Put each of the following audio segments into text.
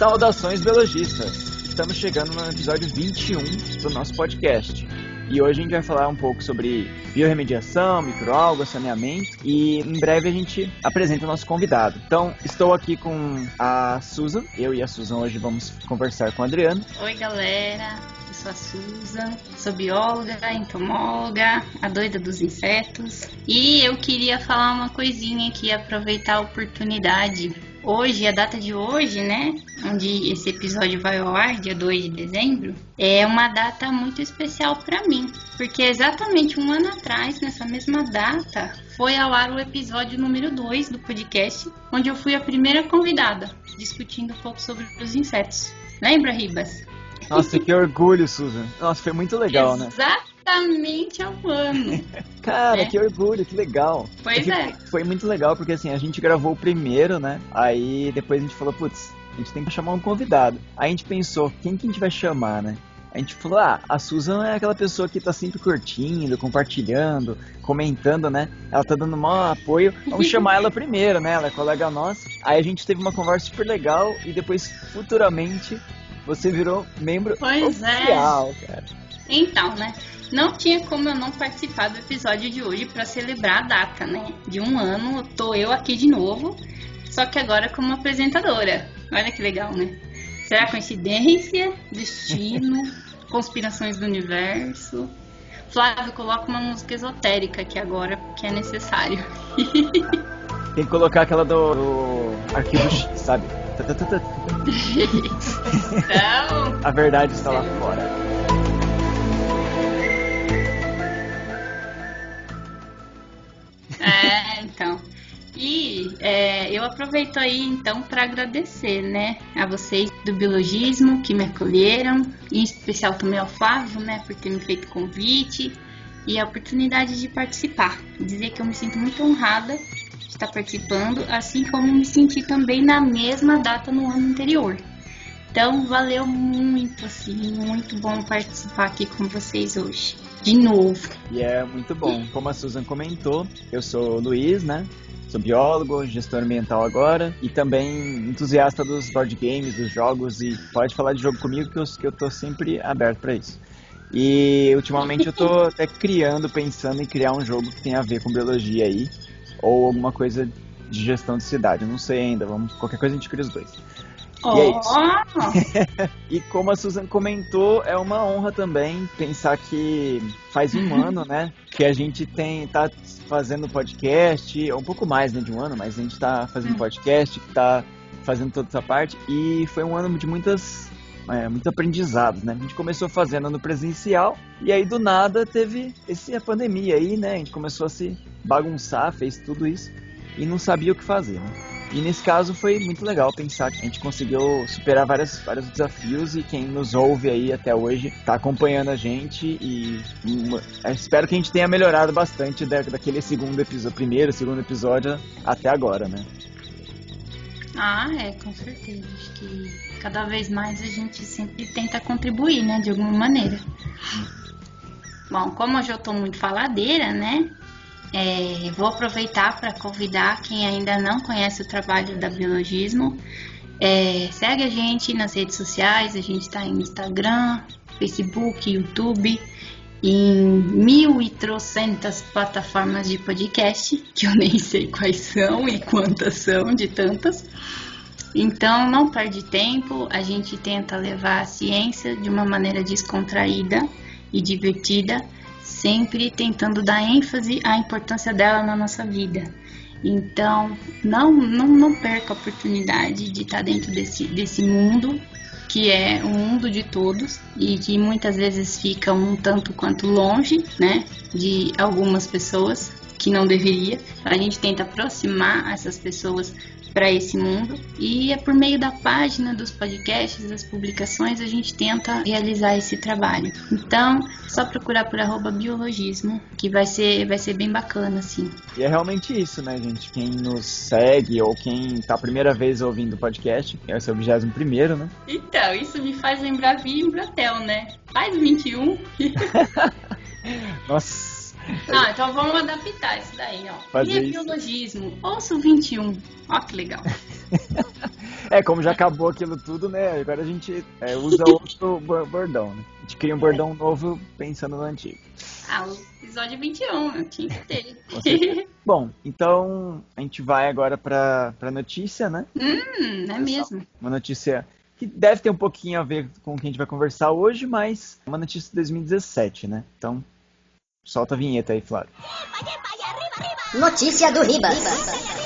Saudações biologistas! Estamos chegando no episódio 21 do nosso podcast. E hoje a gente vai falar um pouco sobre biorremediação, microalgas, saneamento e em breve a gente apresenta o nosso convidado. Então, estou aqui com a Susan. Eu e a Susan hoje vamos conversar com o Adriano. Oi, galera. Eu sou a Susan, sou bióloga, entomóloga, a doida dos insetos. E eu queria falar uma coisinha aqui, aproveitar a oportunidade. Hoje, a data de hoje, né, onde esse episódio vai ao ar, dia 2 de dezembro, é uma data muito especial para mim, porque exatamente um ano atrás, nessa mesma data, foi ao ar o episódio número 2 do podcast, onde eu fui a primeira convidada, discutindo um pouco sobre os insetos. Lembra, Ribas? Nossa, que orgulho, Susan. Nossa, foi muito legal, né? Exatamente há um ano. Cara, que orgulho, que legal. Pois é. Foi muito legal, porque assim, a gente gravou o primeiro, né? Aí depois a gente falou, putz, a gente tem que chamar um convidado. Aí a gente pensou, quem que a gente vai chamar, né? A gente falou, a Susan é aquela pessoa que tá sempre curtindo, compartilhando, comentando, né? Ela tá dando maior apoio. Vamos chamar ela primeiro, né? Ela é colega nossa. Aí a gente teve uma conversa super legal e depois, futuramente, você virou membro oficial, cara. Então, né? Não tinha como eu não participar do episódio de hoje para celebrar a data, né? De um ano, tô eu aqui de novo, só que agora como apresentadora. Olha que legal, né? Será coincidência? Destino? Conspirações do universo? Flávio, coloca uma música esotérica aqui agora, porque é necessário. Tem que colocar aquela do Arquivo X, sabe? Então, a verdade está lá fora. Então. E eu aproveito aí então para agradecer, né, a vocês do biologismo que me acolheram, em especial também ao Flávio, né, por ter me feito convite e a oportunidade de participar. Dizer que eu me sinto muito honrada de estar participando, assim como me senti também na mesma data no ano anterior. Então, valeu muito, assim, muito bom participar aqui com vocês hoje, de novo. E é muito bom. Como a Susan comentou, eu sou o Luiz, né? Sou biólogo, gestor ambiental agora e também entusiasta dos board games, dos jogos, e pode falar de jogo comigo que eu tô sempre aberto para isso. E ultimamente eu tô até pensando em criar um jogo que tenha a ver com biologia aí, ou alguma coisa de gestão de cidade. Eu não sei ainda, qualquer coisa a gente cria os dois. E é isso. E como a Susan comentou, é uma honra também pensar que faz um ano, né, que a gente tá fazendo podcast, um pouco mais, né, de um ano, mas a gente tá fazendo podcast, tá fazendo toda essa parte, e foi um ano de muitos aprendizados, né? A gente começou fazendo no presencial, e aí do nada teve a pandemia aí, né, a gente começou a se bagunçar, fez tudo isso, e não sabia o que fazer, né? E nesse caso foi muito legal pensar que a gente conseguiu superar vários desafios, e quem nos ouve aí até hoje está acompanhando a gente, e espero que a gente tenha melhorado bastante daquele primeiro, segundo episódio até agora, né? Com certeza. Acho que cada vez mais a gente sempre tenta contribuir, né, de alguma maneira. Bom, como hoje eu estou muito faladeira, né? Vou aproveitar para convidar quem ainda não conhece o trabalho da Biologismo. Segue a gente nas redes sociais, a gente está em Instagram, Facebook, YouTube, em 1.300 plataformas de podcast, que eu nem sei quais são e quantas são, de tantas. Então não perde tempo, a gente tenta levar a ciência de uma maneira descontraída e divertida, sempre tentando dar ênfase à importância dela na nossa vida. Então, não perca a oportunidade de estar dentro desse mundo, que é o mundo de todos, e que muitas vezes fica um tanto quanto longe, né, de algumas pessoas, que não deveria. A gente tenta aproximar essas pessoas para esse mundo, e é por meio da página, dos podcasts, das publicações, a gente tenta realizar esse trabalho. Então, só procurar por @biologismo, que vai ser bem bacana, assim. E é realmente isso, né, gente? Quem nos segue ou quem tá a primeira vez ouvindo o podcast, esse é o 21º, né? Então, isso me faz lembrar Via Embratel, né? Faz 21. Nossa. Então vamos adaptar isso daí, ó. Via Biologismo, ouço 21. Ó, que legal. Como já acabou aquilo tudo, né? Agora a gente usa outro bordão, né? A gente cria um bordão novo pensando no antigo. O episódio 21, eu tinha que ter. Com certeza. Bom, então a gente vai agora pra notícia, né? É mesmo. Uma notícia que deve ter um pouquinho a ver com o que a gente vai conversar hoje, mas é uma notícia de 2017, né? Então, solta a vinheta aí, Flávio. Notícia do Ribas.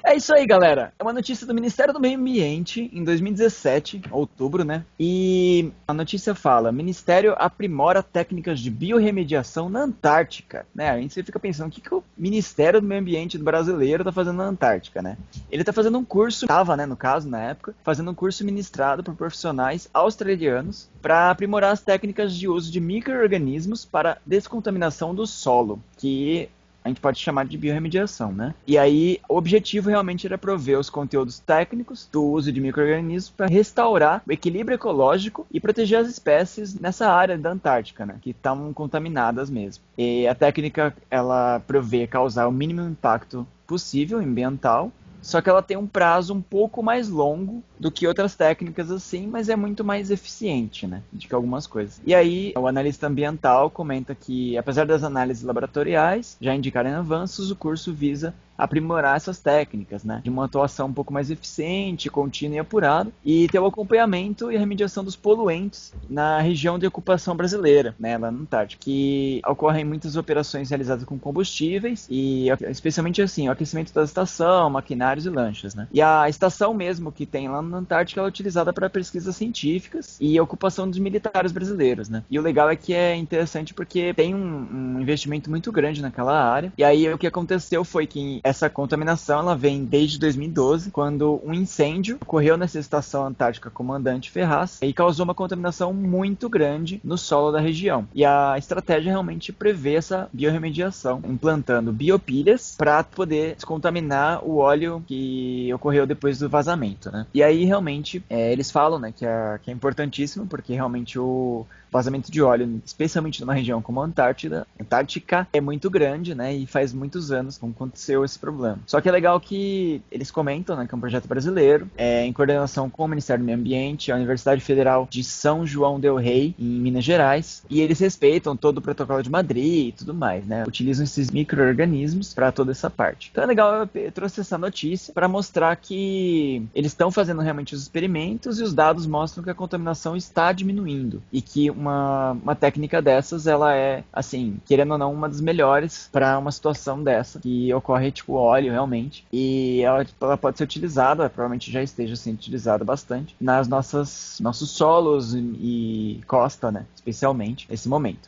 É isso aí, galera. É uma notícia do Ministério do Meio Ambiente em 2017, outubro, né? E a notícia fala: Ministério aprimora técnicas de biorremediação na Antártica, né? Aí você fica pensando, o que o Ministério do Meio Ambiente brasileiro tá fazendo na Antártica, né? Ele tá fazendo um curso, tava, né, no caso, na época, fazendo um curso ministrado por profissionais australianos para aprimorar as técnicas de uso de micro-organismos para descontaminação do solo, que a gente pode chamar de biorremediação, né? E aí, o objetivo realmente era prover os conteúdos técnicos do uso de micro-organismos para restaurar o equilíbrio ecológico e proteger as espécies nessa área da Antártica, né? Que estavam contaminadas mesmo. E a técnica, ela prevê causar o mínimo impacto possível ambiental, só que ela tem um prazo um pouco mais longo do que outras técnicas assim, mas é muito mais eficiente, né, do que algumas coisas. E aí, o analista ambiental comenta que, apesar das análises laboratoriais já indicarem avanços, o curso visa aprimorar essas técnicas, né, de uma atuação um pouco mais eficiente, contínua e apurada, e ter o acompanhamento e a remediação dos poluentes na região de ocupação brasileira, né, lá no Antártico, que ocorrem muitas operações realizadas com combustíveis e, especialmente assim, o aquecimento da estação, maquinários e lanchas, né. E a estação mesmo que tem lá na Antártica, ela é utilizada para pesquisas científicas e ocupação dos militares brasileiros, né. E o legal é que é interessante porque tem um investimento muito grande naquela área, e aí o que aconteceu foi que essa contaminação ela vem desde 2012, quando um incêndio ocorreu nessa estação antártica Comandante Ferraz e causou uma contaminação muito grande no solo da região. E a estratégia realmente prevê essa biorremediação, implantando biopilhas para poder descontaminar o óleo que ocorreu depois do vazamento, né? E aí realmente eles falam, né, que é importantíssimo, porque realmente o vazamento de óleo, especialmente numa região como a Antártica, é muito grande, né, e faz muitos anos que aconteceu esse problema. Só que é legal que eles comentam, né, que é um projeto brasileiro, em coordenação com o Ministério do Meio Ambiente, a Universidade Federal de São João del Rei, em Minas Gerais, e eles respeitam todo o protocolo de Madrid e tudo mais, né, utilizam esses micro-organismos para toda essa parte. Então é legal, eu trouxe essa notícia para mostrar que eles estão fazendo realmente os experimentos e os dados mostram que a contaminação está diminuindo, e que uma técnica dessas, ela é, assim, querendo ou não, uma das melhores para uma situação dessa, que ocorre, tipo, óleo, realmente, e ela pode ser utilizada, provavelmente já esteja sendo utilizada bastante, nossos solos e costa, né, especialmente, nesse momento.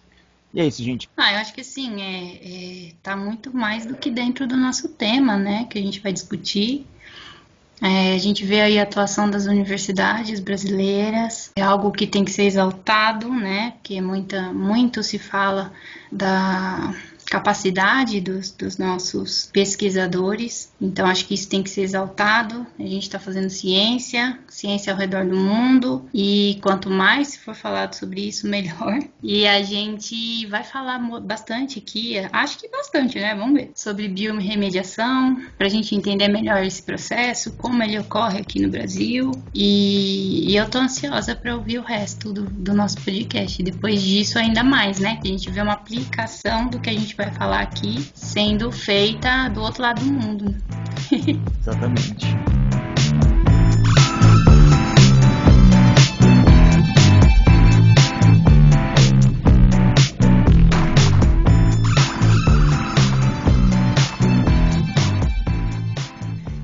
E é isso, gente. Eu acho que assim, tá muito mais do que dentro do nosso tema, né, que a gente vai discutir. A gente vê aí a atuação das universidades brasileiras, é algo que tem que ser exaltado, né? Porque muito se fala da capacidade dos nossos pesquisadores, então acho que isso tem que ser exaltado. A gente está fazendo ciência ao redor do mundo, e quanto mais se for falado sobre isso, melhor. E a gente vai falar bastante aqui, acho que bastante, né? Vamos ver, sobre biorremediação, para a gente entender melhor esse processo, como ele ocorre aqui no Brasil, e eu tô ansiosa para ouvir o resto do nosso podcast. Depois disso, ainda mais, né? A gente vê uma aplicação do que a gente vai falar aqui sendo feita do outro lado do mundo. Exatamente.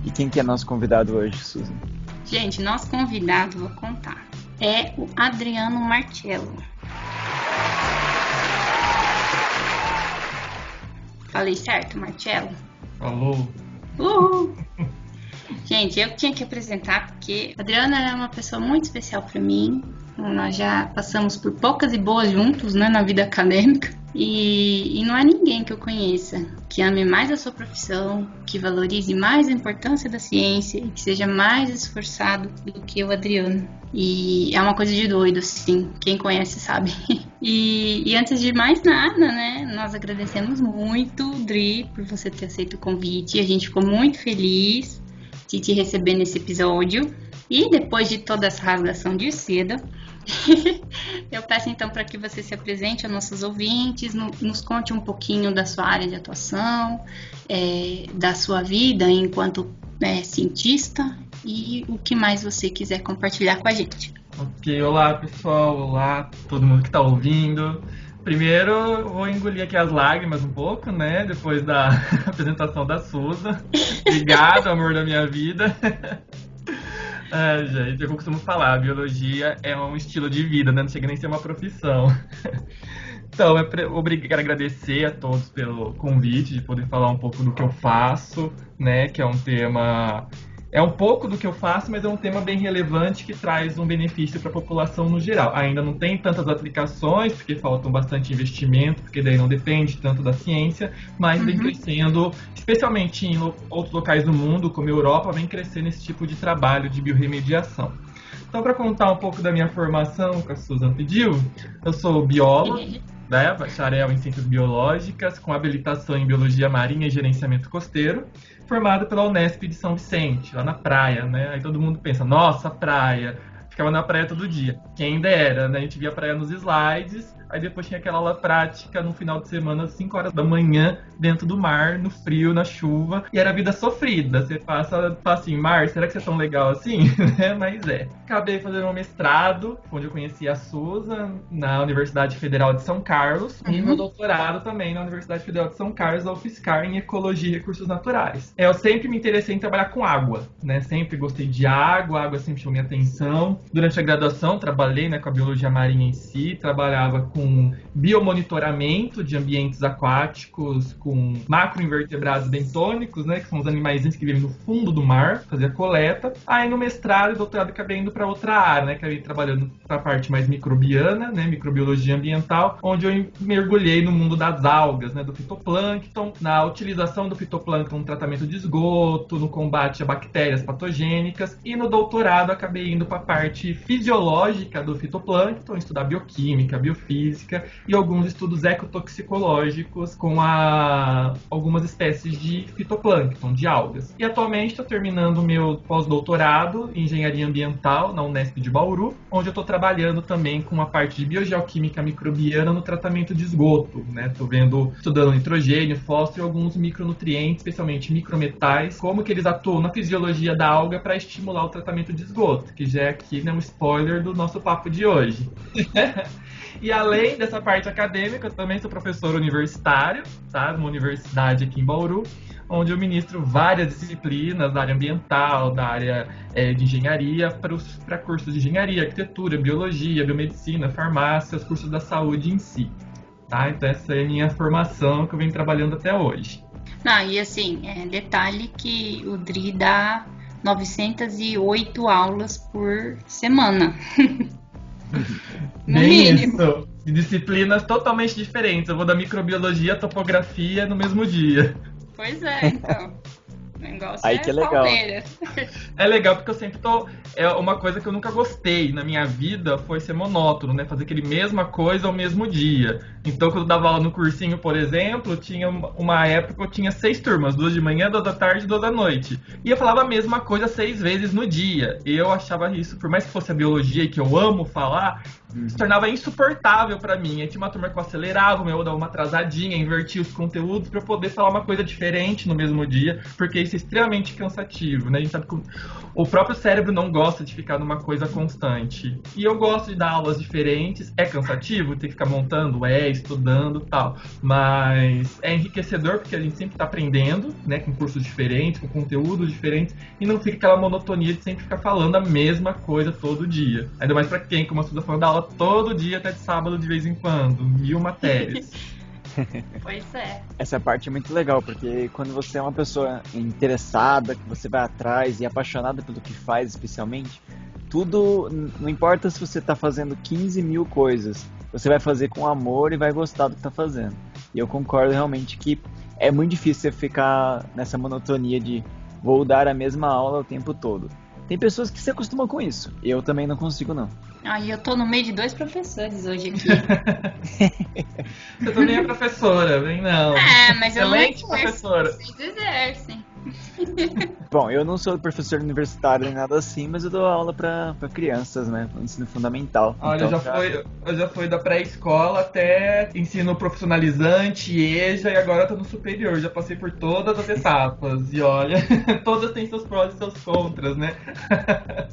E quem que é nosso convidado hoje, Susan? Gente, nosso convidado, vou contar, é o Adriano Marcello. Falei certo, Marcello? Falou. Uhul! Gente, eu tinha que apresentar porque a Adriana é uma pessoa muito especial para mim. Nós já passamos por poucas e boas juntos, né, na vida acadêmica. E não há ninguém que eu conheça que ame mais a sua profissão, que valorize mais a importância da ciência e que seja mais esforçado do que o Adriano. E é uma coisa de doido, assim, quem conhece sabe. E antes de mais nada, né, nós agradecemos muito, Dri, por você ter aceito o convite. A gente ficou muito feliz de te receber nesse episódio. E depois de toda essa rasgação de seda, eu peço então para que você se apresente aos nossos ouvintes, nos conte um pouquinho da sua área de atuação, da sua vida enquanto cientista e o que mais você quiser compartilhar com a gente. Ok, olá pessoal, olá todo mundo que está ouvindo. Primeiro, eu vou engolir aqui as lágrimas um pouco, né? Depois da apresentação da Susan. Obrigado, amor da minha vida. Gente, eu costumo falar, a biologia é um estilo de vida, né? Não chega nem a ser uma profissão. Então, eu quero agradecer a todos pelo convite de poder falar um pouco do que eu faço, né? Que é um tema... É um pouco do que eu faço, mas é um tema bem relevante que traz um benefício para a população no geral. Ainda não tem tantas aplicações, porque faltam bastante investimento, porque daí não depende tanto da ciência, mas vem crescendo, especialmente em outros locais do mundo, como a Europa, vem crescendo esse tipo de trabalho de biorremediação. Então, para contar um pouco da minha formação, que a Susan pediu, eu sou biólogo, né, bacharel em Ciências Biológicas, com habilitação em Biologia Marinha e Gerenciamento Costeiro, formado pela Unesp de São Vicente, lá na praia, né? Aí todo mundo pensa, nossa, praia, ficava na praia todo dia. Quem dera, né? A gente via a praia nos slides, aí depois tinha aquela aula prática no final de semana, às 5 horas da manhã, dentro do mar, no frio, na chuva, e era vida sofrida. Você passa assim, mar, será que você é tão legal assim? Mas é. Acabei fazendo um mestrado, onde eu conheci a Susan, na Universidade Federal de São Carlos, e meu doutorado também na Universidade Federal de São Carlos, da UFSCar, em Ecologia e Recursos Naturais. Eu sempre me interessei em trabalhar com água, né? Sempre gostei de água, a água sempre chamou minha atenção. Durante a graduação, trabalhei, né, com a biologia marinha em si, trabalhava com biomonitoramento de ambientes aquáticos, com macroinvertebrados bentônicos, né, que são os animaizinhos que vivem no fundo do mar, fazia coleta. Aí no mestrado e doutorado acabei indo para outra área, né, acabei trabalhando para a parte mais microbiana, né, microbiologia ambiental, onde eu mergulhei no mundo das algas, né, do fitoplâncton, na utilização do fitoplâncton no tratamento de esgoto, no combate a bactérias patogênicas, e no doutorado acabei indo para a parte fisiológica do fitoplâncton, estudar bioquímica, biofísica e alguns estudos ecotoxicológicos com algumas espécies de fitoplâncton, de algas. E atualmente estou terminando o meu pós-doutorado em engenharia ambiental na Unesp de Bauru, onde eu estou trabalhando também com a parte de biogeoquímica microbiana no tratamento de esgoto, né? Estou estudando nitrogênio, fósforo e alguns micronutrientes, especialmente micrometais, como que eles atuam na fisiologia da alga para estimular o tratamento de esgoto, que já é aqui, né, um spoiler do nosso papo de hoje. E além dessa parte acadêmica, eu também sou professor universitário, tá? Numa universidade aqui em Bauru, onde eu ministro várias disciplinas da área ambiental, da área de engenharia, para cursos de engenharia, arquitetura, biologia, biomedicina, farmácia, os cursos da saúde em si. Tá? Então essa é a minha formação que eu venho trabalhando até hoje. E assim, detalhe que o DRI dá 908 aulas por semana. No mínimo. Isso. De disciplinas totalmente diferentes. Eu vou da microbiologia à topografia no mesmo dia. Pois é, então. O negócio aí que é legal. É legal porque eu sempre tô... É uma coisa que eu nunca gostei na minha vida foi ser monótono, né? Fazer aquele mesma coisa ao mesmo dia. Então, quando eu dava aula no cursinho, por exemplo, tinha uma época que eu tinha 6 turmas. 2 de manhã, 2 da tarde e 2 da noite. E eu falava a mesma coisa 6 vezes no dia. E eu achava isso, por mais que fosse a biologia e que eu amo falar, se tornava insuportável pra mim. Aí tinha uma turma que eu acelerava, eu dava uma atrasadinha, invertia os conteúdos pra eu poder falar uma coisa diferente no mesmo dia, porque isso é extremamente cansativo, né? A gente sabe que o próprio cérebro não gosta de ficar numa coisa constante. E eu gosto de dar aulas diferentes. É cansativo ter que ficar montando, estudando e tal. Mas é enriquecedor porque a gente sempre tá aprendendo, né? Com cursos diferentes, com conteúdos diferentes. E não fica aquela monotonia de sempre ficar falando a mesma coisa todo dia. Ainda mais pra quem, como a Suza falou, dá aula todo dia até de sábado de vez em quando. 1000 matérias. Pois é. Essa parte é muito legal, porque quando você é uma pessoa interessada, que você vai atrás e apaixonada pelo que faz especialmente, tudo, não importa se você está fazendo 15 mil coisas, você vai fazer com amor e vai gostar do que está fazendo. E eu concordo realmente que é muito difícil você ficar nessa monotonia de vou dar a mesma aula o tempo todo. Tem pessoas que se acostumam com isso. Eu também não consigo, não. E eu tô no meio de 2 professores hoje aqui. Você também é professora, vem não. Mas eu excelente não professora. Vocês exercem. Bom, eu não sou professor universitário nem nada assim, mas eu dou aula pra crianças, né? No ensino fundamental. Olha, Então, eu já fui da pré-escola até ensino profissionalizante, EJA e agora eu tô no superior. Já passei por todas as etapas. E olha, todas têm seus prós e seus contras, né?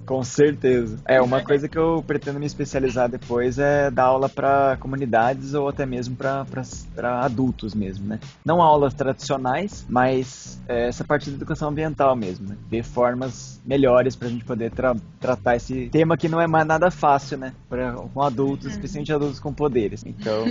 com certeza. Uma coisa que eu pretendo me especializar depois é dar aula pra comunidades ou até mesmo pra adultos mesmo, né? Não aulas tradicionais, mas essa parte da educação ambiental mesmo, né? Ver formas melhores pra gente poder tratar esse tema que não é mais nada fácil, né? Com adultos, especialmente adultos com poderes. Então,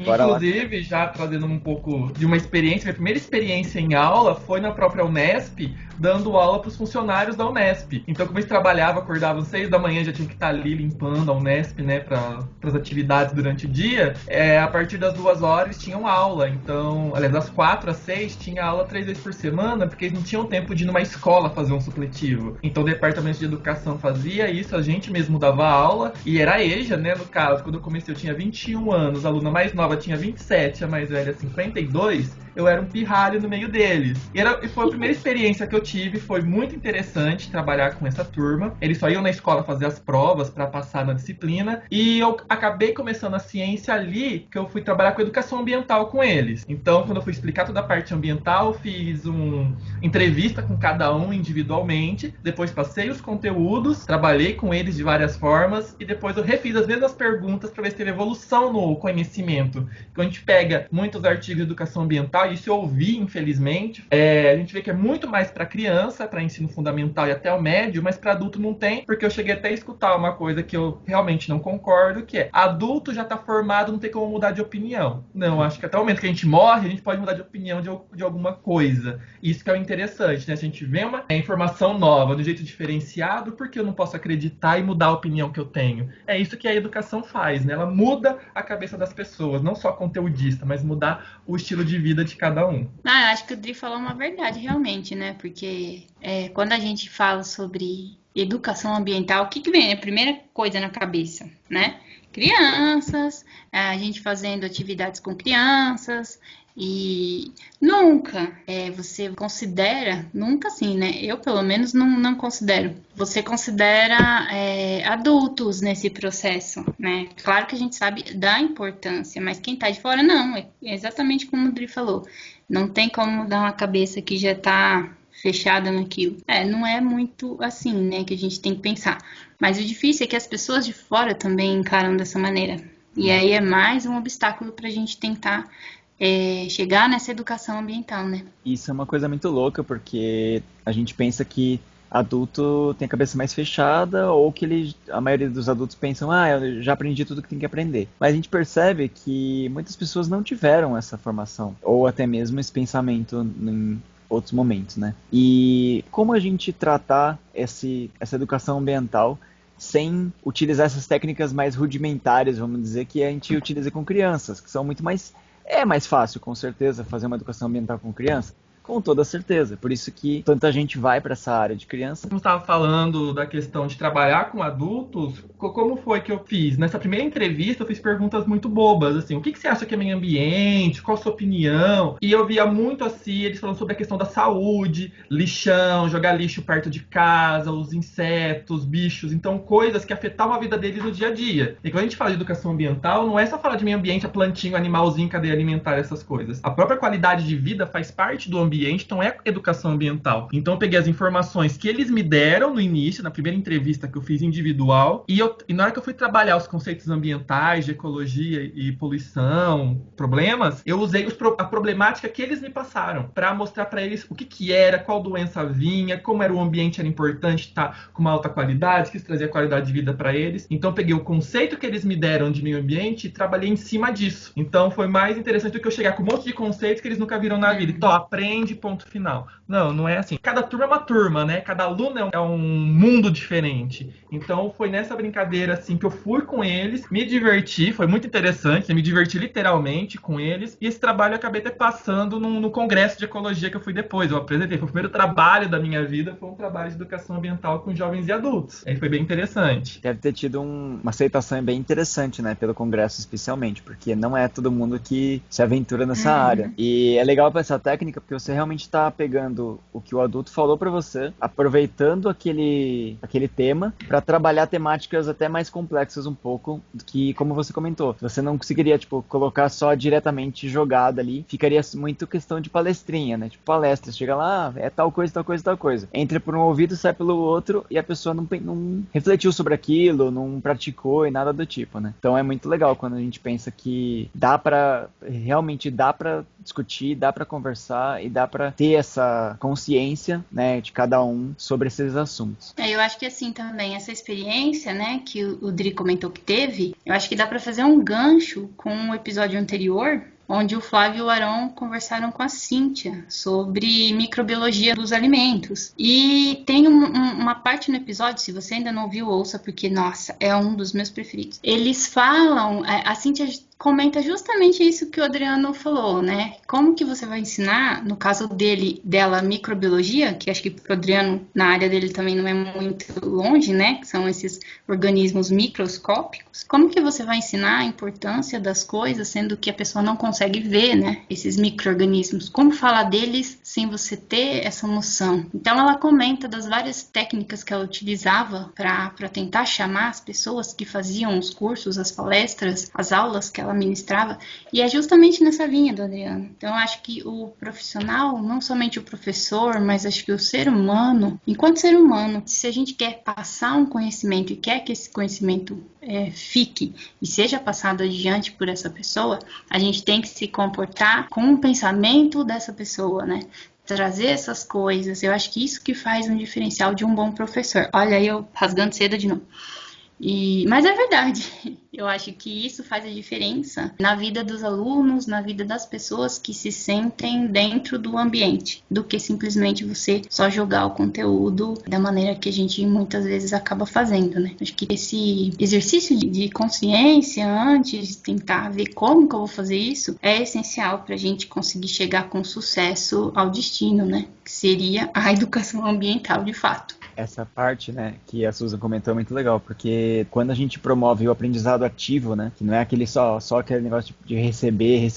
bora lá. Inclusive, já trazendo um pouco de uma experiência, minha primeira experiência em aula foi na própria Unesp, dando aula para os funcionários da Unesp. Então, como eles trabalhavam, acordavam às 6 da manhã, já tinha que estar ali limpando a Unesp, né, para as atividades durante o dia, a partir das 2 horas tinham aula. Então, aliás, das 4 às 6 tinha aula 3 vezes por semana, porque eles não tinham tempo de ir numa escola fazer um supletivo. Então, o departamento de educação fazia isso, a gente mesmo dava aula, e era a EJA, né, no caso. Quando eu comecei eu tinha 21 anos, a aluna mais nova tinha 27, a mais velha 52, eu era um pirralho no meio deles. E foi a primeira experiência que eu tive, foi muito interessante trabalhar com essa turma. Eles só iam na escola fazer as provas para passar na disciplina, e eu acabei começando a ciência ali, que eu fui trabalhar com educação ambiental com eles. Então, quando eu fui explicar toda a parte ambiental, fiz uma entrevista com cada um individualmente, depois passei os conteúdos, trabalhei com eles de várias formas, e depois eu refiz as mesmas perguntas para ver se teve evolução no conhecimento. Quando a gente pega muitos artigos de educação ambiental, isso eu ouvi, infelizmente, a gente vê que é muito mais para criança, para ensino fundamental e até o médio, mas para adulto não tem, porque eu cheguei até a escutar uma coisa que eu realmente não concordo, que é, adulto já está formado, não tem como mudar de opinião. Não, acho que até o momento que a gente morre, a gente pode mudar de opinião de alguma coisa. Isso que é o interessante, né? Se a gente vê uma informação nova, de um jeito diferenciado, por que eu não posso acreditar e mudar a opinião que eu tenho? É isso que a educação faz, né? Ela muda a cabeça das pessoas, não só conteudista, mas mudar o estilo de vida de cada um. Eu acho que o Dri falou uma verdade, realmente, né? Porque quando a gente fala sobre educação ambiental, o que vem? A primeira coisa na cabeça, né? Crianças, a gente fazendo atividades com crianças, e nunca você considera, nunca assim, né? Eu, pelo menos, não considero. Você considera adultos nesse processo, né? Claro que a gente sabe da importância, mas quem tá de fora, não. É exatamente como o Dri falou. Não tem como mudar uma cabeça que já tá fechada naquilo. Não é muito assim, né, que a gente tem que pensar. Mas o difícil é que as pessoas de fora também encaram dessa maneira. E aí é mais um obstáculo pra gente tentar chegar nessa educação ambiental, né? Isso é uma coisa muito louca, porque a gente pensa que adulto tem a cabeça mais fechada, ou que a maioria dos adultos pensam, eu já aprendi tudo que tem que aprender. Mas a gente percebe que muitas pessoas não tiveram essa formação, ou até mesmo esse pensamento em outros momentos, né? E como a gente tratar essa educação ambiental sem utilizar essas técnicas mais rudimentares, vamos dizer, que a gente utiliza com crianças, que são muito mais... É mais fácil, com certeza, fazer uma educação ambiental com criança? Com toda certeza. Por isso que tanta gente vai para essa área de criança. Como estava falando da questão de trabalhar com adultos, como foi que eu fiz? Nessa primeira entrevista eu fiz perguntas muito bobas, assim, o que você acha que é meio ambiente? Qual a sua opinião? E eu via muito assim, eles falando sobre a questão da saúde, lixão, jogar lixo perto de casa, os insetos, bichos, então coisas que afetavam a vida deles no dia a dia. E quando a gente fala de educação ambiental, não é só falar de meio ambiente, a plantinha, animalzinho, cadeia alimentar, essas coisas. A própria qualidade de vida faz parte do ambiente, então é educação ambiental. Então eu peguei as informações que eles me deram no início, na primeira entrevista que eu fiz individual, e na hora que eu fui trabalhar os conceitos ambientais, de ecologia e poluição, problemas, eu usei a problemática que eles me passaram, para mostrar para eles o que era, qual doença vinha, como era o ambiente, era importante estar com uma alta qualidade, que isso trazia qualidade de vida para eles. Então eu peguei o conceito que eles me deram de meio ambiente e trabalhei em cima disso. Então foi mais interessante do que eu chegar com um monte de conceitos que eles nunca viram na vida. Então aprende, ponto final. Não é assim. Cada turma é uma turma, né? Cada aluno é um mundo diferente. Então foi nessa brincadeira assim que eu fui com eles, me diverti, foi muito interessante, me diverti literalmente com eles, e esse trabalho eu acabei até passando no congresso de ecologia que eu fui depois. Eu apresentei, foi o primeiro trabalho da minha vida, foi um trabalho de educação ambiental com jovens e adultos. Aí foi bem interessante. Deve ter tido uma aceitação bem interessante, né? Pelo congresso especialmente, porque não é todo mundo que se aventura nessa área. E é legal para essa técnica, porque você realmente está pegando o que o adulto falou para você, aproveitando aquele tema para trabalhar temáticas até mais complexas um pouco, que, como você comentou, você não conseguiria, tipo, colocar só diretamente jogada ali, ficaria muito questão de palestrinha, né? Tipo, palestra, chega lá, é tal coisa, tal coisa, tal coisa. Entra por um ouvido, sai pelo outro, e a pessoa não refletiu sobre aquilo, não praticou e nada do tipo, né? Então é muito legal quando a gente pensa que realmente dá pra discutir, dá pra conversar e dá pra ter essa consciência, né, de cada um sobre esses assuntos. Eu acho que assim também, essa experiência, né, que o Dri comentou que teve, eu acho que dá pra fazer um gancho com o episódio anterior, onde o Flávio e o Arão conversaram com a Cíntia sobre microbiologia dos alimentos. E tem uma parte no episódio, se você ainda não viu, ouça, porque, nossa, é um dos meus preferidos. Eles falam, a Cíntia comenta justamente isso que o Adriano falou, né? Como que você vai ensinar, no caso dela, microbiologia, que acho que pro Adriano, na área dele também não é muito longe, né? Que são esses organismos microscópicos. Como que você vai ensinar a importância das coisas, sendo que a pessoa não consegue ver, né? Esses micro-organismos. Como falar deles sem você ter essa noção? Então, ela comenta das várias técnicas que ela utilizava para tentar chamar as pessoas que faziam os cursos, as palestras, as aulas que ela ministrava, e é justamente nessa linha do Adriano. Então, eu acho que o profissional, não somente o professor, mas acho que o ser humano, enquanto ser humano, se a gente quer passar um conhecimento e quer que esse conhecimento fique e seja passado adiante por essa pessoa, a gente tem que se comportar com o pensamento dessa pessoa, né? Trazer essas coisas, eu acho que isso que faz um diferencial de um bom professor. Olha aí eu rasgando seda de novo. Mas é verdade, eu acho que isso faz a diferença na vida dos alunos, na vida das pessoas que se sentem dentro do ambiente, do que simplesmente você só jogar o conteúdo da maneira que a gente muitas vezes acaba fazendo, né? Acho que esse exercício de consciência antes de tentar ver como que eu vou fazer isso é essencial para a gente conseguir chegar com sucesso ao destino, né? Que seria a educação ambiental de fato. Essa parte, né, que a Susan comentou é muito legal, porque quando a gente promove o aprendizado ativo, né, que não é aquele só aquele negócio de receber,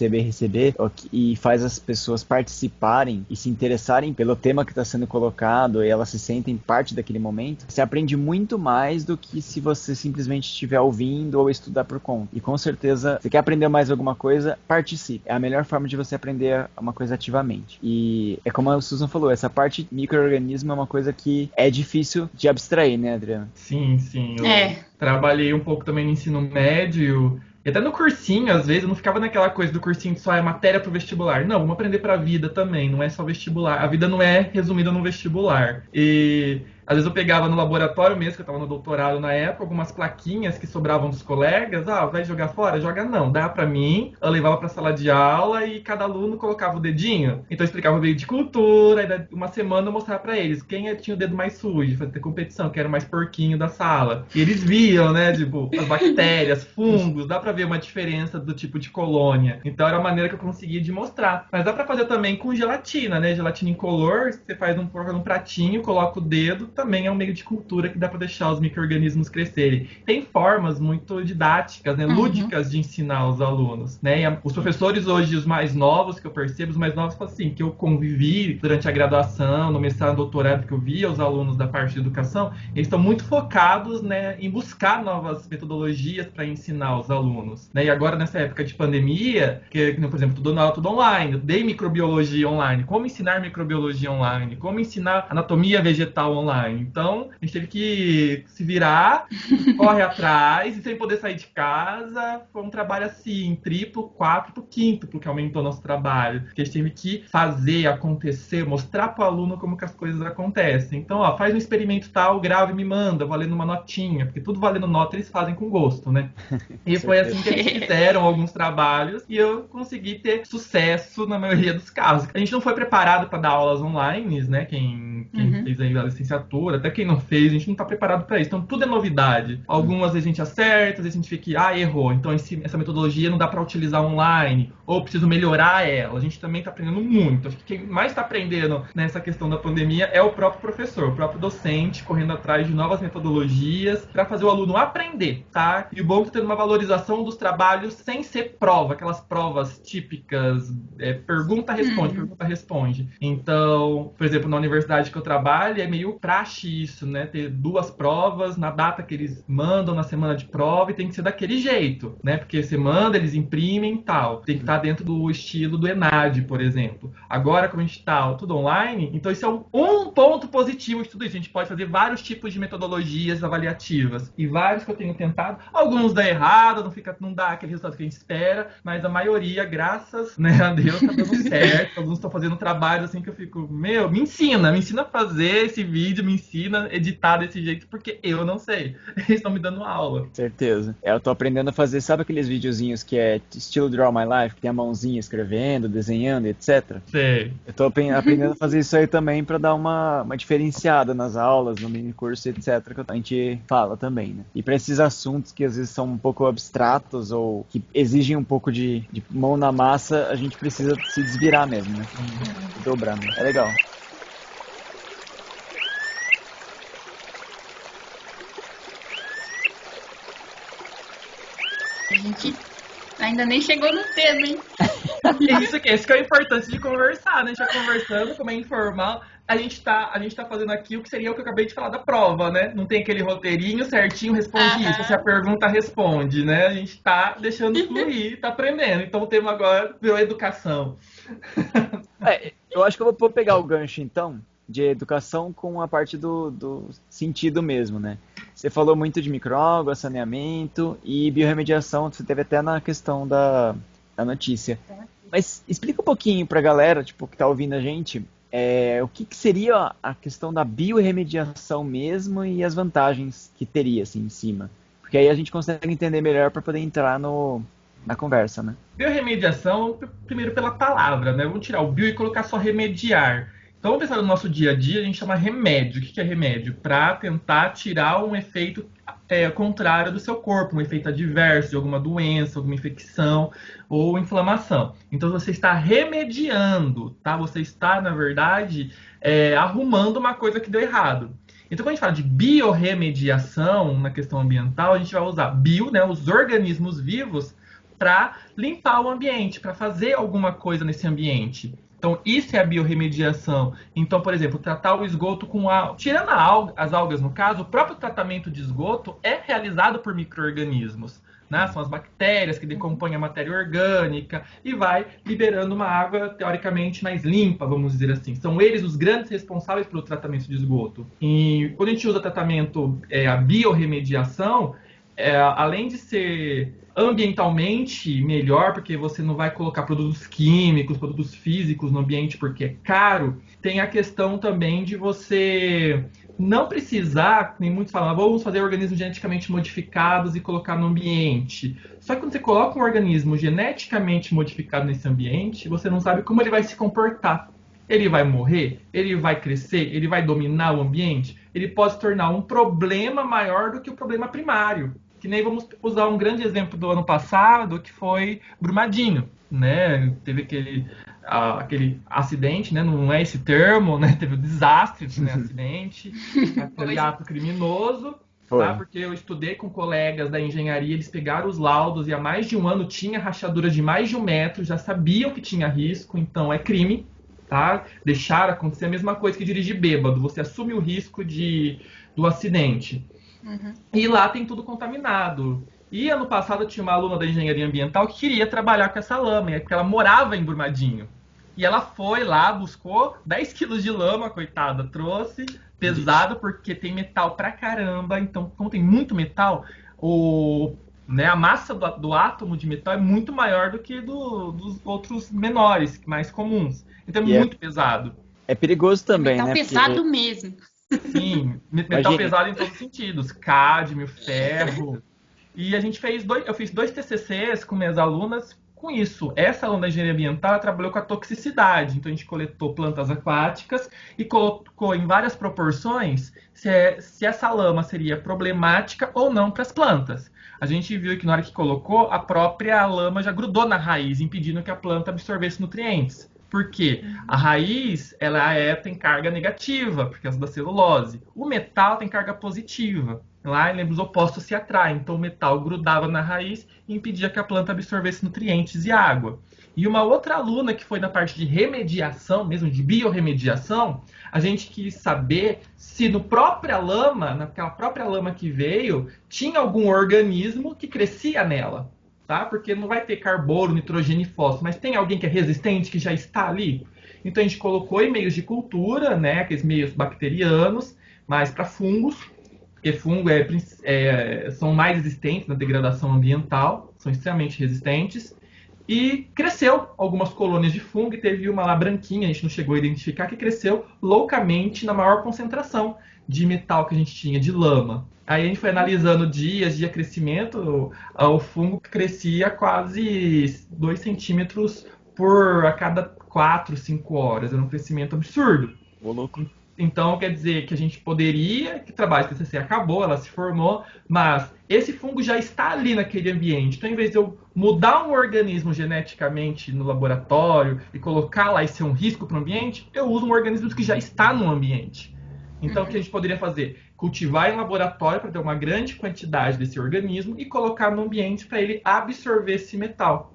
e faz as pessoas participarem e se interessarem pelo tema que está sendo colocado e elas se sentem parte daquele momento, você aprende muito mais do que se você simplesmente estiver ouvindo ou estudar por conta. E com certeza, você quer aprender mais alguma coisa, participe. É a melhor forma de você aprender uma coisa ativamente. E é como a Susan falou, essa parte de micro-organismo é uma coisa que é difícil de abstrair, né, Adriano? Sim. Eu trabalhei um pouco também no ensino médio. E até no cursinho, às vezes, eu não ficava naquela coisa do cursinho que só é matéria pro vestibular. Não, vamos aprender pra vida também, não é só vestibular. A vida não é resumida no vestibular. E às vezes eu pegava no laboratório mesmo, que eu estava no doutorado na época, algumas plaquinhas que sobravam dos colegas. Vai jogar fora? Joga não. Dá pra mim. Eu levava pra sala de aula e cada aluno colocava o dedinho. Então eu explicava o meio de cultura, e uma semana eu mostrava pra eles quem tinha o dedo mais sujo, fazer competição, que era o mais porquinho da sala. E eles viam, né, tipo, as bactérias, fungos, dá pra ver uma diferença do tipo de colônia. Então era a maneira que eu conseguia de mostrar. Mas dá pra fazer também com gelatina, né? Gelatina incolor, você faz um pratinho, coloca o dedo, também é um meio de cultura que dá para deixar os micro-organismos crescerem. Tem formas muito didáticas, né, lúdicas de ensinar os alunos, né? E os professores hoje, os mais novos, que eu percebo, os mais novos, assim, que eu convivi durante a graduação, no mestrado, no doutorado, que eu via os alunos da parte de educação, eles estão muito focados, né, em buscar novas metodologias para ensinar os alunos, né? E agora, nessa época de pandemia, que, por exemplo, tudo online, eu dei microbiologia online, como ensinar microbiologia online, como ensinar anatomia vegetal online. Então, a gente teve que se virar, corre atrás, e sem poder sair de casa, foi um trabalho assim, triplo, quádruplo, quíntuplo, que aumentou nosso trabalho. Porque a gente teve que fazer, acontecer, mostrar para o aluno como que as coisas acontecem. Então, faz um experimento tal, grava e me manda, valendo uma notinha, porque tudo valendo nota eles fazem com gosto, né? E foi assim que eles fizeram alguns trabalhos, e eu consegui ter sucesso na maioria dos casos. A gente não foi preparado para dar aulas online, né? Quem fez aí a licenciatura, até quem não fez, a gente não está preparado para isso. Então, tudo é novidade. Algumas a gente acerta, às vezes a gente fica, errou. Então, essa metodologia não dá para utilizar online, ou preciso melhorar ela. A gente também está aprendendo muito. Acho que quem mais está aprendendo nessa questão da pandemia é o próprio professor, o próprio docente, correndo atrás de novas metodologias para fazer o aluno aprender, tá? E o bom é que tá tendo uma valorização dos trabalhos sem ser prova, aquelas provas típicas, pergunta-responde, pergunta-responde. Então, por exemplo, na universidade que eu trabalho, é meio praxe isso, né? Ter 2 provas na data que eles mandam, na semana de prova, e tem que ser daquele jeito, né? Porque você manda, eles imprimem e tal. Tem que estar dentro do estilo do ENAD, por exemplo. Agora, como a gente tá tudo online, então isso é um ponto positivo de tudo isso. A gente pode fazer vários tipos de metodologias avaliativas. E vários que eu tenho tentado. Alguns dá errado, não dá aquele resultado que a gente espera, mas a maioria, graças, né, a Deus, tá dando certo. Alguns estão fazendo trabalhos assim que eu fico, me ensina a fazer esse vídeo, me ensina a editar desse jeito, porque eu não sei. Eles estão me dando aula. Certeza. Eu tô aprendendo a fazer, sabe aqueles videozinhos que é estilo Draw My Life, que tem a mãozinha escrevendo, desenhando, etc? Sei. Eu tô aprendendo a fazer isso aí também pra dar uma diferenciada nas aulas, no mini curso, etc, que a gente fala também, né? E pra esses assuntos que às vezes são um pouco abstratos ou que exigem um pouco de mão na massa, a gente precisa se desvirar mesmo, né? Dobrar, né? É legal. A gente ainda nem chegou no tema, hein? Isso que é importante de conversar, né? A gente tá conversando, como é informal. A gente tá fazendo aqui o que seria o que eu acabei de falar da prova, né? Não tem aquele roteirinho certinho, responde isso. Se a pergunta responde, né? A gente tá deixando fluir, tá aprendendo. Então o tema agora virou educação. Eu acho que eu vou pegar o gancho, então, de educação com a parte do sentido mesmo, né? Você falou muito de microágua, saneamento e biorremediação, você teve até na questão da notícia. Mas explica um pouquinho pra galera, tipo, que tá ouvindo a gente, o que seria a questão da biorremediação mesmo e as vantagens que teria, assim, em cima. Porque aí a gente consegue entender melhor para poder entrar na conversa, né? Biorremediação, primeiro pela palavra, né? Vamos tirar o bio e colocar só remediar. Então, vamos pensar no nosso dia a dia, a gente chama remédio. O que é remédio? Para tentar tirar um efeito contrário do seu corpo, um efeito adverso de alguma doença, alguma infecção ou inflamação. Então, você está remediando, tá? Você está, na verdade, arrumando uma coisa que deu errado. Então, quando a gente fala de biorremediação na questão ambiental, a gente vai usar bio, né, os organismos vivos, para limpar o ambiente, para fazer alguma coisa nesse ambiente. Então, isso é a biorremediação. Então, por exemplo, tratar o esgoto com tirando as algas, no caso, o próprio tratamento de esgoto é realizado por micro-organismos. Né? São as bactérias que decompõem a matéria orgânica e vai liberando uma água, teoricamente, mais limpa, vamos dizer assim. São eles os grandes responsáveis pelo tratamento de esgoto. E quando a gente usa tratamento, a biorremediação, além de ser ambientalmente melhor, porque você não vai colocar produtos químicos, produtos físicos no ambiente porque é caro, tem a questão também de você não precisar, nem muitos falam, vamos fazer organismos geneticamente modificados e colocar no ambiente. Só que quando você coloca um organismo geneticamente modificado nesse ambiente, você não sabe como ele vai se comportar. Ele vai morrer? Ele vai crescer? Ele vai dominar o ambiente? Ele pode se tornar um problema maior do que o problema primário. Que nem vamos usar um grande exemplo do ano passado, que foi Brumadinho, né? Teve aquele acidente, né? Não é esse termo, né? Teve o desastre, né? Acidente, aquele ato criminoso, tá? Porque eu estudei com colegas da engenharia, eles pegaram os laudos e há mais de um ano tinha rachadura de mais de 1 metro, já sabiam que tinha risco, então é crime, tá? Deixar acontecer a mesma coisa que dirigir bêbado, você assume o risco do acidente. Uhum. E lá tem tudo contaminado. E ano passado tinha uma aluna da engenharia ambiental que queria trabalhar com essa lama, porque ela morava em Brumadinho. E ela foi lá, buscou 10 quilos de lama, coitada, trouxe, pesado, porque tem metal pra caramba. Então, como tem muito metal, a massa do átomo de metal é muito maior do que dos outros menores, mais comuns. Então é muito pesado. É perigoso também, metal né? Pesado mesmo. Sim, metal pesado em todos os sentidos, cádmio, ferro. E a gente eu fiz 2 TCCs com minhas alunas com isso. Essa aluna da engenharia ambiental ela trabalhou com a toxicidade. Então a gente coletou plantas aquáticas e colocou em várias proporções se essa lama seria problemática ou não para as plantas. A gente viu que na hora que colocou, a própria lama já grudou na raiz, impedindo que a planta absorvesse nutrientes. Por quê? A raiz tem carga negativa, por causa da celulose. O metal tem carga positiva. Lá, os opostos se atraem. Então, o metal grudava na raiz e impedia que a planta absorvesse nutrientes e água. E uma outra aluna que foi na parte de remediação, mesmo de biorremediação, a gente quis saber se naquela própria lama que veio, tinha algum organismo que crescia nela. Tá? Porque não vai ter carbono, nitrogênio e fósforo, mas tem alguém que é resistente, que já está ali. Então a gente colocou em meios de cultura, né, aqueles meios bacterianos, mais para fungos, porque fungos são mais resistentes na degradação ambiental, são extremamente resistentes, e cresceu algumas colônias de fungo, e teve uma lá branquinha, a gente não chegou a identificar, que cresceu loucamente na maior concentração de metal que a gente tinha, de lama. Aí a gente foi analisando dias de crescimento, o fungo crescia quase 2 centímetros a cada 4, 5 horas. Era um crescimento absurdo. Ô, louco. Então, quer dizer que a gente poderia, que o trabalho de TCC acabou, ela se formou, mas esse fungo já está ali naquele ambiente. Então, em vez de eu mudar um organismo geneticamente no laboratório e colocar lá e ser um risco para o ambiente, eu uso um organismo que já está no ambiente. Então, o que a gente poderia fazer? Cultivar em laboratório para ter uma grande quantidade desse organismo e colocar no ambiente para ele absorver esse metal.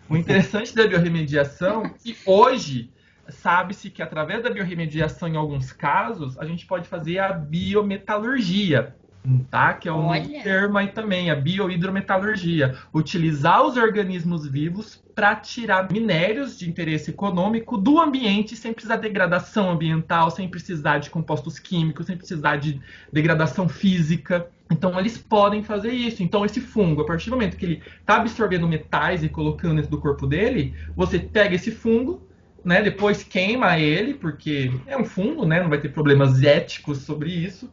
O interessante da biorremediação é que hoje sabe-se que através da biorremediação, em alguns casos, a gente pode fazer a biometalurgia, tá? Que é um termo aí também, a biohidrometalurgia. Utilizar os organismos vivos para tirar minérios de interesse econômico do ambiente sem precisar de degradação ambiental, sem precisar de compostos químicos, sem precisar de degradação física. Então, eles podem fazer isso. Então, esse fungo, a partir do momento que ele está absorvendo metais e colocando dentro do corpo dele, você pega esse fungo, né, depois queima ele, porque é um fungo, né, não vai ter problemas éticos sobre isso.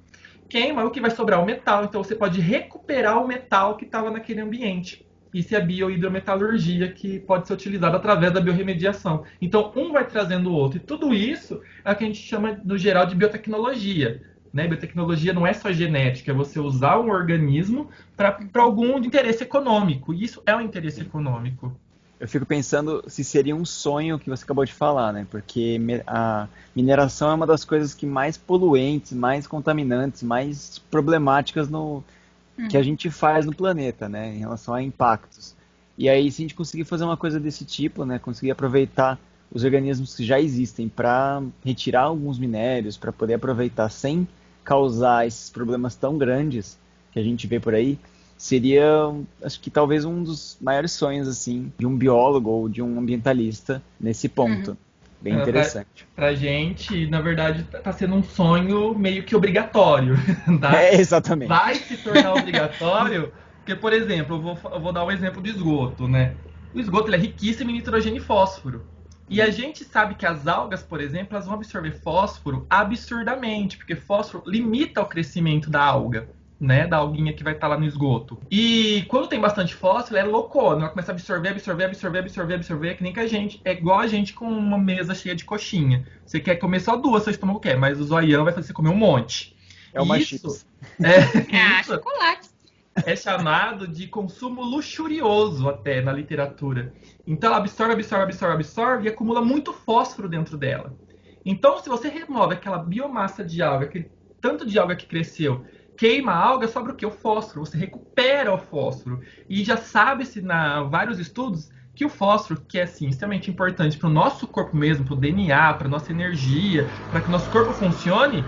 Queima, o que vai sobrar é o metal. Então, você pode recuperar o metal que estava naquele ambiente. Isso é a biohidrometalurgia, que pode ser utilizada através da biorremediação. Então, um vai trazendo o outro. E tudo isso é o que a gente chama, no geral, de biotecnologia. Né? Biotecnologia não é só genética, é você usar um organismo para algum interesse econômico. E isso é um interesse econômico. Eu fico pensando se seria um sonho que você acabou de falar, né? Porque a mineração é uma das coisas que mais poluentes, mais contaminantes, mais problemáticas que a gente faz no planeta, né? Em relação a impactos. E aí, se a gente conseguir fazer uma coisa desse tipo, né? Conseguir aproveitar os organismos que já existem para retirar alguns minérios, para poder aproveitar sem causar esses problemas tão grandes que a gente vê por aí, seria, acho que talvez um dos maiores sonhos, assim, de um biólogo ou de um ambientalista nesse ponto. Bem interessante. Pra gente, na verdade, tá sendo um sonho meio que obrigatório, tá? Exatamente. Vai se tornar obrigatório, porque, por exemplo, eu vou dar um exemplo do esgoto, né? O esgoto ele é riquíssimo em nitrogênio e fósforo. E a gente sabe que as algas, por exemplo, elas vão absorver fósforo absurdamente, porque fósforo limita o crescimento da alga. Né, da alguinha que vai estar lá no esgoto. E quando tem bastante fósforo, ela é loucona. Ela começa a absorver, que nem que a gente. É igual a gente com uma mesa cheia de coxinha. Você quer comer só 2, seu estômago quer, mas o zoião vai fazer você comer um monte. É uma chips. Chocolate. É chamado de consumo luxurioso até na literatura. Então ela absorve e acumula muito fósforo dentro dela. Então, se você remove aquela biomassa de alga, aquele tanto de alga que cresceu, queima a alga, sobra o quê? O fósforo. Você recupera o fósforo. E já sabe-se, vários estudos, que o fósforo, que é assim, extremamente importante para o nosso corpo mesmo, para o DNA, para a nossa energia, para que o nosso corpo funcione,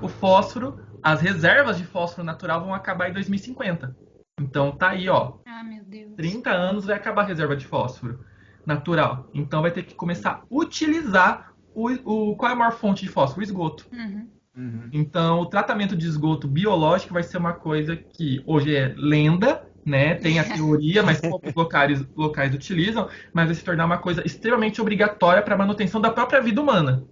o fósforo, as reservas de fósforo natural vão acabar em 2050. Então tá aí, ó. Ah, meu Deus. 30 anos vai acabar a reserva de fósforo natural. Então vai ter que começar a utilizar qual é a maior fonte de fósforo? O esgoto. Então, o tratamento de esgoto biológico vai ser uma coisa que hoje é lenda, né? Tem a teoria, mas poucos locais utilizam, mas vai se tornar uma coisa extremamente obrigatória para a manutenção da própria vida humana.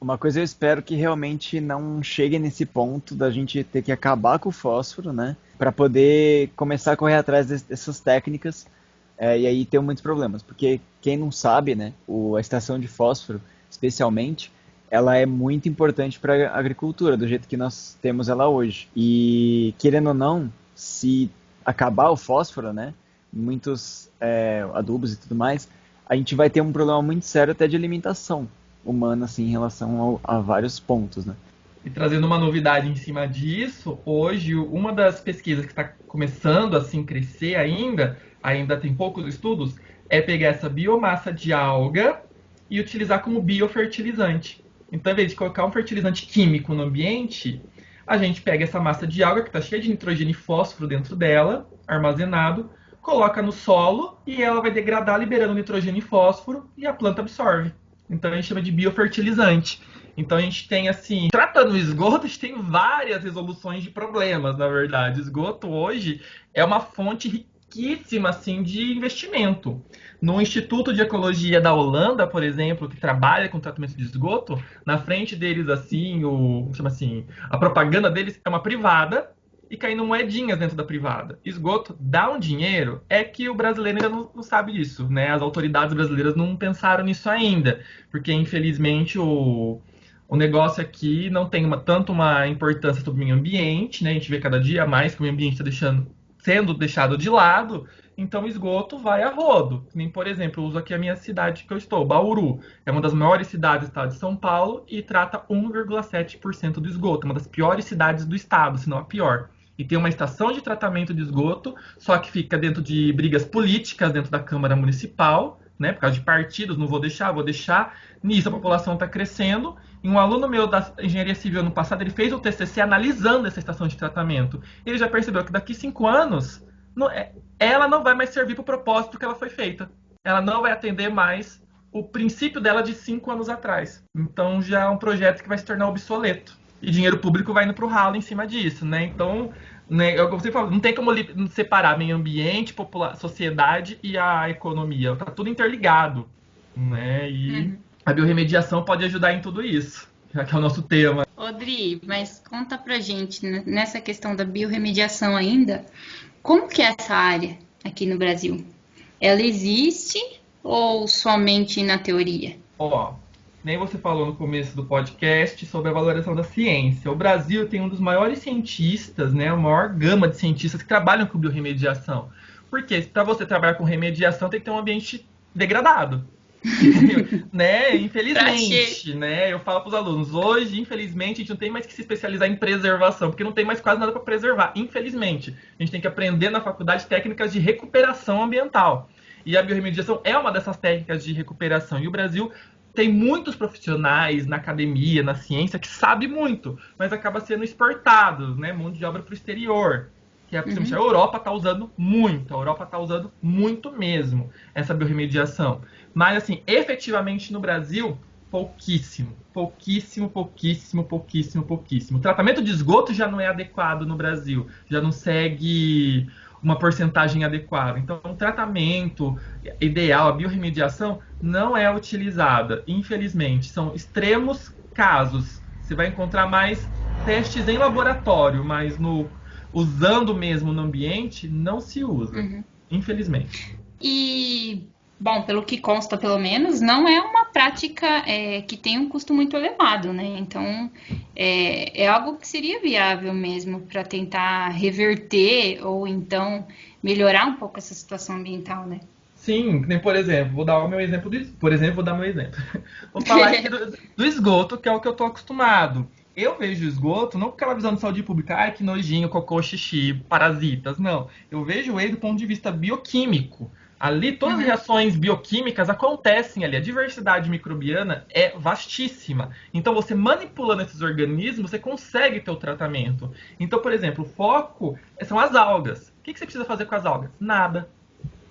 Uma coisa eu espero que realmente não chegue nesse ponto da gente ter que acabar com o fósforo, né? Para poder começar a correr atrás dessas técnicas e aí tem muitos problemas, porque quem não sabe, né, a extração de fósforo, especialmente, ela é muito importante para a agricultura, do jeito que nós temos ela hoje. E, querendo ou não, se acabar o fósforo, né, muitos adubos e tudo mais, a gente vai ter um problema muito sério até de alimentação humana, assim, em relação a vários pontos, né. E trazendo uma novidade em cima disso, hoje uma das pesquisas que está começando assim crescer ainda tem poucos estudos, é pegar essa biomassa de alga e utilizar como biofertilizante. Então, em vez de colocar um fertilizante químico no ambiente, a gente pega essa massa de alga que está cheia de nitrogênio e fósforo dentro dela, armazenado, coloca no solo e ela vai degradar liberando nitrogênio e fósforo e a planta absorve. Então a gente chama de biofertilizante. Então a gente tem assim, tratando o esgoto, a gente tem várias resoluções de problemas, na verdade. O esgoto hoje é uma fonte riquíssima assim de investimento. No Instituto de Ecologia da Holanda, por exemplo, que trabalha com tratamento de esgoto, na frente deles assim, chama assim, a propaganda deles é uma privada e caindo moedinhas dentro da privada. Esgoto dá um dinheiro, é que o brasileiro ainda não sabe disso, né? As autoridades brasileiras não pensaram nisso ainda, porque infelizmente o negócio aqui não tem tanto uma importância sobre o meio ambiente, né? A gente vê cada dia mais que o meio ambiente está sendo deixado de lado, então o esgoto vai a rodo. Nem, por exemplo, eu uso aqui a minha cidade que eu estou, Bauru. É uma das maiores cidades do estado de São Paulo e trata 1,7% do esgoto. É uma das piores cidades do estado, se não a pior. E tem uma estação de tratamento de esgoto, só que fica dentro de brigas políticas dentro da Câmara Municipal, né, por causa de partidos, não vou deixar. Nisso a população está crescendo. E um aluno meu da Engenharia Civil ano passado, ele fez o TCC analisando essa estação de tratamento. Ele já percebeu que daqui 5 anos, ela não vai mais servir para o propósito que ela foi feita. Ela não vai atender mais o princípio dela de 5 anos atrás. Então já é um projeto que vai se tornar obsoleto. E dinheiro público vai indo para o ralo em cima disso, né? Então, né, eu sempre falo, não tem como separar meio ambiente, sociedade e a economia. Está tudo interligado, né? E a biorremediação pode ajudar em tudo isso, já que é o nosso tema. Odri, mas conta pra gente, nessa questão da biorremediação ainda, como que é essa área aqui no Brasil? Ela existe ou somente na teoria? Nem você falou no começo do podcast sobre a valorização da ciência. O Brasil tem um dos maiores cientistas, né, a maior gama de cientistas que trabalham com biorremediação. Porque para você trabalhar com remediação tem que ter um ambiente degradado. Né? Infelizmente, né? Eu falo para os alunos, hoje, infelizmente, a gente não tem mais que se especializar em preservação, porque não tem mais quase nada para preservar, infelizmente. A gente tem que aprender na faculdade técnicas de recuperação ambiental. E a biorremediação é uma dessas técnicas de recuperação. E o Brasil tem muitos profissionais na academia, na ciência, que sabem muito, mas acaba sendo exportado, né? Mão de obra para o exterior. Que principalmente a Europa está usando muito. A Europa está usando muito mesmo essa biorremediação. Mas, assim, efetivamente no Brasil, pouquíssimo. Pouquíssimo. O tratamento de esgoto já não é adequado no Brasil. Já não segue uma porcentagem adequada. Então, o tratamento ideal, a biorremediação, não é utilizada. Infelizmente, são extremos casos. Você vai encontrar mais testes em laboratório, mas usando mesmo no ambiente, não se usa. Infelizmente. E, bom, pelo que consta, pelo menos, não é uma prática que tem um custo muito elevado, né? Então, é algo que seria viável mesmo para tentar reverter ou então melhorar um pouco essa situação ambiental, né? Sim, por exemplo, vou dar meu exemplo. Vou falar aqui do esgoto, que é o que eu estou acostumado. Eu vejo o esgoto não com aquela visão de saúde pública, ai que nojinho, cocô, xixi, parasitas, não. Eu vejo ele do ponto de vista bioquímico. Ali todas as reações bioquímicas acontecem ali, a diversidade microbiana é vastíssima. Então você manipulando esses organismos, você consegue ter o tratamento. Então, por exemplo, o foco são as algas. O que você precisa fazer com as algas? Nada.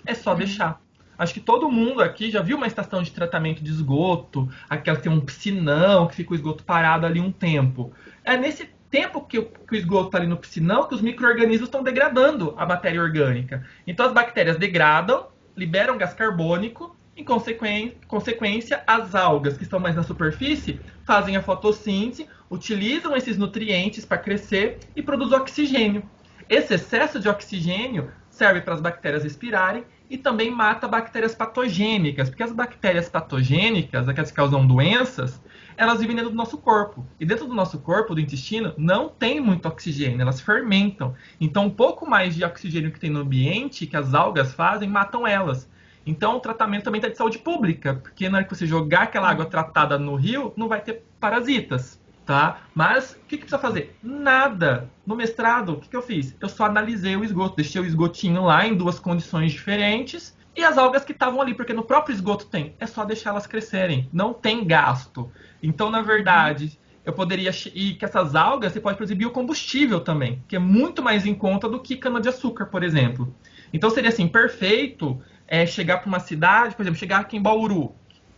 É só deixar. Acho que todo mundo aqui já viu uma estação de tratamento de esgoto, aquela que tem um piscinão, que fica o esgoto parado ali um tempo. É nesse tempo que o esgoto está ali no piscinão que os micro-organismos estão degradando a matéria orgânica. Então as bactérias degradam, liberam gás carbônico, em consequência as algas que estão mais na superfície fazem a fotossíntese, utilizam esses nutrientes para crescer e produzem oxigênio. Esse excesso de oxigênio serve para as bactérias respirarem e também mata bactérias patogênicas, porque as bactérias patogênicas, aquelas que causam doenças, elas vivem dentro do nosso corpo. E dentro do nosso corpo, do intestino, não tem muito oxigênio, elas fermentam. Então, um pouco mais de oxigênio que tem no ambiente, que as algas fazem, matam elas. Então, o tratamento também está de saúde pública, porque na hora que você jogar aquela água tratada no rio, não vai ter parasitas, tá? Mas, o que precisa fazer? Nada. No mestrado, o que eu fiz? Eu só analisei o esgoto, deixei o esgotinho lá em 2 condições diferentes, e as algas que estavam ali, porque no próprio esgoto tem, é só deixar elas crescerem, não tem gasto. Então, na verdade, eu poderia... E que essas algas, você pode produzir biocombustível também, que é muito mais em conta do que cana-de-açúcar, por exemplo. Então, seria assim, perfeito chegar para uma cidade, por exemplo, chegar aqui em Bauru,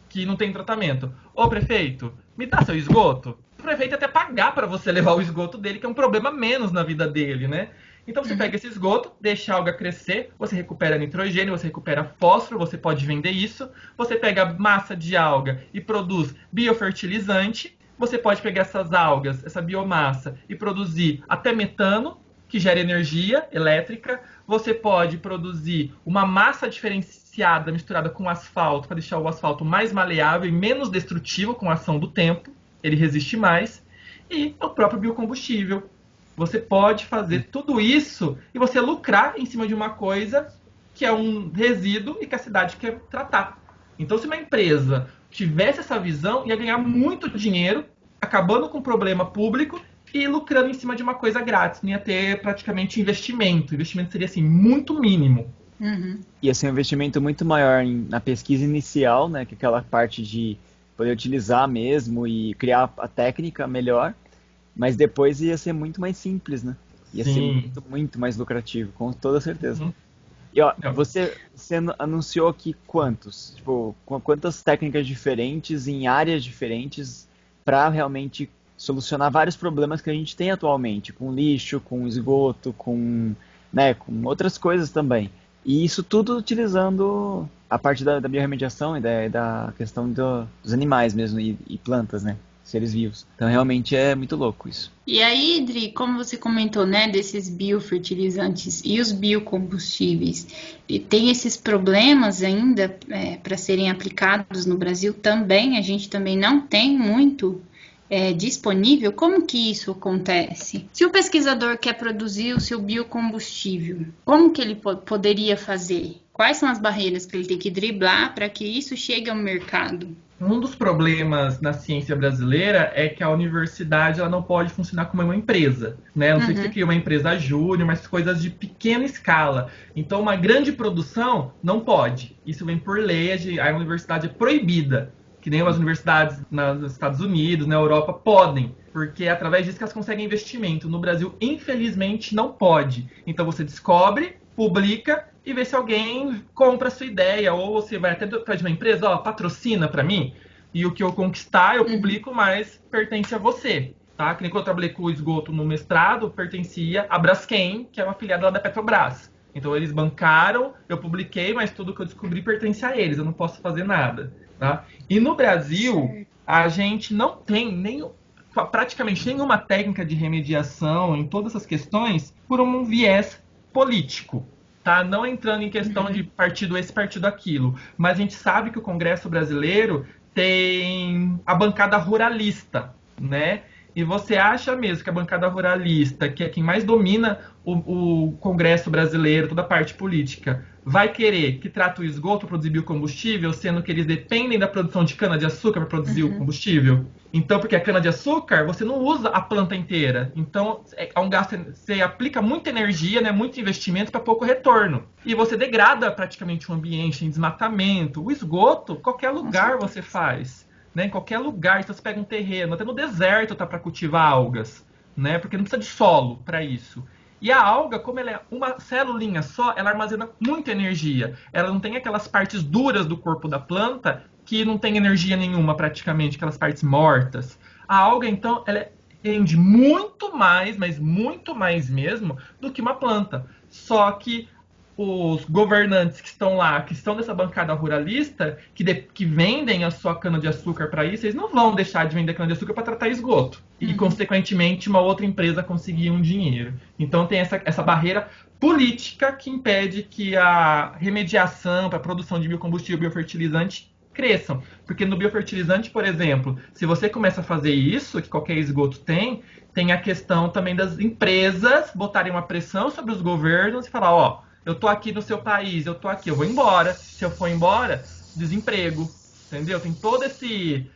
que não tem tratamento. Ô, prefeito, me dá seu esgoto? O prefeito até pagar para você levar o esgoto dele, que é um problema menos na vida dele, né? Então você pega esse esgoto, deixa a alga crescer, você recupera nitrogênio, você recupera fósforo, você pode vender isso. Você pega massa de alga e produz biofertilizante. Você pode pegar essas algas, essa biomassa, e produzir até metano, que gera energia elétrica. Você pode produzir uma massa diferenciada misturada com asfalto, para deixar o asfalto mais maleável e menos destrutivo com a ação do tempo. Ele resiste mais. E o próprio biocombustível. Você pode fazer tudo isso e você lucrar em cima de uma coisa que é um resíduo e que a cidade quer tratar. Então, se uma empresa tivesse essa visão, ia ganhar muito dinheiro, acabando com o problema público e lucrando em cima de uma coisa grátis. Não ia ter praticamente investimento. O investimento seria, assim, muito mínimo. Ia ser um investimento muito maior na pesquisa inicial, né? Que é aquela parte de poder utilizar mesmo e criar a técnica melhor. Mas depois ia ser muito mais simples, né? Ia ser muito, muito mais lucrativo, com toda certeza. E ó, você anunciou aqui quantos? Tipo, quantas técnicas diferentes, em áreas diferentes, para realmente solucionar vários problemas que a gente tem atualmente, com lixo, com esgoto, com outras coisas também. E isso tudo utilizando a parte da biorremediação e da questão dos animais mesmo, e plantas, né? Seres vivos. Então, realmente é muito louco isso. E aí, Idri, como você comentou, né, desses biofertilizantes e os biocombustíveis, e tem esses problemas ainda para serem aplicados no Brasil também, a gente também não tem muito disponível. Como que isso acontece? Se o pesquisador quer produzir o seu biocombustível, como que ele poderia fazer? Quais são as barreiras que ele tem que driblar para que isso chegue ao mercado? Um dos problemas na ciência brasileira é que a universidade ela não pode funcionar como uma empresa, né? Não sei se você cria uma empresa júnior, mas coisas de pequena escala. Então, uma grande produção não pode. Isso vem por lei, a universidade é proibida. Que nem as universidades nos Estados Unidos, na Europa, podem. Porque é através disso que elas conseguem investimento. No Brasil, infelizmente, não pode. Então, você descobre, publica e vê se alguém compra a sua ideia, ou você vai até para uma empresa, ó, patrocina para mim, e o que eu conquistar eu publico, mas pertence a você, tá? Que nem quando eu trabalhei com o esgoto no mestrado, pertencia a Braskem, que é uma filiada lá da Petrobras. Então eles bancaram, eu publiquei, mas tudo que eu descobri pertence a eles, eu não posso fazer nada, tá? E no Brasil, a gente não tem praticamente nenhuma técnica de remediação em todas essas questões por um viés político. Tá? Não entrando em questão de partido esse, partido aquilo. Mas a gente sabe que o Congresso brasileiro tem a bancada ruralista, né? E você acha mesmo que a bancada ruralista, que é quem mais domina o Congresso brasileiro, toda a parte política, vai querer que trate o esgoto para produzir biocombustível, sendo que eles dependem da produção de cana-de-açúcar para produzir o combustível? Então, porque a cana-de-açúcar, você não usa a planta inteira. Então, é um gasto, você aplica muita energia, né, muito investimento para pouco retorno. E você degrada praticamente o ambiente em desmatamento. O esgoto, qualquer lugar você faz. Né, em qualquer lugar, então você pega um terreno, até no deserto tá para cultivar algas, né, porque não precisa de solo para isso. E a alga, como ela é uma celulinha só, ela armazena muita energia. Ela não tem aquelas partes duras do corpo da planta que não tem energia nenhuma praticamente, aquelas partes mortas. A alga, então, ela rende muito mais, mas muito mais mesmo, do que uma planta. Só que os governantes que estão lá, que estão dessa bancada ruralista, que vendem a sua cana-de-açúcar para isso, eles não vão deixar de vender cana-de-açúcar para tratar esgoto. E, consequentemente, uma outra empresa conseguir um dinheiro. Então, tem essa barreira política que impede que a remediação para a produção de biocombustível e biofertilizante cresçam. Porque no biofertilizante, por exemplo, se você começa a fazer isso, que qualquer esgoto tem a questão também das empresas botarem uma pressão sobre os governos e falar, ó, eu tô aqui no seu país, eu tô aqui, eu vou embora. Se eu for embora, desemprego, entendeu? Tem todo esse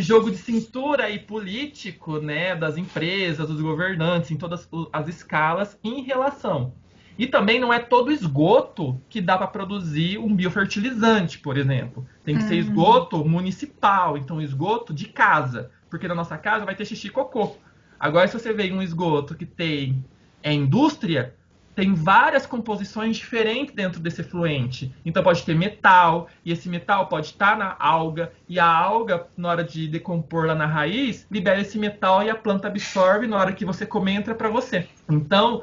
jogo de cintura aí político, né, das empresas, dos governantes, em todas as escalas, em relação. E também não é todo esgoto que dá para produzir um biofertilizante, por exemplo. Tem que ser esgoto municipal, então esgoto de casa, porque na nossa casa vai ter xixi e cocô. Agora, se você vê um esgoto que tem indústria, tem várias composições diferentes dentro desse efluente. Então pode ter metal, e esse metal pode estar na alga, e a alga, na hora de decompor lá na raiz, libera esse metal e a planta absorve, na hora que você comer, entra para você. Então,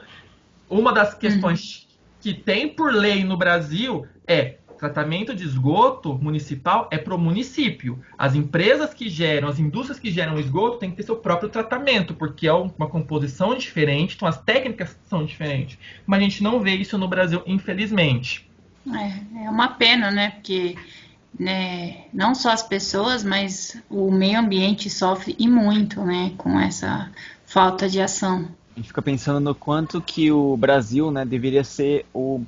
uma das questões que tem por lei no Brasil é tratamento de esgoto municipal é para o município. As empresas que geram, as indústrias que geram esgoto têm que ter seu próprio tratamento, porque é uma composição diferente, então as técnicas são diferentes. Mas a gente não vê isso no Brasil, infelizmente. É uma pena, né? Porque não só as pessoas, mas o meio ambiente sofre e muito, né? Com essa falta de ação. A gente fica pensando no quanto que o Brasil, né, deveria ser o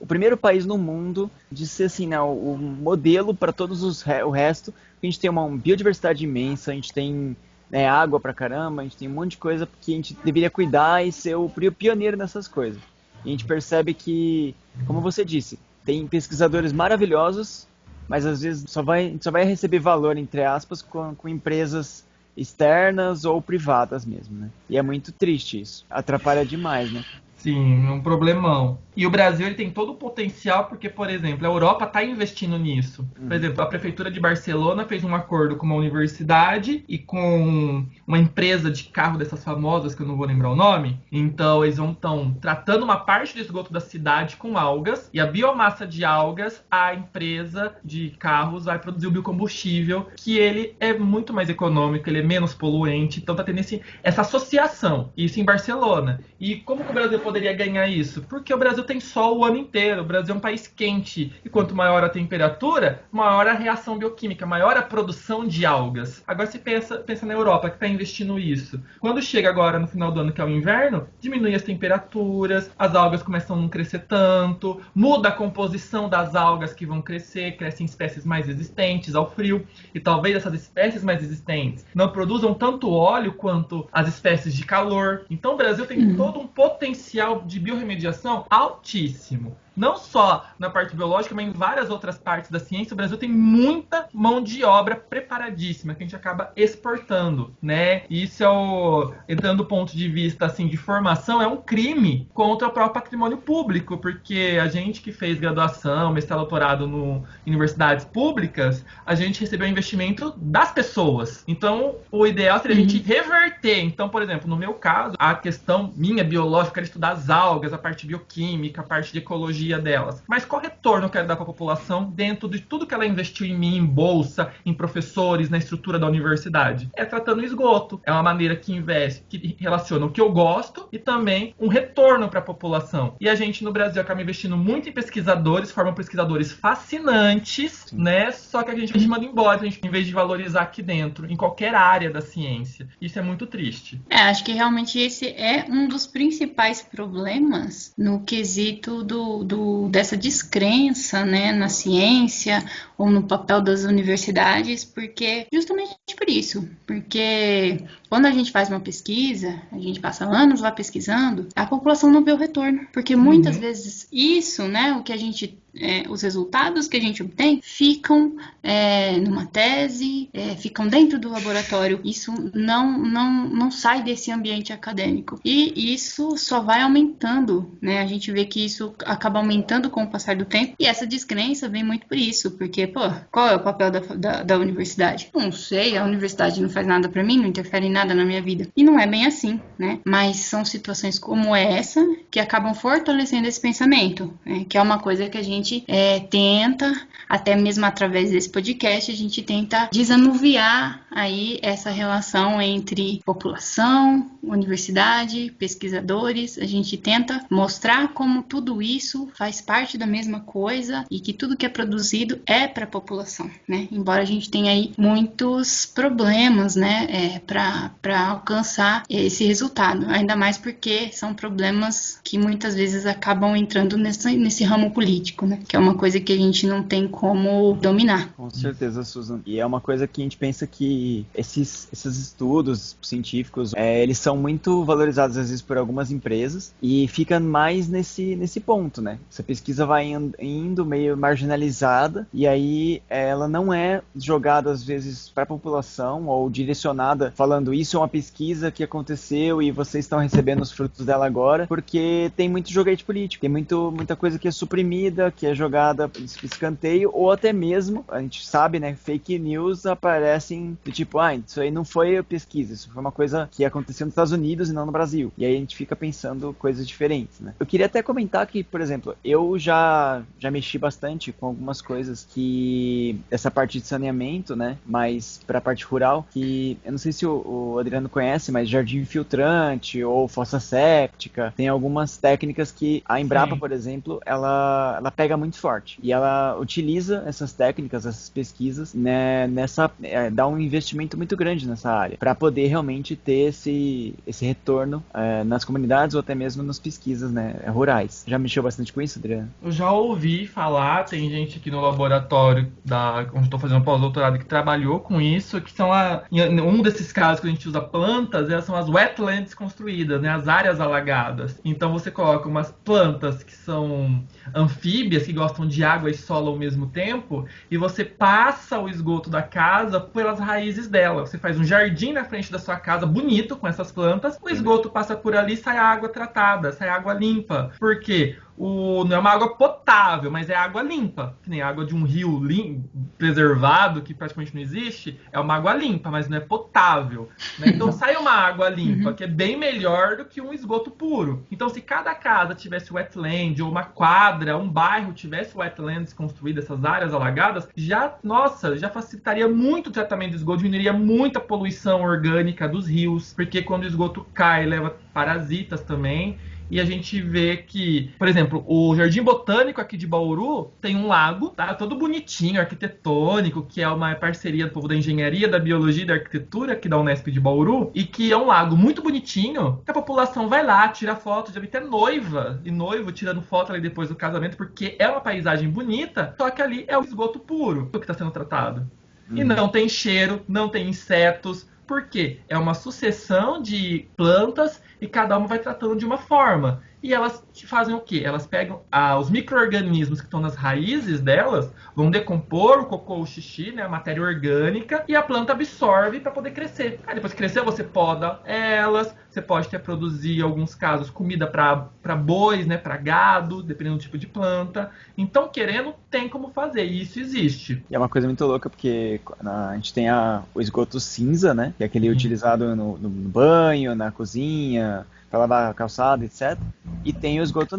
primeiro país no mundo de ser assim, né, o modelo para todos o resto. A gente tem uma biodiversidade imensa, a gente tem, né, água pra caramba, a gente tem um monte de coisa que a gente deveria cuidar e ser o pioneiro nessas coisas. E a gente percebe que, como você disse, tem pesquisadores maravilhosos, mas às vezes só vai receber valor, entre aspas, com empresas externas ou privadas mesmo, né? E é muito triste isso. Atrapalha demais, né? Sim, é um problemão. E o Brasil ele tem todo o potencial porque, por exemplo, a Europa está investindo nisso. Por exemplo, a Prefeitura de Barcelona fez um acordo com uma universidade e com uma empresa de carro dessas famosas, que eu não vou lembrar o nome. Então, eles estão tratando uma parte do esgoto da cidade com algas e a biomassa de algas, a empresa de carros vai produzir o biocombustível, que ele é muito mais econômico, ele é menos poluente. Então, está tendo essa associação. Isso em Barcelona. E como que o Brasil poderia ganhar isso? Porque o Brasil tem sol o ano inteiro. O Brasil é um país quente. E quanto maior a temperatura, maior a reação bioquímica, maior a produção de algas. Agora você pensa na Europa, que está investindo isso. Quando chega agora no final do ano, que é o inverno, diminui as temperaturas, as algas começam a não crescer tanto, muda a composição das algas que vão crescer, crescem espécies mais resistentes ao frio. E talvez essas espécies mais resistentes não produzam tanto óleo quanto as espécies de calor. Então o Brasil tem todo um potencial de biorremediação altíssimo. Não só na parte biológica, mas em várias outras partes da ciência. O Brasil tem muita mão de obra preparadíssima que a gente acaba exportando, né? Isso entrando do ponto de vista assim, de formação, é um crime contra o próprio patrimônio público, porque a gente que fez graduação, mestrado, doutorado em universidades públicas, a gente recebeu investimento das pessoas. Então, o ideal seria a gente reverter. Então, por exemplo, no meu caso, a questão minha biológica era estudar as algas, a parte bioquímica, a parte de ecologia delas. Mas qual retorno eu quero dar para a população dentro de tudo que ela investiu em mim, em bolsa, em professores, na estrutura da universidade? É tratando o esgoto. É uma maneira que relaciona o que eu gosto e também um retorno para a população. E a gente no Brasil acaba investindo muito em pesquisadores, formam pesquisadores fascinantes, né? Só que a gente manda embora, em vez de valorizar aqui dentro, em qualquer área da ciência. Isso é muito triste. Acho que realmente esse é um dos principais problemas no quesito dessa descrença, né, na ciência ou no papel das universidades, porque justamente por isso, porque quando a gente faz uma pesquisa, a gente passa anos lá pesquisando, a população não vê o retorno, porque muitas vezes isso, né, o que a gente os resultados que a gente obtém ficam numa tese, ficam dentro do laboratório. Isso não sai desse ambiente acadêmico. E isso só vai aumentando, né? A gente vê que isso acaba aumentando com o passar do tempo. E essa descrença vem muito por isso. Porque, qual é o papel da universidade? Não sei, a universidade não faz nada pra mim, não interfere em nada na minha vida. E não é bem assim, né? Mas são situações como essa que acabam fortalecendo esse pensamento, né? Que é uma coisa que a gente tenta, até mesmo através desse podcast, a gente tenta desanuviar aí essa relação entre população, universidade, pesquisadores. A gente tenta mostrar como tudo isso faz parte da mesma coisa e que tudo que é produzido é para a população, né? Embora a gente tenha aí muitos problemas, né, para alcançar esse resultado, ainda mais porque são problemas que muitas vezes acabam entrando nesse ramo político, né? Que é uma coisa que a gente não tem como dominar. Com certeza, Susan. E é uma coisa que a gente pensa que esses estudos científicos, eles são muito valorizados às vezes por algumas empresas e fica mais nesse ponto, né? Essa pesquisa vai indo meio marginalizada e aí ela não é jogada às vezes para a população ou direcionada falando isso é uma pesquisa que aconteceu e vocês estão recebendo os frutos dela agora, porque tem muito joguete político, tem muita coisa que é suprimida, que é jogada para escanteio, ou até mesmo, a gente sabe, né, fake news aparecem do tipo, isso aí não foi pesquisa, isso foi uma coisa que aconteceu nos Estados Unidos e não no Brasil. E aí a gente fica pensando coisas diferentes, né. Eu queria até comentar que, por exemplo, eu já mexi bastante com algumas coisas que, essa parte de saneamento, né, mas para a parte rural, que eu não sei se o Adriano conhece, mas jardim filtrante ou fossa séptica, tem algumas técnicas que a Embrapa, por exemplo, ela pega muito forte. E ela utiliza essas técnicas, essas pesquisas, né, dá um investimento muito grande nessa área, para poder realmente ter esse retorno nas comunidades ou até mesmo nas pesquisas, né, rurais. Já mexeu bastante com isso, Adriano? Eu já ouvi falar, tem gente aqui no laboratório onde estou fazendo pós-doutorado que trabalhou com isso, que são um desses casos que a gente usa plantas, são as wetlands construídas, né, as áreas alagadas. Então você coloca umas plantas que são anfíbias, que gostam de água e solo ao mesmo tempo, e você passa o esgoto da casa pelas raízes dela. Você faz um jardim na frente da sua casa, bonito, com essas plantas, o esgoto passa por ali e sai água tratada, sai água limpa. Por quê? Não é uma água potável, mas é água limpa. Que nem água de um rio preservado, que praticamente não existe, é uma água limpa, mas não é potável, né? Então sai uma água limpa, que é bem melhor do que um esgoto puro. Então se cada casa tivesse wetland, ou uma quadra, um bairro tivesse wetlands construídas, essas áreas alagadas, já facilitaria muito o tratamento do esgoto, diminuiria muito a poluição orgânica dos rios, porque quando o esgoto cai, leva parasitas também. E a gente vê que, por exemplo, o Jardim Botânico aqui de Bauru tem um lago, tá? Todo bonitinho, arquitetônico, que é uma parceria do povo da engenharia, da biologia e da arquitetura aqui da Unesp de Bauru, e que é um lago muito bonitinho, que a população vai lá, tira foto, já vi até noiva e noivo tirando foto ali depois do casamento, porque é uma paisagem bonita, só que ali é o esgoto puro que está sendo tratado. E não tem cheiro, não tem insetos. Por quê? É uma sucessão de plantas e cada uma vai tratando de uma forma. E elas fazem o quê? Elas pegam os micro-organismos que estão nas raízes delas, vão decompor o cocô, o xixi, né, a matéria orgânica, e a planta absorve para poder crescer. Aí depois que crescer, você poda elas, você pode até produzir, em alguns casos, comida para bois, né, para gado, dependendo do tipo de planta. Então, querendo, tem como fazer, e isso existe. E é uma coisa muito louca, porque a gente tem o esgoto cinza, né, que é aquele utilizado no banho, na cozinha, para lavar a calçada, etc. E tem o esgoto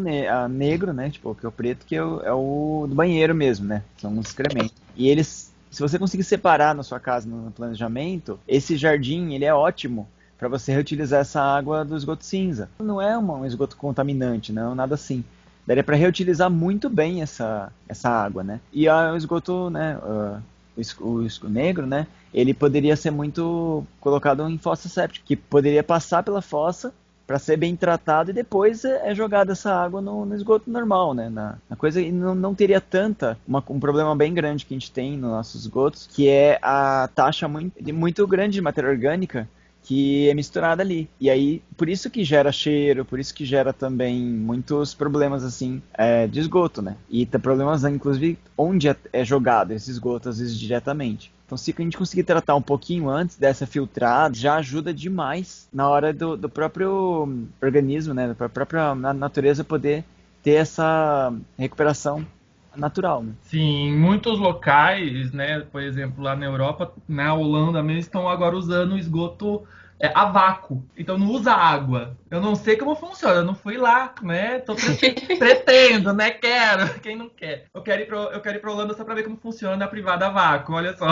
negro, né? Tipo, que é o preto, que é o do banheiro mesmo, né? São os excrementos. E eles, se você conseguir separar na sua casa, no planejamento, esse jardim, ele é ótimo para você reutilizar essa água do esgoto cinza. Não é um esgoto contaminante, não, nada assim. Daria para reutilizar muito bem essa água, né? E o esgoto, né? O negro, né? Ele poderia ser muito colocado em fossa séptica, que poderia passar pela fossa para ser bem tratado e depois é jogada essa água no esgoto normal, né? Na coisa, e não teria um problema bem grande que a gente tem nos nossos esgotos, que é a taxa muito grande de matéria orgânica que é misturada ali. E aí, por isso que gera cheiro, por isso que gera também muitos problemas, assim, de esgoto, né? E tem problemas, inclusive, onde é jogado esse esgoto, às vezes, diretamente. Então, se a gente conseguir tratar um pouquinho antes dessa filtrada, já ajuda demais na hora do próprio organismo, né? Da própria natureza poder ter essa recuperação natural, né? Sim, em muitos locais, né, por exemplo, lá na Europa, na Holanda mesmo, estão agora usando o esgoto a vácuo. Então não usa água. Eu não sei como funciona, eu não fui lá, né? Pretendo, né? Quero. Quem não quer? Eu quero ir pra Holanda só pra ver como funciona a privada a vácuo, olha só.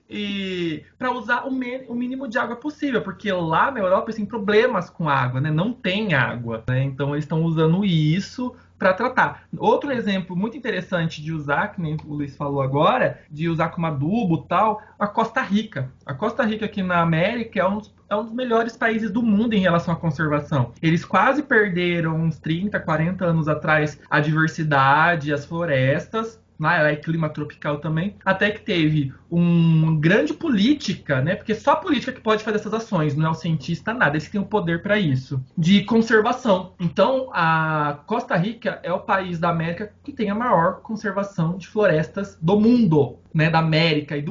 E para usar o mínimo de água possível, porque lá na Europa eles têm problemas com água, né? Não tem água, né? Então eles estão usando isso para tratar. Outro exemplo muito interessante de usar, que nem o Luiz falou agora, de usar como adubo e tal, a Costa Rica. A Costa Rica aqui na América é um dos melhores países do mundo em relação à conservação. Eles quase perderam uns 30, 40 anos atrás a diversidade, as florestas. Lá é clima tropical também, até que teve uma grande política, né? Porque só a política que pode fazer essas ações, não é o cientista nada, eles têm o poder para isso, de conservação. Então, a Costa Rica é o país da América que tem a maior conservação de florestas do mundo, né? Da América e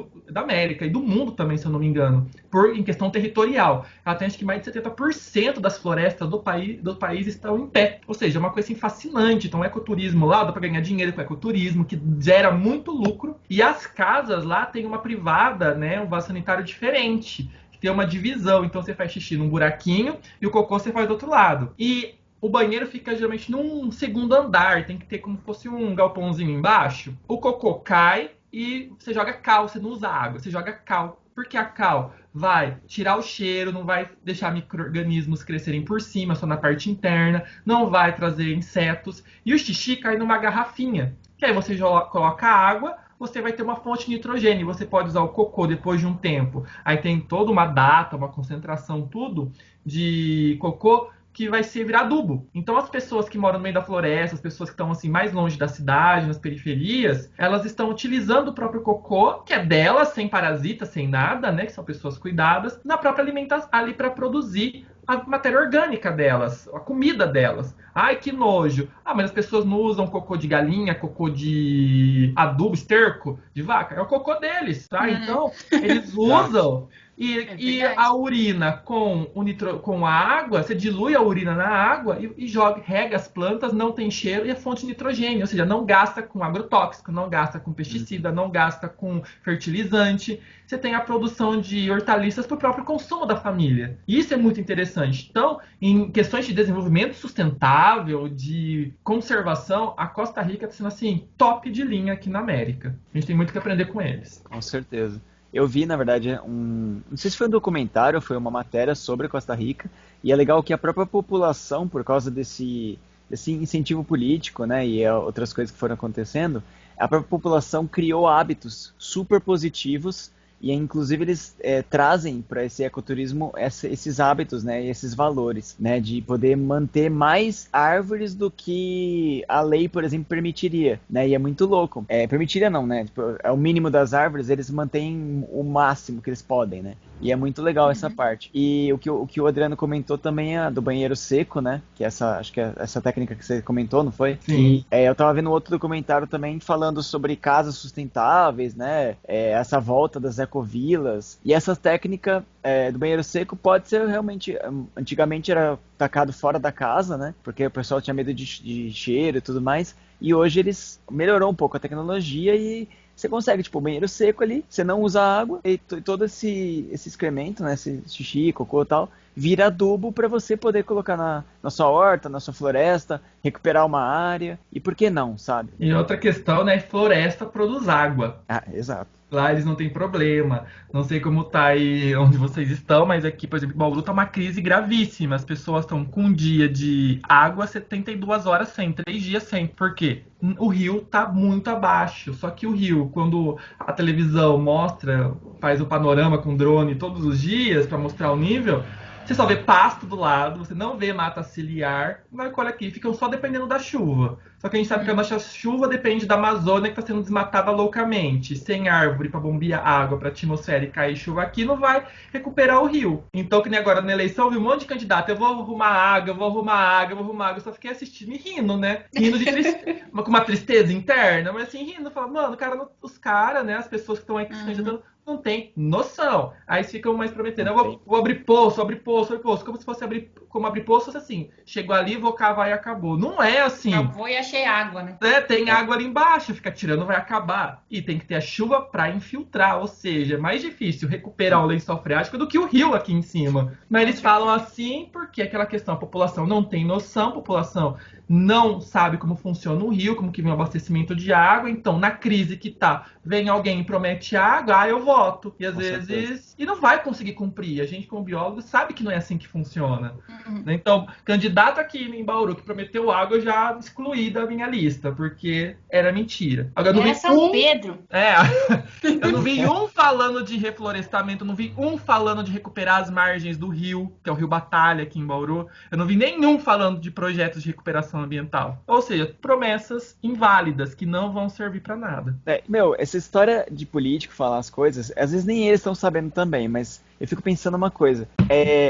do mundo também, se eu não me engano, em questão territorial. Ela tem acho que mais de 70% das florestas do país estão em pé. Ou seja, é uma coisa assim, fascinante. Então, o ecoturismo lá, dá para ganhar dinheiro com o ecoturismo, que gera muito lucro. E as casas lá tem uma privada, né, um vaso sanitário diferente, que tem uma divisão. Então, você faz xixi num buraquinho e o cocô você faz do outro lado. E o banheiro fica geralmente num segundo andar, tem que ter como se fosse um galpãozinho embaixo. O cocô cai e você joga cal, você não usa água, você joga cal. Porque a cal vai tirar o cheiro, não vai deixar micro-organismos crescerem por cima, só na parte interna, não vai trazer insetos. E o xixi cai numa garrafinha, que aí você coloca água, você vai ter uma fonte de nitrogênio. Você pode usar o cocô depois de um tempo. Aí tem toda uma data, uma concentração, tudo de cocô que vai ser virar adubo. Então as pessoas que moram no meio da floresta, as pessoas que estão assim mais longe da cidade, nas periferias, elas estão utilizando o próprio cocô, que é delas, sem parasitas, sem nada, né, que são pessoas cuidadas, na própria alimentação ali para produzir a matéria orgânica delas, a comida delas. Ai, que nojo. Ah, mas as pessoas não usam cocô de galinha, cocô de adubo, esterco de vaca. É o cocô deles, tá? Então, eles usam. E a urina com a água, você dilui a urina na água e rega as plantas, não tem cheiro e é fonte de nitrogênio. Ou seja, não gasta com agrotóxico, não gasta com pesticida, não gasta com fertilizante. Você tem a produção de hortaliças para o próprio consumo da família. Isso é muito interessante. Então, em questões de desenvolvimento sustentável, de conservação, a Costa Rica está sendo assim, top de linha aqui na América. A gente tem muito que aprender com eles. Com certeza. Eu vi, na verdade, não sei se foi um documentário ou foi uma matéria sobre Costa Rica, e é legal que a própria população, por causa desse incentivo político, né, e outras coisas que foram acontecendo, a própria população criou hábitos super positivos, e inclusive eles trazem para esse ecoturismo esses hábitos, né, e esses valores, né, de poder manter mais árvores do que a lei, por exemplo, permitiria, né, e é muito louco. Permitiria não, né, tipo, é o mínimo das árvores, eles mantêm o máximo que eles podem, né, e é muito legal essa parte. E o que o Adriano comentou também é do banheiro seco, né, que acho que é essa técnica que você comentou, não foi? Sim. E, eu tava vendo outro documentário também falando sobre casas sustentáveis, né, essa volta das ecovilas, e essa técnica do banheiro seco pode ser realmente, antigamente era tacado fora da casa, né, porque o pessoal tinha medo de cheiro e tudo mais, e hoje eles melhorou um pouco a tecnologia e você consegue, tipo, o banheiro seco ali, você não usa água, e todo esse excremento, né, esse xixi, cocô e tal, vira adubo para você poder colocar na sua horta, na sua floresta, recuperar uma área, e por que não, sabe? E outra questão, né, floresta produz água. Ah, exato. Lá eles não têm problema. Não sei como tá aí onde vocês estão, mas aqui, por exemplo, Bauru tá uma crise gravíssima. As pessoas estão com um dia de água, 72 horas sem, 3 dias sem. Por quê? O rio tá muito abaixo. Só que o rio, quando a televisão mostra, faz o panorama com drone todos os dias para mostrar o nível, você só vê pasto do lado, você não vê mata ciliar, mas olha aqui, ficam só dependendo da chuva. Só que a gente sabe que a nossa chuva depende da Amazônia, que está sendo desmatada loucamente. Sem árvore para bombear água para a atmosfera e cair chuva aqui, não vai recuperar o rio. Então, que nem agora na eleição, eu vi um monte de candidato. Eu vou arrumar água, eu vou arrumar água, eu vou arrumar água. Eu só fiquei assistindo e rindo, né? Rindo de com uma tristeza interna, mas assim, rindo. Falando, mano, cara, os caras, né? As pessoas que estão aí se candidatando, não tem noção. Aí ficam mais prometendo. Eu vou abrir poço, abrir poço, abrir poço. Como se fosse abrir poço, fosse assim. Chego ali, vou cavar e acabou. Não é assim. Acabou e achei água, né? Tem água ali embaixo, fica tirando, vai acabar. E tem que ter a chuva para infiltrar. Ou seja, é mais difícil recuperar o lençol freático do que o rio aqui em cima. Mas eles falam assim porque aquela questão, a população não tem noção, a população não sabe como funciona o rio, como que vem o abastecimento de água. Então, na crise que tá, vem alguém e promete água, eu voto. E às vezes... E não vai conseguir cumprir. A gente, como biólogo, sabe que não é assim que funciona. Então, candidato aqui em Bauru que prometeu água, eu já excluí da minha lista, porque era mentira. Agora, eu não vi São Pedro. Eu não vi um falando de reflorestamento, eu não vi um falando de recuperar as margens do rio, que é o Rio Batalha aqui em Bauru. Eu não vi nenhum falando de projetos de recuperação ambiental. Ou seja, promessas inválidas que não vão servir pra nada. Essa história de político falar as coisas, às vezes nem eles estão sabendo também, mas eu fico pensando uma coisa.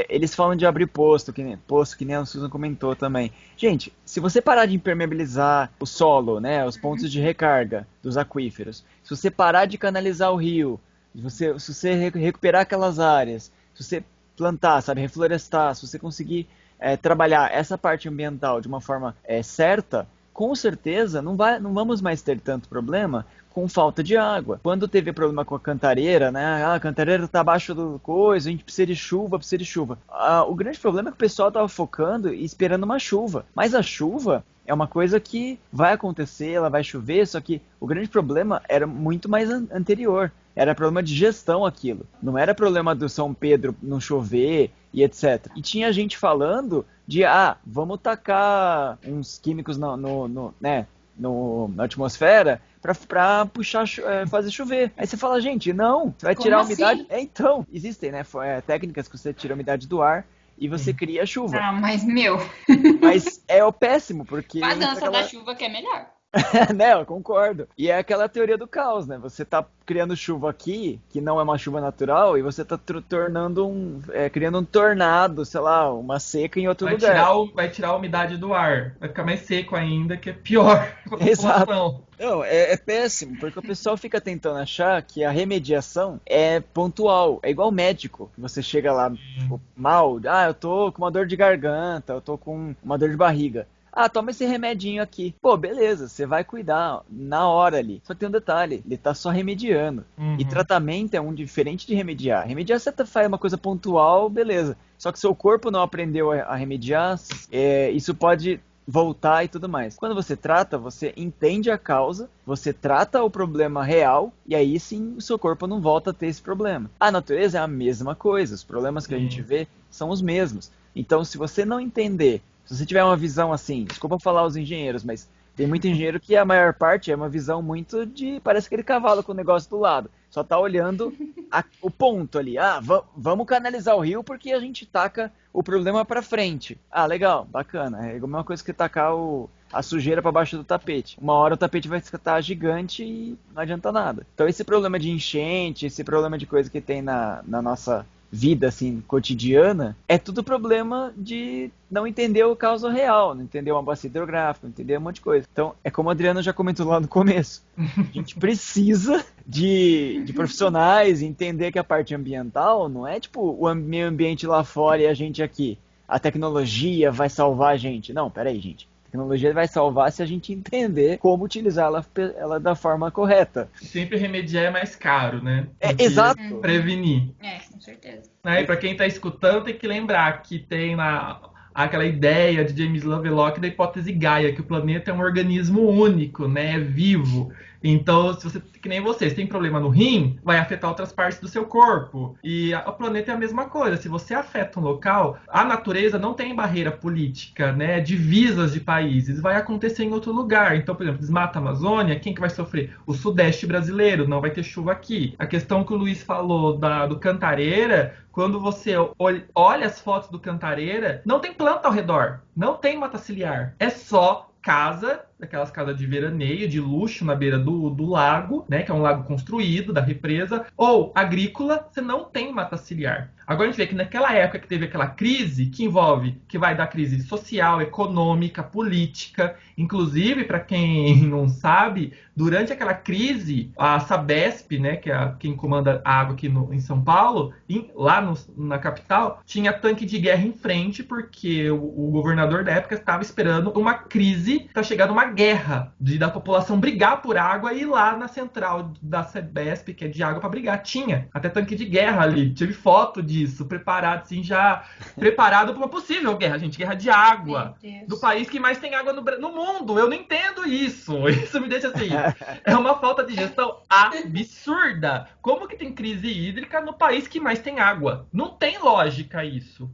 Eles falam de abrir poço, que nem a Susan comentou também. Gente, se você parar de impermeabilizar o solo, né, os pontos de recarga dos aquíferos, se você parar de canalizar o rio, se você recuperar aquelas áreas, se você plantar, sabe, reflorestar, se você conseguir trabalhar essa parte ambiental de uma forma certa, com certeza não vamos mais ter tanto problema com falta de água. Quando teve problema com a cantareira, né? A cantareira está abaixo do coisa, a gente precisa de chuva, o grande problema é que o pessoal estava focando e esperando uma chuva. Mas a chuva é uma coisa que vai acontecer, ela vai chover, só que o grande problema era muito mais anterior. Era problema de gestão aquilo. Não era problema do São Pedro não chover e etc. E tinha gente falando de, vamos tacar uns químicos na atmosfera para puxar, fazer chover. Aí você fala, gente, não, você vai tirar a umidade. Assim? Então, existem, né, técnicas que você tira a umidade do ar e você cria chuva. Mas Mas é o péssimo, porque... Faz dança da chuva que é melhor. Né, eu concordo. E é aquela teoria do caos, né? Você tá criando chuva aqui, que não é uma chuva natural, e você tá criando um tornado, sei lá, uma seca em outro lugar. Vai tirar a umidade do ar. Vai ficar mais seco ainda, que é pior pra população. Não, é péssimo, porque o pessoal fica tentando achar que a remediação é pontual. É igual médico, que você chega lá mal, eu tô com uma dor de garganta, eu tô com uma dor de barriga. Toma esse remedinho aqui. Pô, beleza, você vai cuidar na hora ali. Só tem um detalhe, ele tá só remediando. E tratamento é diferente de remediar. Remediar você faz uma coisa pontual, beleza. Só que seu corpo não aprendeu a remediar, isso pode voltar e tudo mais. Quando você trata, você entende a causa, você trata o problema real, e aí sim o seu corpo não volta a ter esse problema. A natureza é a mesma coisa, os problemas que a gente vê são os mesmos. Então, se você não entender, se você tiver uma visão assim, desculpa falar os engenheiros, mas tem muito engenheiro que a maior parte é uma visão muito parece aquele cavalo com o negócio do lado. Só tá olhando o ponto ali. Vamos canalizar o rio porque a gente taca o problema pra frente. Legal, bacana. É a mesma coisa que tacar a sujeira para baixo do tapete. Uma hora o tapete vai estar gigante e não adianta nada. Então esse problema de enchente, esse problema de coisa que tem na nossa vida assim cotidiana, é tudo problema de não entender o caso real, não entender uma bacia hidrográfica, não entender um monte de coisa. Então, é como o Adriano já comentou lá no começo, a gente precisa de profissionais, entender que a parte ambiental não é tipo o meio ambiente lá fora e a gente aqui. A tecnologia vai salvar a gente. Não, peraí, gente. A tecnologia vai salvar se a gente entender como utilizar ela da forma correta. Sempre remediar é mais caro, né? Exato. Prevenir. Com certeza. E para quem está escutando, tem que lembrar que tem aquela ideia de James Lovelock da hipótese Gaia, que o planeta é um organismo único, né? É vivo. Então, se você, que nem você tem problema no rim, vai afetar outras partes do seu corpo. E o planeta é a mesma coisa. Se você afeta um local, a natureza não tem barreira política, né? Divisas de países. Vai acontecer em outro lugar. Então, por exemplo, desmata a Amazônia, quem que vai sofrer? O Sudeste brasileiro, não vai ter chuva aqui. A questão que o Luiz falou do Cantareira, quando você olha as fotos do Cantareira, não tem planta ao redor, não tem mata ciliar. É só casa, daquelas casas de veraneio, de luxo na beira do lago, né, que é um lago construído, da represa, ou agrícola, você não tem mata ciliar. Agora a gente vê que naquela época que teve aquela crise, que vai dar crise social, econômica, política, inclusive, para quem não sabe, durante aquela crise, a Sabesp, né, que é quem comanda a água aqui em São Paulo, lá na capital, tinha tanque de guerra em frente, porque o governador da época estava esperando uma crise para chegar numa guerra, da população brigar por água e ir lá na central da Sabesp, que é de água, para brigar. Tinha até tanque de guerra ali, tive foto disso, preparado assim, já preparado para uma possível guerra, gente, guerra de água, do país que mais tem água no mundo. Eu não entendo isso. Isso me deixa assim, é uma falta de gestão absurda. Como que tem crise hídrica no país que mais tem água? Não tem lógica isso.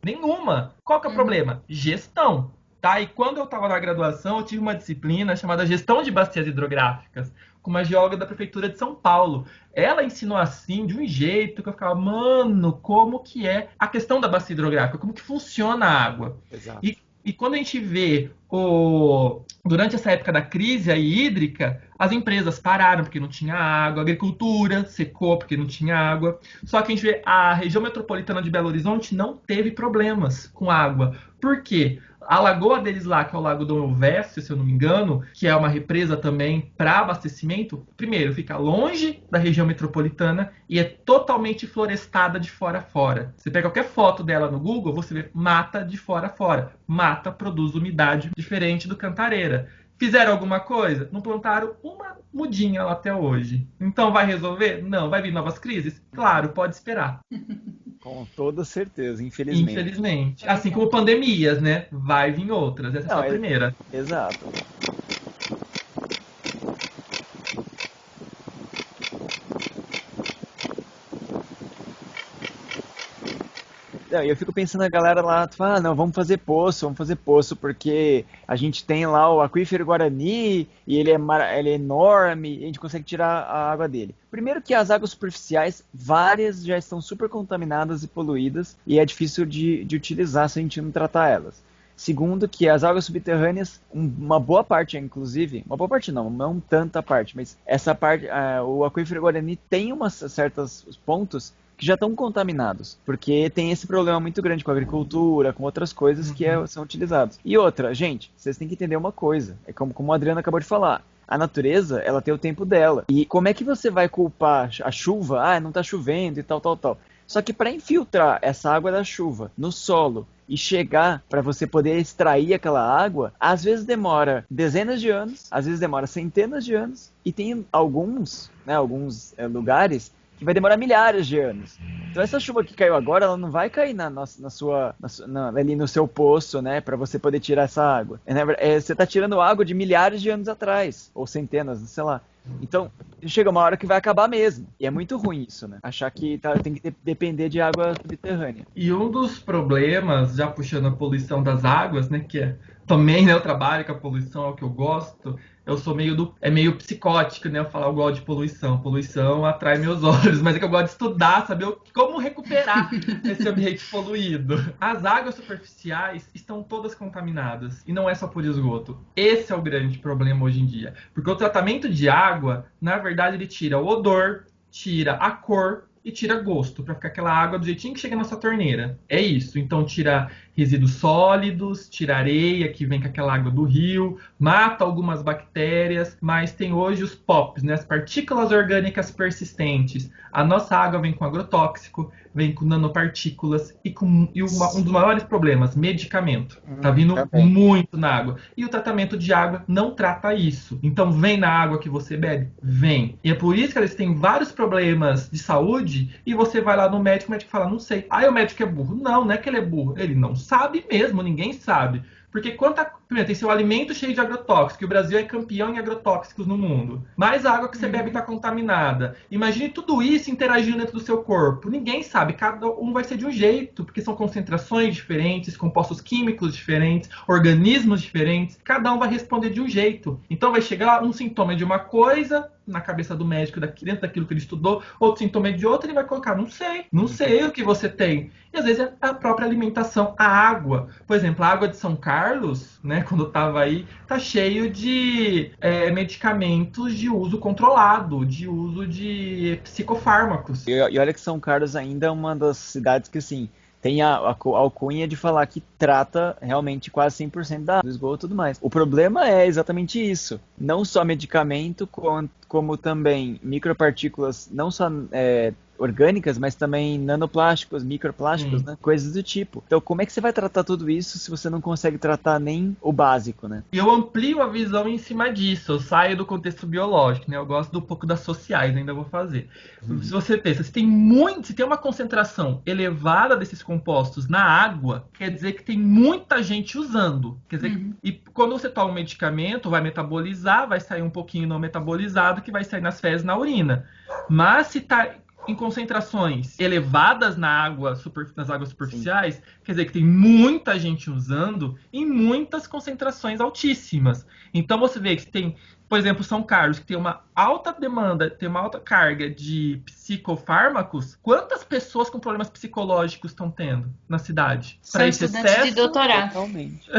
Nenhuma. Qual que é o problema? Gestão. Tá? E quando eu estava na graduação, eu tive uma disciplina chamada Gestão de Bacias Hidrográficas, com uma geóloga da Prefeitura de São Paulo. Ela ensinou assim, de um jeito que eu ficava, mano, como que é a questão da bacia hidrográfica, como que funciona a água. Exato. E quando a gente vê, durante essa época da crise aí, hídrica, as empresas pararam porque não tinha água, a agricultura secou porque não tinha água. Só que a gente vê, a região metropolitana de Belo Horizonte não teve problemas com água. Por quê? A lagoa deles lá, que é o Lago do Elvésio, se eu não me engano, que é uma represa também para abastecimento, primeiro, fica longe da região metropolitana e é totalmente florestada de fora a fora. Você pega qualquer foto dela no Google, você vê mata de fora a fora. Mata produz umidade diferente do Cantareira. Fizeram alguma coisa? Não plantaram uma mudinha lá até hoje. Então vai resolver? Não. Vai vir novas crises? Claro, pode esperar. Com toda certeza, infelizmente. Infelizmente. Assim como pandemias, né? Vai vir outras. Essa é só a primeira. Exato. Eu fico pensando a galera lá, fala, não, vamos fazer poço, porque a gente tem lá o aquífero Guarani e ele é enorme e a gente consegue tirar a água dele. Primeiro que as águas superficiais, várias já estão super contaminadas e poluídas e é difícil de utilizar se a gente não tratar elas. Segundo que as águas subterrâneas, uma boa parte inclusive, uma boa parte não tanta parte, mas essa parte, o aquífero Guarani tem certos pontos que já estão contaminados, porque tem esse problema muito grande com a agricultura, com outras coisas que são utilizadas. E outra, gente, vocês têm que entender uma coisa, é como a Adriana acabou de falar, a natureza, ela tem o tempo dela. E como é que você vai culpar a chuva? Ah, não tá chovendo e tal. Só que para infiltrar essa água da chuva no solo e chegar para você poder extrair aquela água, às vezes demora dezenas de anos, às vezes demora centenas de anos, e tem alguns lugares que vai demorar milhares de anos. Então essa chuva que caiu agora, ela não vai cair ali no seu poço, né, para você poder tirar essa água. Você está tirando água de milhares de anos atrás, ou centenas, sei lá. Então, chega uma hora que vai acabar mesmo. E é muito ruim isso, né? Achar que tem que depender de água subterrânea. E um dos problemas, já puxando a poluição das águas, né, que é também, né, eu trabalho com a poluição, é o que eu gosto. Eu sou meio psicótico, né? Eu falar, eu gosto de poluição. Poluição atrai meus olhos, mas é que eu gosto de estudar, saber como recuperar esse ambiente poluído. As águas superficiais estão todas contaminadas, e não é só por esgoto. Esse é o grande problema hoje em dia. Porque o tratamento de água, na verdade, ele tira o odor, tira a cor e tira gosto, para ficar aquela água do jeitinho que chega na sua torneira. É isso. Então tira resíduos sólidos, tira areia que vem com aquela água do rio, mata algumas bactérias, mas tem hoje os POPs, né, as partículas orgânicas persistentes. A nossa água vem com agrotóxico, vem com nanopartículas e um dos maiores problemas, medicamento. Tá vindo muito na água. E o tratamento de água não trata isso. Então vem na água que você bebe? Vem. E é por isso que eles têm vários problemas de saúde e você vai lá no médico, o médico fala, não sei. Ah, o médico é burro. Não é que ele é burro. Ele não sabe mesmo, ninguém sabe. Porque primeiro, tem seu alimento cheio de agrotóxicos, que o Brasil é campeão em agrotóxicos no mundo. Mais a água que você bebe está contaminada. Imagine tudo isso interagindo dentro do seu corpo. Ninguém sabe, cada um vai ser de um jeito, porque são concentrações diferentes, compostos químicos diferentes, organismos diferentes. Cada um vai responder de um jeito. Então vai chegar um sintoma de uma coisa na cabeça do médico, dentro daquilo que ele estudou, outro sintoma de outro, ele vai colocar, não sei o que você tem. E às vezes é a própria alimentação, a água. Por exemplo, a água de São Carlos, né, quando eu estava aí, tá cheio de medicamentos de uso controlado, de uso de psicofármacos. E olha que São Carlos ainda é uma das cidades que, assim, tem a alcunha de falar que trata realmente quase 100% da água, do esgoto e tudo mais. O problema é exatamente isso. Não só medicamento, como também micropartículas, não só orgânicas, mas também nanoplásticos, microplásticos, né? Coisas do tipo. Então, como é que você vai tratar tudo isso se você não consegue tratar nem o básico, né? E eu amplio a visão em cima disso. Eu saio do contexto biológico, né? Eu gosto um pouco das sociais, ainda vou fazer. Se você pensa, se tem uma concentração elevada desses compostos na água, quer dizer que tem muita gente usando. Quer dizer, e quando você toma um medicamento, vai metabolizar, vai sair um pouquinho não metabolizado, que vai sair nas fezes, na urina. Mas se está em concentrações elevadas nas águas superficiais, quer dizer que tem muita gente usando em muitas concentrações altíssimas. Então você vê que tem, por exemplo, São Carlos, que tem uma alta demanda, tem uma alta carga de psicofármacos. Quantas pessoas com problemas psicológicos estão tendo na cidade? São estudantes de doutorado. Totalmente.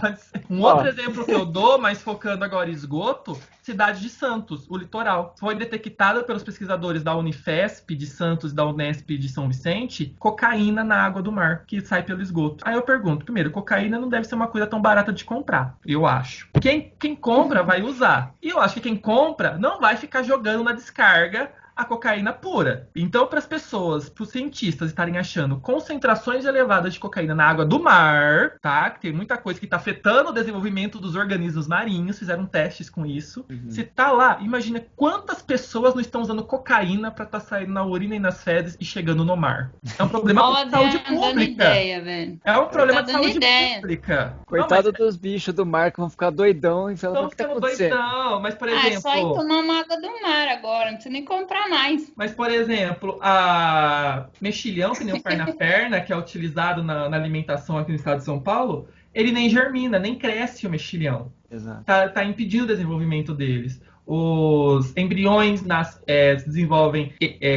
Pode ser. Outro exemplo que eu dou, mas focando agora em esgoto, cidade de Santos, o litoral. Foi detectada pelos pesquisadores da Unifesp de Santos e da Unesp de São Vicente, cocaína na água do mar, que sai pelo esgoto. Aí eu pergunto, primeiro, cocaína não deve ser uma coisa tão barata de comprar, eu acho. Quem compra vai usar. E eu acho que quem compra não vai ficar jogando na descarga a cocaína pura. Então, para as pessoas, para os cientistas estarem achando concentrações elevadas de cocaína na água do mar, tá? Que tem muita coisa que está afetando o desenvolvimento dos organismos marinhos, fizeram testes com isso. Se tá lá, imagina quantas pessoas não estão usando cocaína para estar saindo na urina e nas fezes e chegando no mar. É um problema de saúde pública. Ideia, velho. É um problema de saúde pública. Coitado dos bichos do mar que vão ficar doidão e falar o que tá acontecendo. Doidão, mas por exemplo... É só ir tomar uma água do mar agora, não precisa nem comprar mais. Mas, por exemplo, a mexilhão, que nem o perna-perna, que é utilizado na alimentação aqui no estado de São Paulo, ele nem germina, nem cresce o mexilhão. Exato. Tá impedindo o desenvolvimento deles. Os embriões se desenvolvem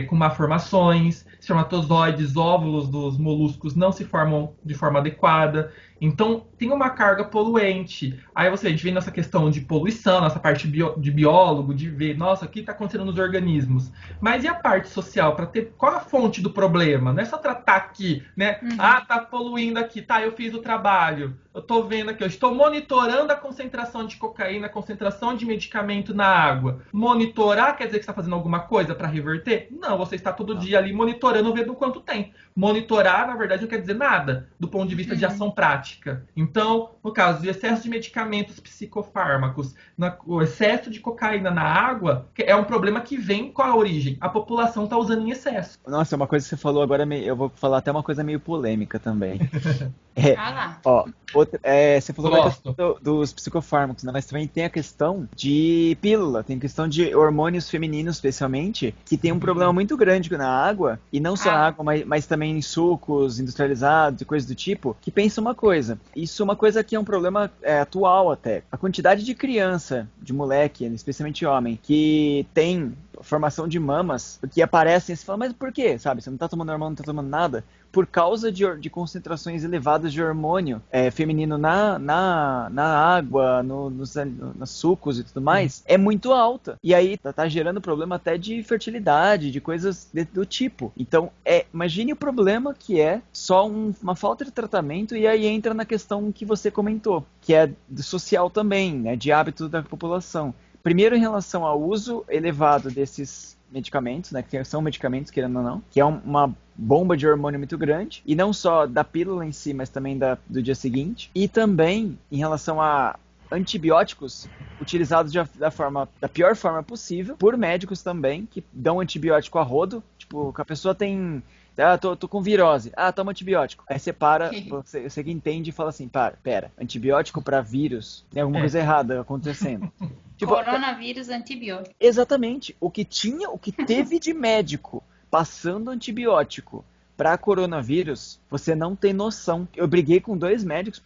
com malformações, espermatozoides, óvulos dos moluscos não se formam de forma adequada. Então, tem uma carga poluente. Aí a gente vê nessa questão de poluição, nessa parte de biólogo, de ver, nossa, o que está acontecendo nos organismos. Mas e a parte social? Para ter qual a fonte do problema? Não é só tratar aqui, né? Tá poluindo aqui. Tá, eu fiz o trabalho. Eu tô vendo aqui, eu estou monitorando a concentração de cocaína, a concentração de medicamento na água. Monitorar quer dizer que você está fazendo alguma coisa para reverter? Não, você está todo dia ali monitorando, vendo quanto tem. Monitorar, na verdade, não quer dizer nada do ponto de vista de ação prática. Então, no caso de excesso de medicamentos psicofármacos, o excesso de cocaína na água é um problema que vem com a origem. A população está usando em excesso. Nossa, uma coisa que você falou agora, eu vou falar até uma coisa meio polêmica também. Você falou da questão dos psicofármacos, né? Mas também tem a questão de pílula, tem a questão de hormônios femininos, especialmente, que tem um problema muito grande na água, e não só na água, mas também em sucos industrializados e coisas do tipo, que pensa uma coisa. Isso é uma coisa que é um problema atual até. A quantidade de criança, de moleque, especialmente homem, que tem formação de mamas, que aparecem, você fala, mas por quê? Sabe, você não tá tomando hormônio, não tá tomando nada. Por causa de concentrações elevadas de hormônio feminino na água, nos sucos e tudo mais, é muito alta. E aí tá gerando problema até de fertilidade, de coisas do tipo. Então, imagine o problema que é só uma falta de tratamento, e aí entra na questão que você comentou, que é do social também, né, de hábito da população. Primeiro, em relação ao uso elevado desses medicamentos, né, que são medicamentos, querendo ou não, que é uma bomba de hormônio muito grande, e não só da pílula em si, mas também do dia seguinte. E também em relação a antibióticos utilizados da pior forma possível, por médicos também, que dão antibiótico a rodo. Tipo, que a pessoa tem tô com virose. Toma antibiótico. Aí você para, você que entende e fala assim, pera, antibiótico pra vírus, tem alguma coisa errada acontecendo. Tipo, coronavírus antibiótico. Exatamente. O que teve de médico passando antibiótico para coronavírus, você não tem noção. Eu briguei com 2 médicos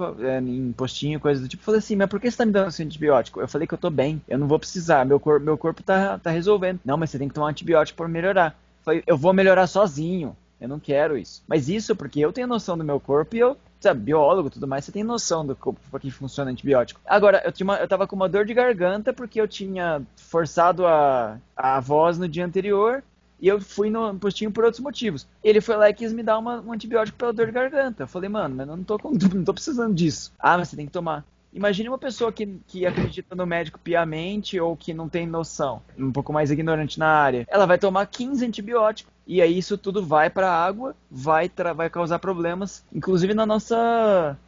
em postinho, coisa do tipo. Falei assim, mas por que você tá me dando esse antibiótico? Eu falei que eu tô bem, eu não vou precisar, meu corpo tá resolvendo. Não, mas você tem que tomar antibiótico para melhorar. Eu falei, eu vou melhorar sozinho, eu não quero isso. Mas isso porque eu tenho noção do meu corpo e eu, sabe, biólogo e tudo mais, você tem noção do como que funciona antibiótico. Agora, eu tava com uma dor de garganta porque eu tinha forçado a voz no dia anterior. E eu fui no postinho por outros motivos. Ele foi lá e quis me dar um antibiótico pela dor de garganta. Eu falei, mano, mas eu não tô precisando disso. Mas você tem que tomar. Imagine uma pessoa que acredita no médico piamente ou que não tem noção, um pouco mais ignorante na área. Ela vai tomar 15 antibióticos. E aí isso tudo vai para a água, vai causar problemas, inclusive na nossa...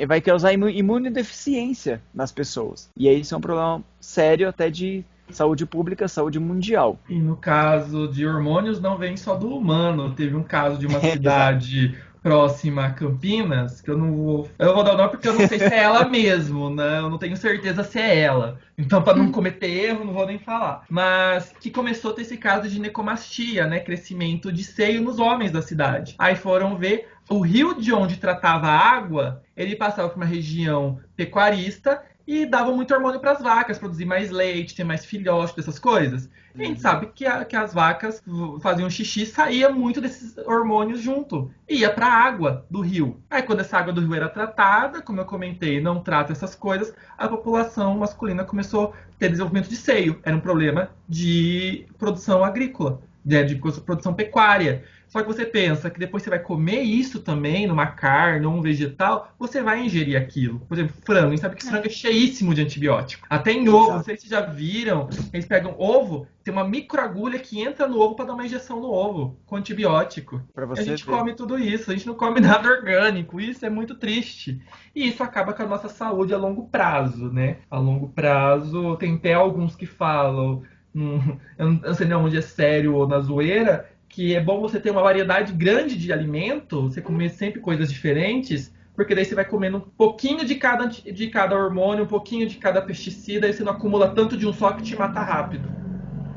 Vai causar imunodeficiência nas pessoas. E aí isso é um problema sério até de saúde pública, saúde mundial. E no caso de hormônios, não vem só do humano. Teve um caso de uma cidade próxima a Campinas, que eu não vou dar o nome porque eu não sei se é ela mesmo, né? Eu não tenho certeza se é ela. Então, para não cometer erro, não vou nem falar. Mas que começou a ter esse caso de ginecomastia, né? Crescimento de seio nos homens da cidade. Aí foram ver o rio de onde tratava a água, ele passava por uma região pecuarista e dava muito hormônio para as vacas, produzir mais leite, ter mais filhote, dessas coisas. E a gente sabe que as vacas faziam xixi e saía muito desses hormônios junto. Ia para a água do rio. Aí quando essa água do rio era tratada, como eu comentei, não trata essas coisas, a população masculina começou a ter desenvolvimento de seio. Era um problema de produção agrícola, de produção pecuária. Só que você pensa que depois você vai comer isso também, numa carne ou um vegetal, você vai ingerir aquilo. Por exemplo, frango. A gente sabe que frango é cheíssimo de antibiótico. Até em ovo, não sei se vocês já viram, eles pegam ovo, tem uma microagulha que entra no ovo para dar uma injeção no ovo, com antibiótico. E a gente come tudo isso, a gente não come nada orgânico. Isso é muito triste. E isso acaba com a nossa saúde a longo prazo, né? A longo prazo, tem até alguns que falam, eu não sei onde é sério ou na zoeira, que é bom você ter uma variedade grande de alimento, você comer sempre coisas diferentes, porque daí você vai comendo um pouquinho de cada hormônio, um pouquinho de cada pesticida, e você não acumula tanto de um só que te mata rápido.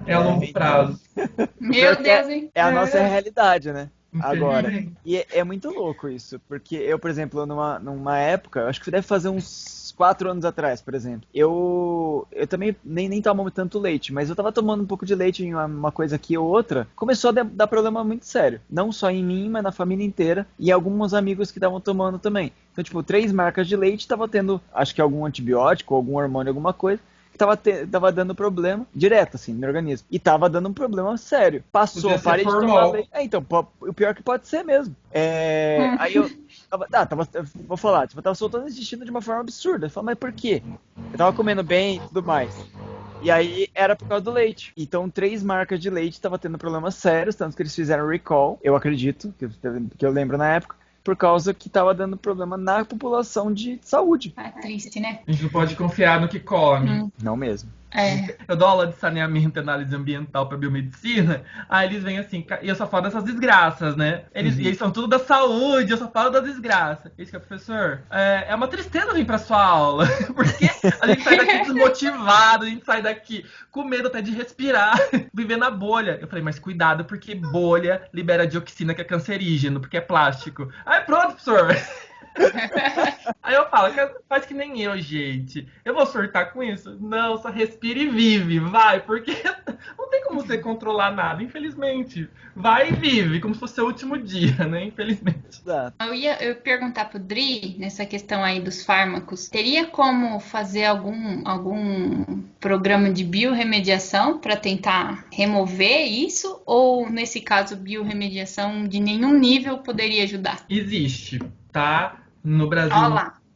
É a longo prazo. Meu Deus, hein? É a nossa realidade, né? Agora. E é muito louco isso, porque eu, por exemplo, numa época, acho que deve fazer uns 4 anos atrás, por exemplo, eu também nem tomo tanto leite, mas eu tava tomando um pouco de leite em uma coisa aqui ou outra, começou a dar problema muito sério, não só em mim, mas na família inteira, e alguns amigos que estavam tomando também. Então, tipo, 3 marcas de leite tava tendo, acho que algum antibiótico, algum hormônio, alguma coisa, tava dando problema direto, assim, no organismo. E tava dando um problema sério. Passou, parei de tomar leite. Então, o pior que pode ser mesmo. Aí eu vou falar, eu tava soltando esse intestino de uma forma absurda. Eu falei, mas por quê? Eu tava comendo bem e tudo mais. E aí era por causa do leite. Então 3 marcas de leite estavam tendo problemas sérios, tanto que eles fizeram recall, eu acredito, que eu lembro na época, por causa que estava dando problema na população de saúde. É triste, né? A gente não pode confiar no que come. Não mesmo. Eu dou aula de saneamento e análise ambiental para biomedicina, aí eles vêm assim, e eu só falo dessas desgraças, né? Eles são tudo da saúde, eu só falo da desgraça. Eles que professor, é uma tristeza vir pra sua aula, porque a gente sai daqui desmotivado, a gente sai daqui com medo até de respirar, viver na bolha. Eu falei, mas cuidado, porque bolha libera dioxina, que é cancerígeno, porque é plástico. Aí pronto, professor. Aí eu falo, faz que nem eu, gente. Eu vou surtar com isso? Não, só respira e vive, vai, porque não tem como você controlar nada, infelizmente. Vai e vive, como se fosse o último dia, né? Infelizmente. Eu ia perguntar pro Dri, nessa questão aí dos fármacos, teria como fazer algum programa de biorremediação para tentar remover isso? Ou, nesse caso, biorremediação de nenhum nível poderia ajudar? Existe, tá? No Brasil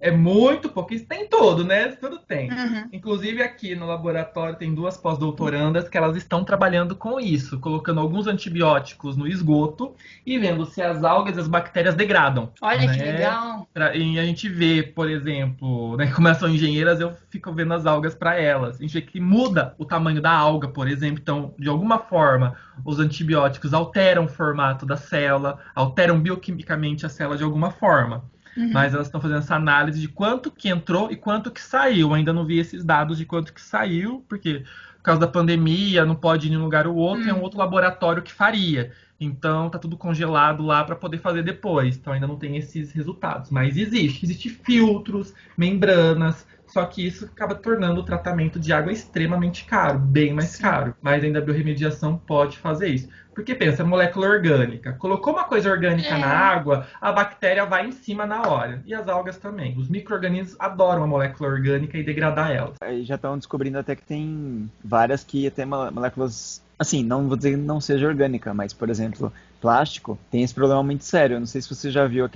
É muito pouco. Isso tem tudo, né? Tudo tem. Uhum. Inclusive aqui no laboratório tem 2 pós-doutorandas que elas estão trabalhando com isso, colocando alguns antibióticos no esgoto e vendo se as algas e as bactérias degradam. Olha que né? legal. E a gente vê, por exemplo, né, como elas são engenheiras, eu fico vendo as algas para elas. A gente vê que muda o tamanho da alga, por exemplo. Então, de alguma forma, os antibióticos alteram o formato da célula, alteram bioquimicamente a célula de alguma forma. Mas elas estão fazendo essa análise de quanto que entrou e quanto que saiu. Ainda não vi esses dados de quanto que saiu, porque por causa da pandemia não pode ir de um lugar ou outro, é um outro laboratório que faria. Então tá tudo congelado lá para poder fazer depois. Então ainda não tem esses resultados. Mas existe filtros, membranas, só que isso acaba tornando o tratamento de água extremamente caro, bem mais caro. Mas ainda a biorremediação pode fazer isso. Porque pensa, molécula orgânica. Colocou uma coisa orgânica na água, a bactéria vai em cima na hora. E as algas também. Os micro-organismos adoram a molécula orgânica e degradar ela. Aí já estão descobrindo até que tem várias que até moléculas, assim, não vou dizer que não seja orgânica, mas, por exemplo, plástico tem esse problema muito sério. Eu não sei se você já viu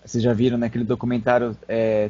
vocês já viram naquele documentário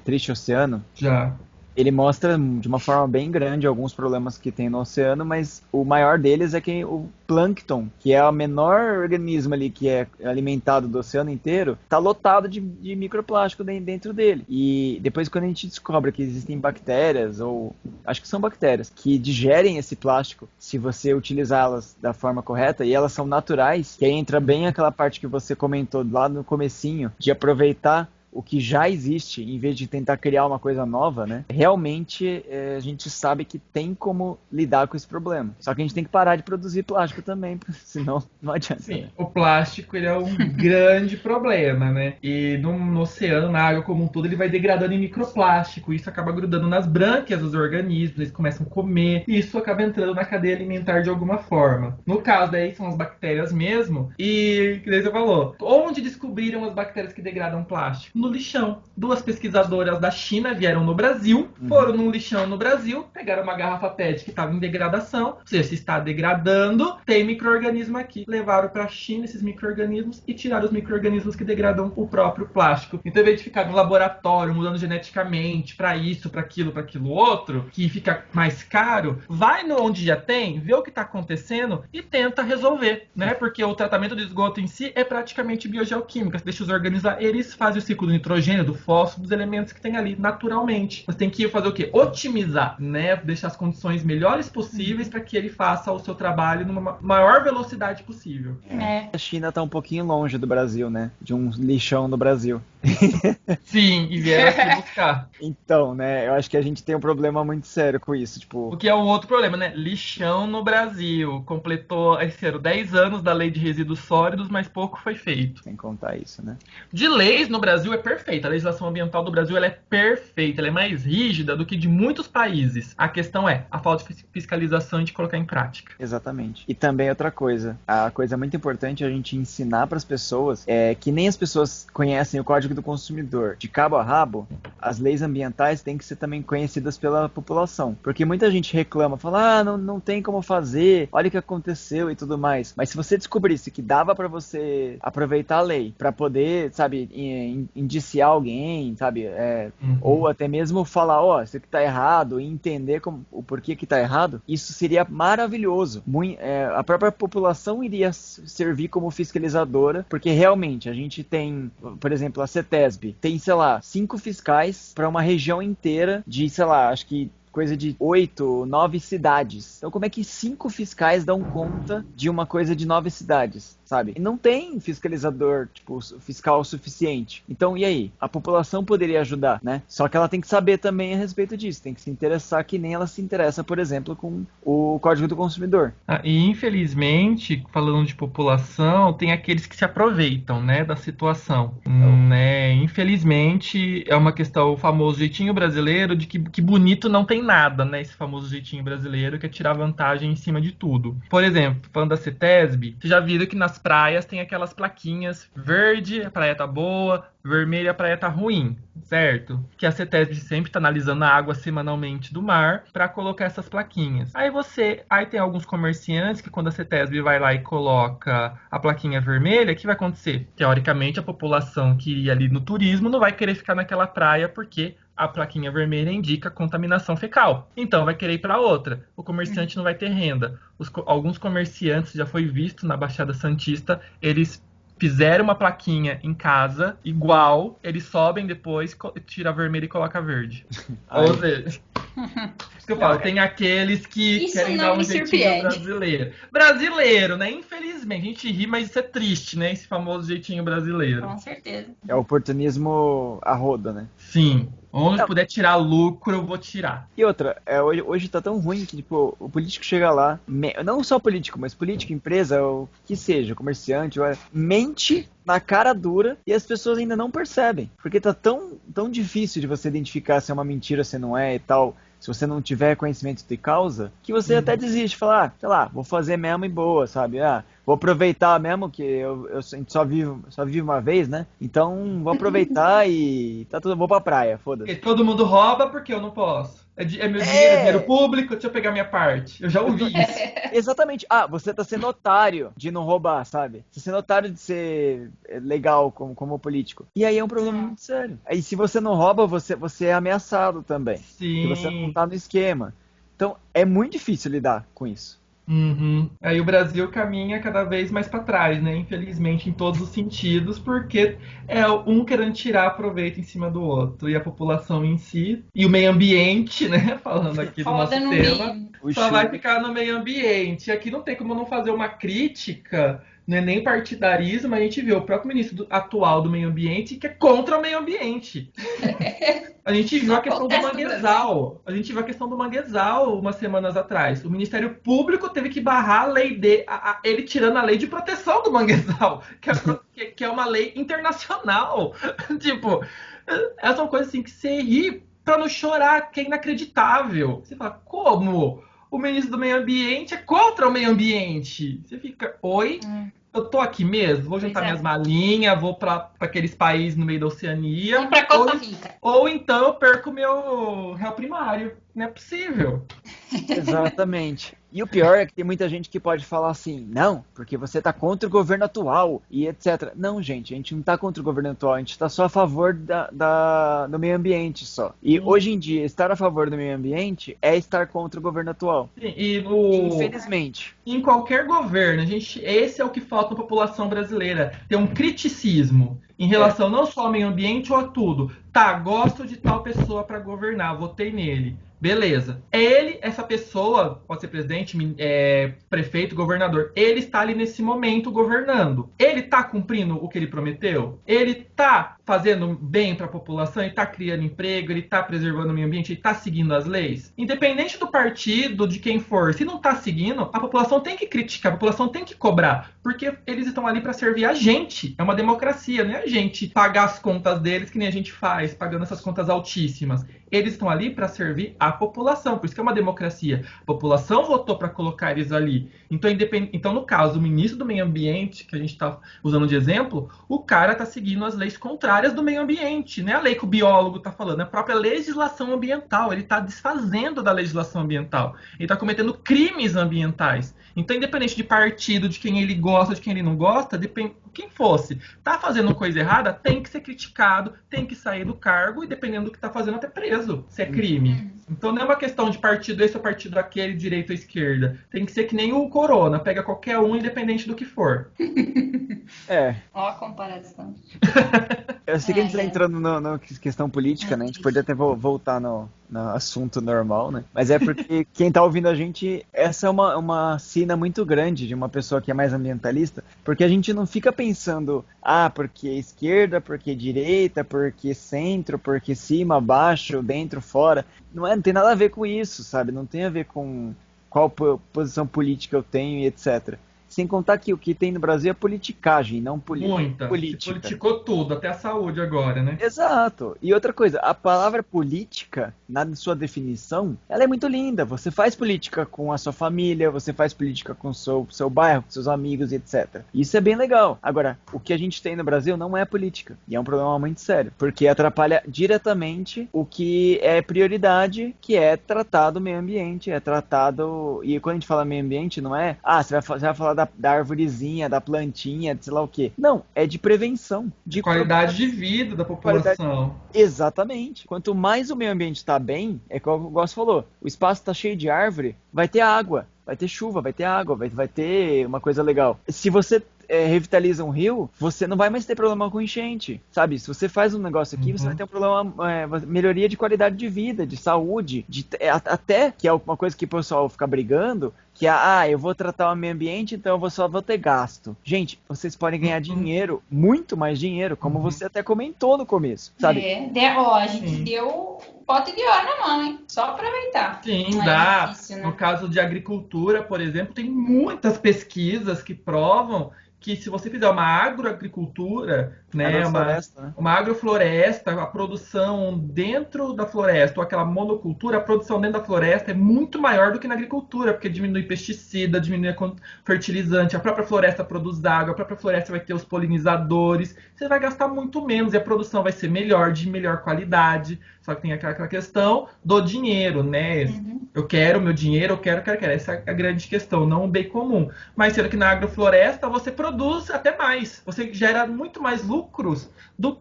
Triste Oceano? Já. Ele mostra de uma forma bem grande alguns problemas que tem no oceano, mas o maior deles é que o plâncton, que é o menor organismo ali que é alimentado do oceano inteiro, está lotado de microplástico dentro dele. E depois, quando a gente descobre que existem bactérias, ou acho que são bactérias, que digerem esse plástico, se você utilizá-las da forma correta, e elas são naturais, que aí entra bem aquela parte que você comentou lá no comecinho, de aproveitar o que já existe, em vez de tentar criar uma coisa nova, né? Realmente, a gente sabe que tem como lidar com esse problema. Só que a gente tem que parar de produzir plástico também, senão não adianta. Sim, né? o plástico ele é um grande problema, né? E no oceano, na água como um todo, ele vai degradando em microplástico. Isso acaba grudando nas brânquias dos organismos, eles começam a comer. E isso acaba entrando na cadeia alimentar de alguma forma. No caso, daí são as bactérias mesmo. E, que daí você falou, onde descobriram as bactérias que degradam plástico? No lixão. 2 pesquisadoras da China vieram no Brasil, foram num lixão no Brasil, pegaram uma garrafa PET que estava em degradação, ou seja, se está degradando, tem micro-organismo aqui. Levaram para a China esses micro-organismos e tiraram os micro-organismos que degradam o próprio plástico. Então, em vez de ficar no laboratório, mudando geneticamente para isso, para aquilo outro, que fica mais caro, vai no onde já tem, vê o que está acontecendo e tenta resolver, né? Porque o tratamento do esgoto em si é praticamente biogeoquímica. Você deixa os organismos, eles fazem o ciclo do nitrogênio, do fósforo, dos elementos que tem ali naturalmente. Você tem que fazer o quê? Otimizar, né? Deixar as condições melhores possíveis para que ele faça o seu trabalho numa maior velocidade possível. A China tá um pouquinho longe do Brasil, né? De um lixão no Brasil. Sim, e vieram aqui buscar. Então, né? Eu acho que a gente tem um problema muito sério com isso, tipo... O que é um outro problema, né? Lixão no Brasil. Completou esse ano 10 anos da lei de resíduos sólidos, mas pouco foi feito. Sem contar isso, né? De leis no Brasil é perfeita. A legislação ambiental do Brasil ela é perfeita. Ela é mais rígida do que de muitos países. A questão é a falta de fiscalização e de colocar em prática. Exatamente. E também outra coisa. A coisa muito importante é a gente ensinar para as pessoas que nem as pessoas conhecem o Código do Consumidor. De cabo a rabo, as leis ambientais têm que ser também conhecidas pela população. Porque muita gente reclama, fala, não tem como fazer, olha o que aconteceu e tudo mais. Mas se você descobrisse que dava para você aproveitar a lei para poder, sabe, indiciar alguém, sabe, ou até mesmo falar, isso aqui tá errado, e entender o porquê que tá errado, isso seria maravilhoso. A própria população iria servir como fiscalizadora, porque realmente a gente tem, por exemplo, a CETESB, tem, sei lá, 5 fiscais para uma região inteira de, sei lá, acho que coisa de 8, 9 cidades. Então como é que 5 fiscais dão conta de uma coisa de 9 cidades, sabe? E não tem fiscalizador, tipo, fiscal suficiente. Então, e aí? A população poderia ajudar, né? Só que ela tem que saber também a respeito disso. Tem que se interessar que nem ela se interessa, por exemplo, com o Código do Consumidor. E infelizmente, falando de população, tem aqueles que se aproveitam, né, da situação. Né? Infelizmente, é uma questão, o famoso jeitinho brasileiro de que bonito não tem nada, né? Esse famoso jeitinho brasileiro que é tirar vantagem em cima de tudo. Por exemplo, falando da CETESB, vocês já viram que nas praias tem aquelas plaquinhas verde, a praia tá boa, vermelha, a praia tá ruim, certo? Que a CETESB sempre tá analisando a água semanalmente do mar para colocar essas plaquinhas. Aí tem alguns comerciantes que quando a CETESB vai lá e coloca a plaquinha vermelha, o que vai acontecer? Teoricamente, a população que iria ali no turismo não vai querer ficar naquela praia porque a plaquinha vermelha indica contaminação fecal. Então vai querer ir para outra. O comerciante não vai ter renda. Alguns comerciantes, já foi visto na Baixada Santista, eles fizeram uma plaquinha em casa, igual, eles sobem depois, tira a vermelha e coloca a verde. Ou seja, isso que eu falo, tem aqueles que Isso querem não dar um me jeitinho surpreende. brasileiro. Brasileiro, né? Infelizmente, a gente ri, mas isso é triste, né? Esse famoso jeitinho brasileiro. Com certeza. É oportunismo a roda, né? Sim. Onde Não. puder tirar lucro, eu vou tirar. E outra, hoje tá tão ruim que, tipo, o político chega lá, não só político, mas político, empresa, o que seja, comerciante, mente na cara dura e as pessoas ainda não percebem. Porque tá tão difícil de você identificar se é uma mentira ou se não é e tal, se você não tiver conhecimento de causa, que você até desiste, fala, sei lá, vou fazer mesmo e boa, sabe? Vou aproveitar mesmo, que a gente só vive uma vez, né? Então, vou aproveitar e vou pra praia, foda-se. Porque todo mundo rouba porque eu não posso. É meu dinheiro, é dinheiro público, deixa eu pegar minha parte. Eu já ouvi isso. Exatamente. Você tá sendo otário de não roubar, sabe? Você tá sendo otário de ser legal como político. E aí é um problema muito sério. Aí se você não rouba, você é ameaçado também. Sim. Porque você não tá no esquema. Então, é muito difícil lidar com isso. Uhum. Aí o Brasil caminha cada vez mais para trás, né? Infelizmente, em todos os sentidos, porque é um querendo tirar proveito em cima do outro. E a população em si, e o meio ambiente, né? Falando aqui do nosso Roda no tema, meio. só vai ficar no meio ambiente. Aqui não tem como não fazer uma crítica, não é nem partidarismo, mas a gente vê o próprio ministro atual do meio ambiente que é contra o meio ambiente. A gente viu a questão do manguezal. A gente viu a questão do manguezal umas semanas atrás. O Ministério Público teve que barrar a lei ele tirando a lei de proteção do manguezal, que é uma lei internacional. Tipo, essas são coisas assim que você ri pra não chorar, que é inacreditável. Você fala, como? O ministro do meio ambiente é contra o meio ambiente. Você fica, oi? Eu tô aqui mesmo, vou juntar minhas malinhas, vou pra aqueles países no meio da Oceania. Vamos pra Costa Rica. Ou então eu perco meu réu primário. Não é possível. Exatamente. E o pior é que tem muita gente que pode falar assim, não, porque você tá contra o governo atual e etc. Não, gente, a gente não tá contra o governo atual, a gente tá só a favor do meio ambiente só. E hoje em dia, estar a favor do meio ambiente é estar contra o governo atual. Infelizmente. Em qualquer governo, esse é o que falta na população brasileira. Ter um criticismo em relação não só ao meio ambiente ou a tudo. Tá, gosto de tal pessoa para governar, votei nele. Beleza. Essa pessoa, pode ser presidente, prefeito, governador, ele está ali nesse momento governando. Ele está cumprindo o que ele prometeu? Ele está fazendo bem para a população? Ele está criando emprego? Ele está preservando o meio ambiente? Ele está seguindo as leis? Independente do partido, de quem for, se não está seguindo, a população tem que criticar, a população tem que cobrar, porque eles estão ali para servir a gente. É uma democracia, não é a gente pagar as contas deles que nem a gente faz, pagando essas contas altíssimas. Eles estão ali para servir a população, por isso que é uma democracia. A população votou para colocar eles ali. Então, no caso, o ministro do meio ambiente, que a gente está usando de exemplo, o cara está seguindo as leis contrárias do meio ambiente, não é a lei que o biólogo está falando, é a própria legislação ambiental. Ele está desfazendo da legislação ambiental. Ele está cometendo crimes ambientais. Então, independente de partido, de quem ele gosta, de quem ele não gosta, quem fosse, tá fazendo coisa errada, tem que ser criticado, tem que sair do cargo e, dependendo do que tá fazendo, até preso, se é crime. Então não é uma questão de partido esse ou partido aquele, direita ou esquerda. Tem que ser que nem o Corona, pega qualquer um, independente do que for. Ó a comparação. Eu sei que a gente tá entrando na questão política, né? A gente poderia até voltar no assunto normal, né? Mas é porque quem tá ouvindo a gente, essa é uma sina muito grande de uma pessoa que é mais ambientalista, porque a gente não fica pensando, porque esquerda, porque direita, porque centro, porque cima, baixo, dentro, fora. Não tem nada a ver com isso, sabe? Não tem a ver com qual posição política eu tenho e etc. Sem contar que o que tem no Brasil é politicagem, não Muita. Se política. politicou tudo, até a saúde agora, né? Exato. E outra coisa, a palavra política, na sua definição, ela é muito linda. Você faz política com a sua família, você faz política com o seu bairro, com seus amigos, etc. Isso é bem legal. Agora, o que a gente tem no Brasil não é política. E é um problema muito sério, porque atrapalha diretamente o que é prioridade, que é tratar do meio ambiente, é tratado... E quando a gente fala meio ambiente, não é... você vai falar da arvorezinha, da plantinha, de sei lá o quê. Não, é de prevenção. De qualidade de vida da população. Exatamente. Quanto mais o meio ambiente está bem, é como o Gosto falou, o espaço está cheio de árvore, vai ter água, vai ter chuva, vai ter água, vai ter uma coisa legal. Se você revitaliza um rio, você não vai mais ter problema com enchente, sabe? Se você faz um negócio aqui, você vai ter um problema, melhoria de qualidade de vida, de saúde, até, que é uma coisa que o pessoal fica brigando, que eu vou tratar o meio ambiente, então eu só vou ter gasto. Gente, vocês podem ganhar dinheiro, muito mais dinheiro, como você até comentou no começo, sabe? A gente deu pote de ouro na mão, hein? Só aproveitar. Sim, dá. Difícil, né? No caso de agricultura, por exemplo, tem muitas pesquisas que provam que se você fizer uma agroagricultura, né, uma agrofloresta, a produção dentro da floresta, ou aquela monocultura, a produção dentro da floresta é muito maior do que na agricultura, porque diminui pesticida, diminui fertilizante, a própria floresta produz água, a própria floresta vai ter os polinizadores, você vai gastar muito menos e a produção vai ser melhor, de melhor qualidade, só que tem aquela questão do dinheiro, né? Eu quero meu dinheiro, eu quero. Essa é a grande questão, não o bem comum. Mas sendo que na agrofloresta você produz até mais. Você gera muito mais lucros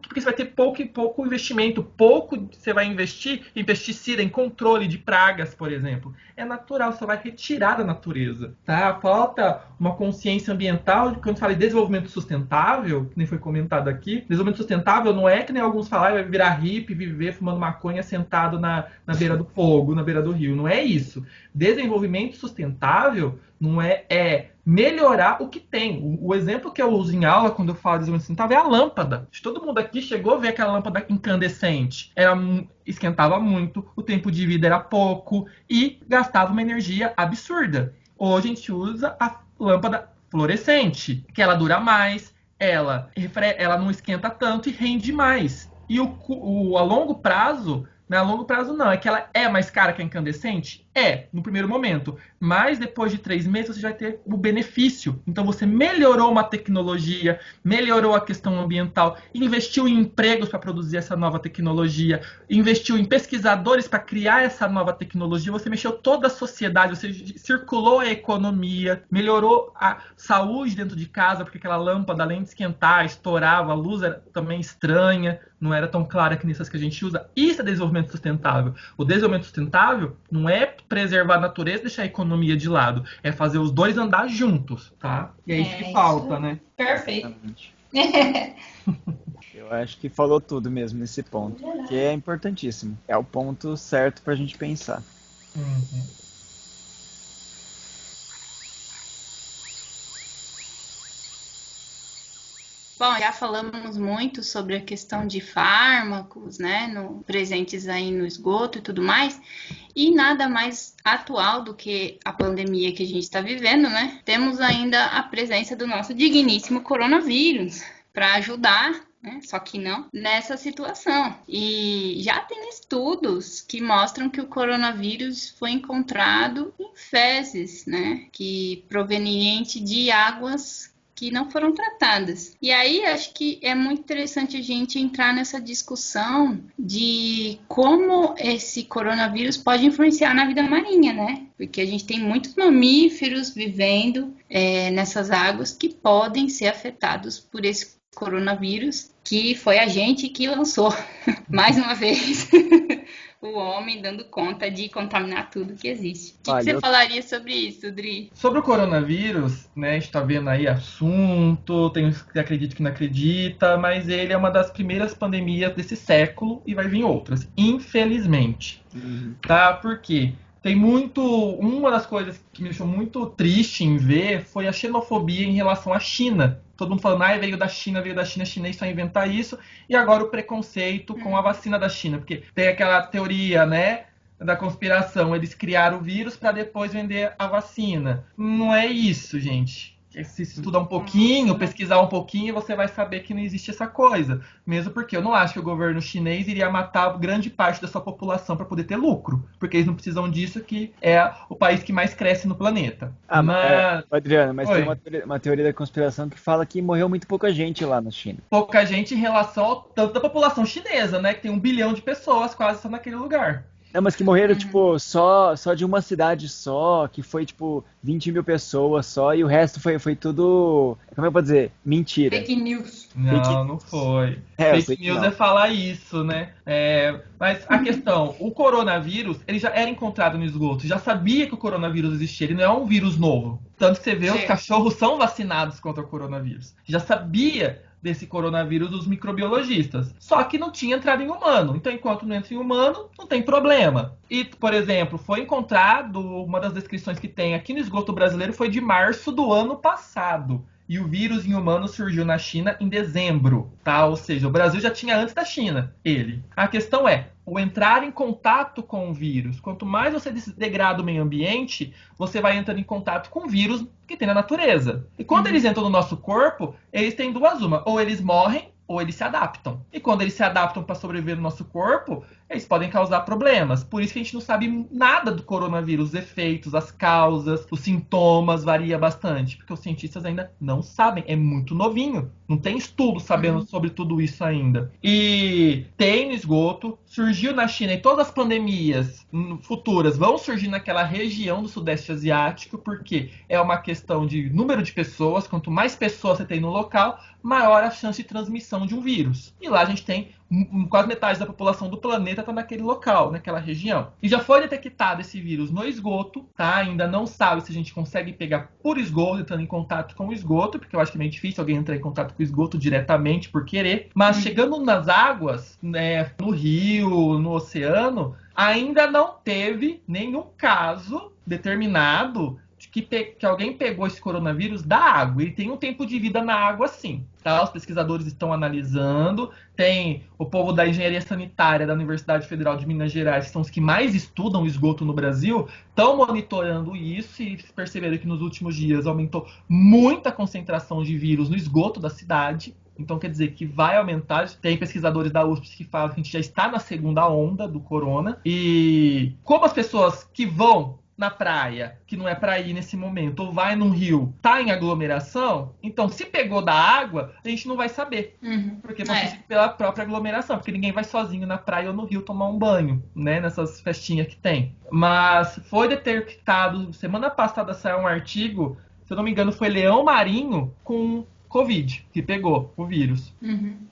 porque você vai ter pouco investimento. Pouco você vai investir em pesticida, em controle de pragas, por exemplo. É natural, você vai retirar da natureza, tá? Falta uma consciência ambiental. Quando fala em desenvolvimento sustentável, que nem foi comentado aqui, desenvolvimento sustentável não é que nem alguns falam, vai virar hippie, viver fumando maconha sentado na beira do fogo, na beira do rio. Não é isso. Desenvolvimento sustentável não é melhorar o que tem. O exemplo que eu uso em aula quando eu falo de desenvolvimento sustentável é a lâmpada. Todo mundo aqui chegou a ver aquela lâmpada incandescente. Esquentava muito, o tempo de vida era pouco e gastava uma energia absurda. Hoje a gente usa a lâmpada fluorescente, que ela dura mais, ela não esquenta tanto e rende mais. E a longo prazo, a longo prazo não, é que ela é mais cara que a incandescente? No primeiro momento. Mas depois de 3 meses você vai ter o benefício. Então você melhorou uma tecnologia, melhorou a questão ambiental, investiu em empregos para produzir essa nova tecnologia, investiu em pesquisadores para criar essa nova tecnologia, você mexeu toda a sociedade, você circulou a economia, melhorou a saúde dentro de casa, porque aquela lâmpada, além de esquentar, estourava, a luz era também estranha, não era tão clara que nessas que a gente usa. Isso é desenvolvimento sustentável. O desenvolvimento sustentável não é preservar a natureza e deixar a economia de lado. É fazer os dois andar juntos, tá? E é isso que falta, né? Perfeito. Eu acho que falou tudo mesmo nesse ponto, que é importantíssimo. É o ponto certo pra gente pensar. Bom, já falamos muito sobre a questão de fármacos, né, presentes aí no esgoto e tudo mais, e nada mais atual do que a pandemia que a gente está vivendo, né? Temos ainda a presença do nosso digníssimo coronavírus para ajudar, né, só que não, nessa situação. E já tem estudos que mostram que o coronavírus foi encontrado em fezes, né, que proveniente de águas que não foram tratadas. E aí acho que é muito interessante a gente entrar nessa discussão de como esse coronavírus pode influenciar na vida marinha, né? Porque a gente tem muitos mamíferos vivendo nessas águas que podem ser afetados por esse coronavírus, que foi a gente que lançou, mais uma vez, o homem dando conta de contaminar tudo que existe. O que você falaria sobre isso, Dri? Sobre o coronavírus, né, a gente tá vendo aí assunto, tem uns que acreditam que não acredita, mas ele é uma das primeiras pandemias desse século e vai vir outras, infelizmente. Tá? Por quê? Tem uma das coisas que me deixou muito triste em ver foi a xenofobia em relação à China. Todo mundo falando, veio da China, chinês só inventar isso. E agora o preconceito com a vacina da China. Porque tem aquela teoria, né, da conspiração. Eles criaram o vírus para depois vender a vacina. Não é isso, gente. se estudar um pouquinho, pesquisar um pouquinho, você vai saber que não existe essa coisa. Mesmo porque eu não acho que o governo chinês iria matar grande parte da sua população para poder ter lucro. Porque eles não precisam disso, que é o país que mais cresce no planeta. Adriano, mas tem uma teoria da conspiração que fala que morreu muito pouca gente lá na China. Pouca gente em relação ao tanto da população chinesa, né? Que tem 1 bilhão de pessoas quase só naquele lugar. Não, mas que morreram, tipo, só de uma cidade só, que foi, tipo, 20 mil pessoas só, e o resto foi tudo, como eu vou dizer, mentira. Fake news. Não foi. Fake news é falar isso, né? Mas a questão, o coronavírus, ele já era encontrado no esgoto, já sabia que o coronavírus existia, ele não é um vírus novo. Tanto que você vê, os cachorros são vacinados contra o coronavírus. Já sabia desse coronavírus dos microbiologistas. Só que não tinha entrado em humano. Então, enquanto não entra em humano, não tem problema. E, por exemplo, foi encontrado, uma das descrições que tem aqui no esgoto brasileiro foi de março do ano passado. E o vírus em humanos surgiu na China em dezembro, tá? Ou seja, o Brasil já tinha antes da China, ele. A questão é, o entrar em contato com o vírus. Quanto mais você degrada o meio ambiente, você vai entrando em contato com o vírus que tem na natureza. E quando eles entram no nosso corpo, eles têm duas uma. Ou eles morrem, ou eles se adaptam. E quando eles se adaptam para sobreviver no nosso corpo, eles podem causar problemas. Por isso que a gente não sabe nada do coronavírus, os efeitos, as causas, os sintomas, varia bastante. Porque os cientistas ainda não sabem, é muito novinho. Não tem estudo sabendo sobre tudo isso ainda. E tem no esgoto, surgiu na China, e todas as pandemias futuras vão surgir naquela região do Sudeste Asiático, porque é uma questão de número de pessoas. Quanto mais pessoas você tem no local, maior a chance de transmissão de um vírus. E lá a gente tem quase metade da população do planeta está naquele local, naquela região. E já foi detectado esse vírus no esgoto, tá? Ainda não sabe se a gente consegue pegar por esgoto, entrando em contato com o esgoto, porque eu acho que é meio difícil alguém entrar em contato com o esgoto diretamente por querer. Mas chegando nas águas, né, no rio, no oceano, ainda não teve nenhum caso determinado que alguém pegou esse coronavírus da água. Ele tem um tempo de vida na água, sim. Tá? Os pesquisadores estão analisando. Tem o povo da engenharia sanitária da Universidade Federal de Minas Gerais, que são os que mais estudam o esgoto no Brasil, estão monitorando isso e perceberam que nos últimos dias aumentou muito a concentração de vírus no esgoto da cidade. Então quer dizer que vai aumentar. Tem pesquisadores da USP que falam que a gente já está na segunda onda do corona. E como as pessoas que vão na praia, que não é pra ir nesse momento, ou vai num rio, tá em aglomeração, então se pegou da água, a gente não vai saber. Porque pode ser pela própria aglomeração, porque ninguém vai sozinho na praia ou no rio tomar um banho, né, nessas festinhas que tem. Mas foi detectado, semana passada saiu um artigo, se eu não me engano foi leão marinho com Covid, que pegou o vírus.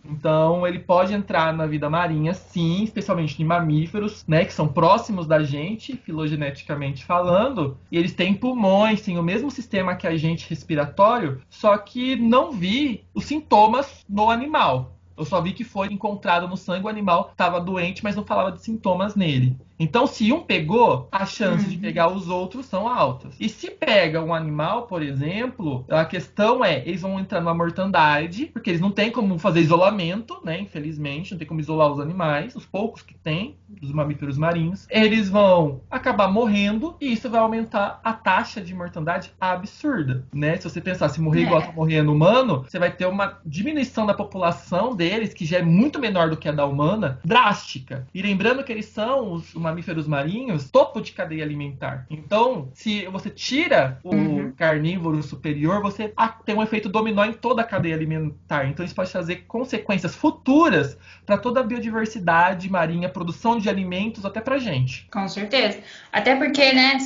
Então, ele pode entrar na vida marinha, sim, especialmente em mamíferos, né, que são próximos da gente, filogeneticamente falando, e eles têm pulmões, têm o mesmo sistema que a gente respiratório, só que não vi os sintomas no animal. Eu só vi que foi encontrado no sangue, o animal estava doente, mas não falava de sintomas nele. Então, se um pegou, as chances de pegar os outros são altas. E se pega um animal, por exemplo, a questão é, eles vão entrar numa mortandade, porque eles não têm como fazer isolamento, né? Infelizmente, não tem como isolar os animais, os poucos que tem, dos mamíferos marinhos. Eles vão acabar morrendo e isso vai aumentar a taxa de mortandade absurda, né? Se você pensar, se morrer igual tá morrendo humano, você vai ter uma diminuição da população deles, que já é muito menor do que a da humana, drástica. E lembrando que eles são os mamíferos marinhos, topo de cadeia alimentar. Então, se você tira o carnívoro superior, você tem um efeito dominó em toda a cadeia alimentar. Então, isso pode trazer consequências futuras para toda a biodiversidade marinha, produção de alimentos, até pra gente. Com certeza. Até porque, né,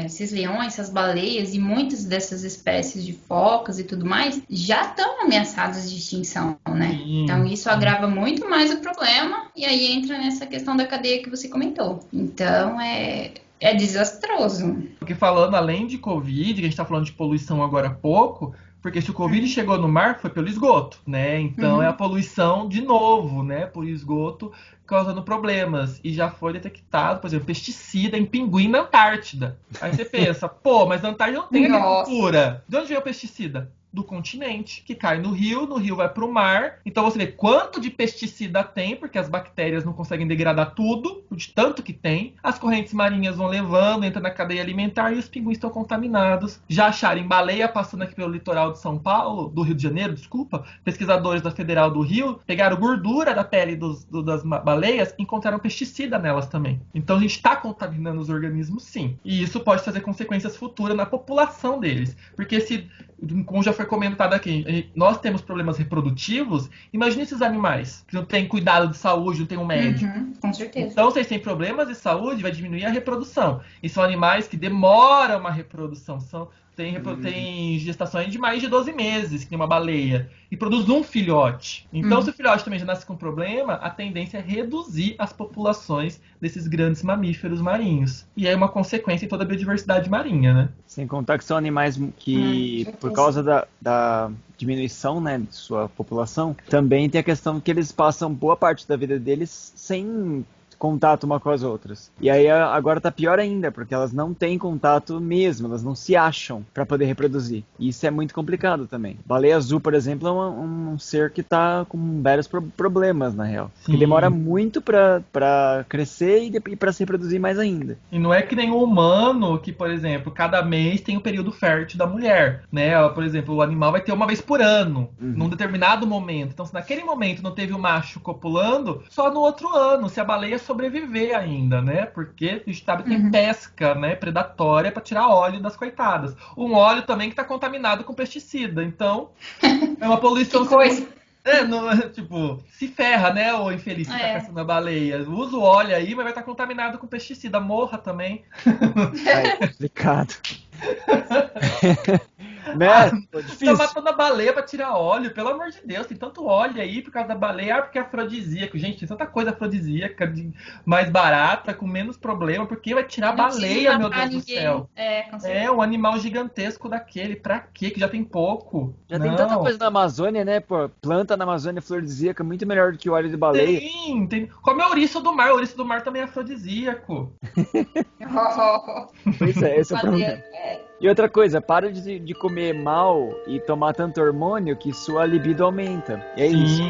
esses leões, essas baleias e muitas dessas espécies de focas e tudo mais já estão ameaçadas de extinção, né? Sim. Então, isso agrava muito mais o problema e aí entra nessa questão da cadeia que você comentou. Então, é desastroso. Porque falando além de Covid, que a gente está falando de poluição agora há pouco, porque se o Covid chegou no mar, foi pelo esgoto, né? Então é a poluição de novo, né? Por esgoto, causando problemas. E já foi detectado, por exemplo, pesticida em pinguim na Antártida. Aí você pensa, pô, mas na Antártida não tem agricultura. De onde veio o pesticida? do continente, que cai no rio vai pro mar. Então você vê quanto de pesticida tem, porque as bactérias não conseguem degradar tudo, de tanto que tem. As correntes marinhas vão levando, entra na cadeia alimentar e os pinguins estão contaminados. Já acharem baleia passando aqui pelo litoral de São Paulo, do Rio de Janeiro, desculpa, pesquisadores da Federal do Rio pegaram gordura da pele das baleias e encontraram pesticida nelas também. Então a gente está contaminando os organismos, sim. E isso pode trazer consequências futuras na população deles. Porque se, como já foi comentado aqui, nós temos problemas reprodutivos, imagine esses animais que não têm cuidado de saúde, não têm um médico. Com certeza. Então, se eles têm problemas de saúde, vai diminuir a reprodução. E são animais que demoram uma reprodução. Tem gestações de mais de 12 meses, que tem uma baleia. E produz um filhote. Então, se o filhote também já nasce com problema, a tendência é reduzir as populações desses grandes mamíferos marinhos. E é uma consequência em toda a biodiversidade marinha, né? Sem contar que são animais que, por causa da diminuição, né, de sua população, também tem a questão que eles passam boa parte da vida deles sem contato uma com as outras. E aí agora tá pior ainda, porque elas não têm contato mesmo, elas não se acham para poder reproduzir. E isso é muito complicado também. Baleia azul, por exemplo, é um ser que tá com vários problemas, na real. Sim. Que demora muito para crescer e para se reproduzir mais ainda. E não é que nem o humano, que, por exemplo, cada mês tem o período fértil da mulher, né? Por exemplo, o animal vai ter uma vez por ano, num determinado momento. Então, se naquele momento não teve o macho copulando, só no outro ano, se a baleia sobreviver ainda, né? Porque a gente sabe que tem pesca, né, predatória para tirar óleo das coitadas. Um óleo também que está contaminado com pesticida. Então, é uma poluição... Que coisa! Tipo, se ferra, né, o infeliz que tá caçando a baleia. Usa o óleo aí, mas vai estar contaminado com pesticida. Morra também. É complicado. Né? Tá matando a baleia pra tirar óleo, pelo amor de Deus, tem tanto óleo aí por causa da baleia, porque é afrodisíaco, gente, tem tanta coisa afrodisíaca, mais barata, com menos problema, porque vai tirar a baleia, meu Deus do céu. Um animal gigantesco daquele, pra quê? Que já tem pouco. Já tem tanta coisa na Amazônia, né, pô, planta na Amazônia afrodisíaca, muito melhor do que o óleo de baleia. Tem. Come o ouriço do mar também é afrodisíaco. Pois é, esse é o problema. E outra coisa, para de comer mal e tomar tanto hormônio que sua libido aumenta. E é isso.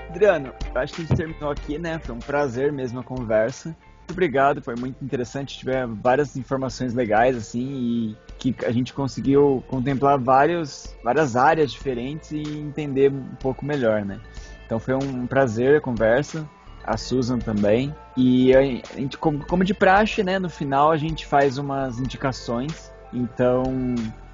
Adriano, eu acho que a gente terminou aqui, né? Foi um prazer mesmo a conversa. Muito obrigado, foi muito interessante. Tivemos várias informações legais, assim, e que a gente conseguiu contemplar várias áreas diferentes e entender um pouco melhor, né? Então foi um prazer a conversa, a Susan também. E a gente, como de praxe, né? No final a gente faz umas indicações. Então,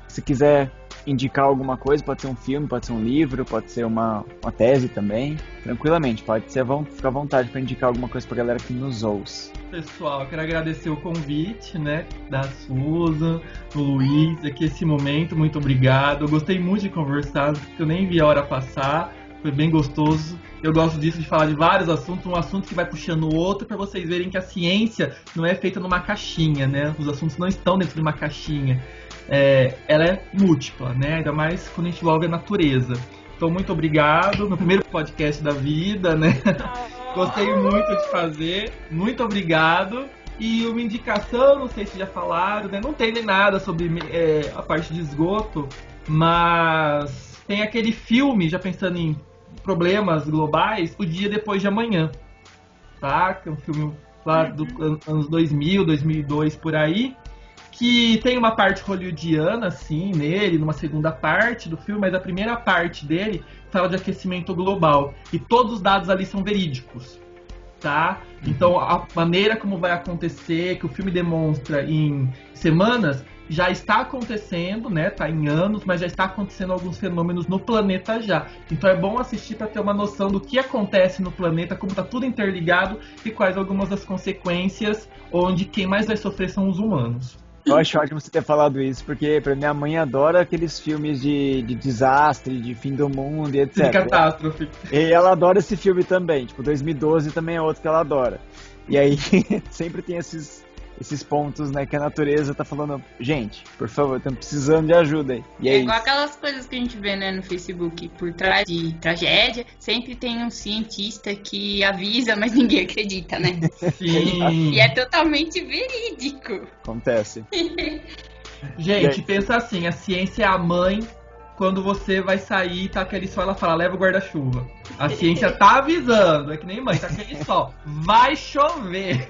se quiser indicar alguma coisa, pode ser um filme, pode ser um livro, pode ser uma tese também, tranquilamente, pode ser, ficar à vontade para indicar alguma coisa pra galera que nos ouça. Pessoal, eu quero agradecer o convite, né, da Susan, do Luiz, aqui esse momento, muito obrigado, eu gostei muito de conversar, eu nem vi a hora passar, foi bem gostoso, eu gosto disso, de falar de vários assuntos, um assunto que vai puxando o outro, para vocês verem que a ciência não é feita numa caixinha, né, os assuntos não estão dentro de uma caixinha. Ela é múltipla, né? Ainda mais quando a gente envolve a natureza. Então, muito obrigado. Meu primeiro podcast da vida, né? Gostei muito de fazer. Muito obrigado. E uma indicação, não sei se já falaram, né? Não tem nem nada sobre a parte de esgoto, mas tem aquele filme, já pensando em problemas globais, O Dia Depois de Amanhã. Tá? Que é um filme lá dos anos 2000, 2002, por aí. Que tem uma parte hollywoodiana, assim, nele, numa segunda parte do filme, mas a primeira parte dele fala de aquecimento global. E todos os dados ali são verídicos, tá? Então, a maneira como vai acontecer, que o filme demonstra em semanas, já está acontecendo, né? Tá em anos, mas já está acontecendo alguns fenômenos no planeta já. Então, é bom assistir para ter uma noção do que acontece no planeta, como tá tudo interligado e quais algumas das consequências, onde quem mais vai sofrer são os humanos. Eu acho ótimo você ter falado isso, porque pra minha mãe adora aqueles filmes de desastre, de fim do mundo e etc. De catástrofe. E ela adora esse filme também, tipo, 2012 também é outro que ela adora. E aí sempre tem esses esses pontos, né, que a natureza tá falando, gente, por favor, estamos precisando de ajuda aí. E É é igual isso. aquelas coisas que a gente vê, né, no Facebook, por trás de tragédia, sempre tem um cientista que avisa, mas ninguém acredita, né? Sim. E é totalmente verídico. Acontece. Gente, pensa assim, a ciência é a mãe. Quando você vai sair, tá aquele sol, ela fala, leva o guarda-chuva. A ciência tá avisando, é que nem mãe, tá aquele sol, vai chover.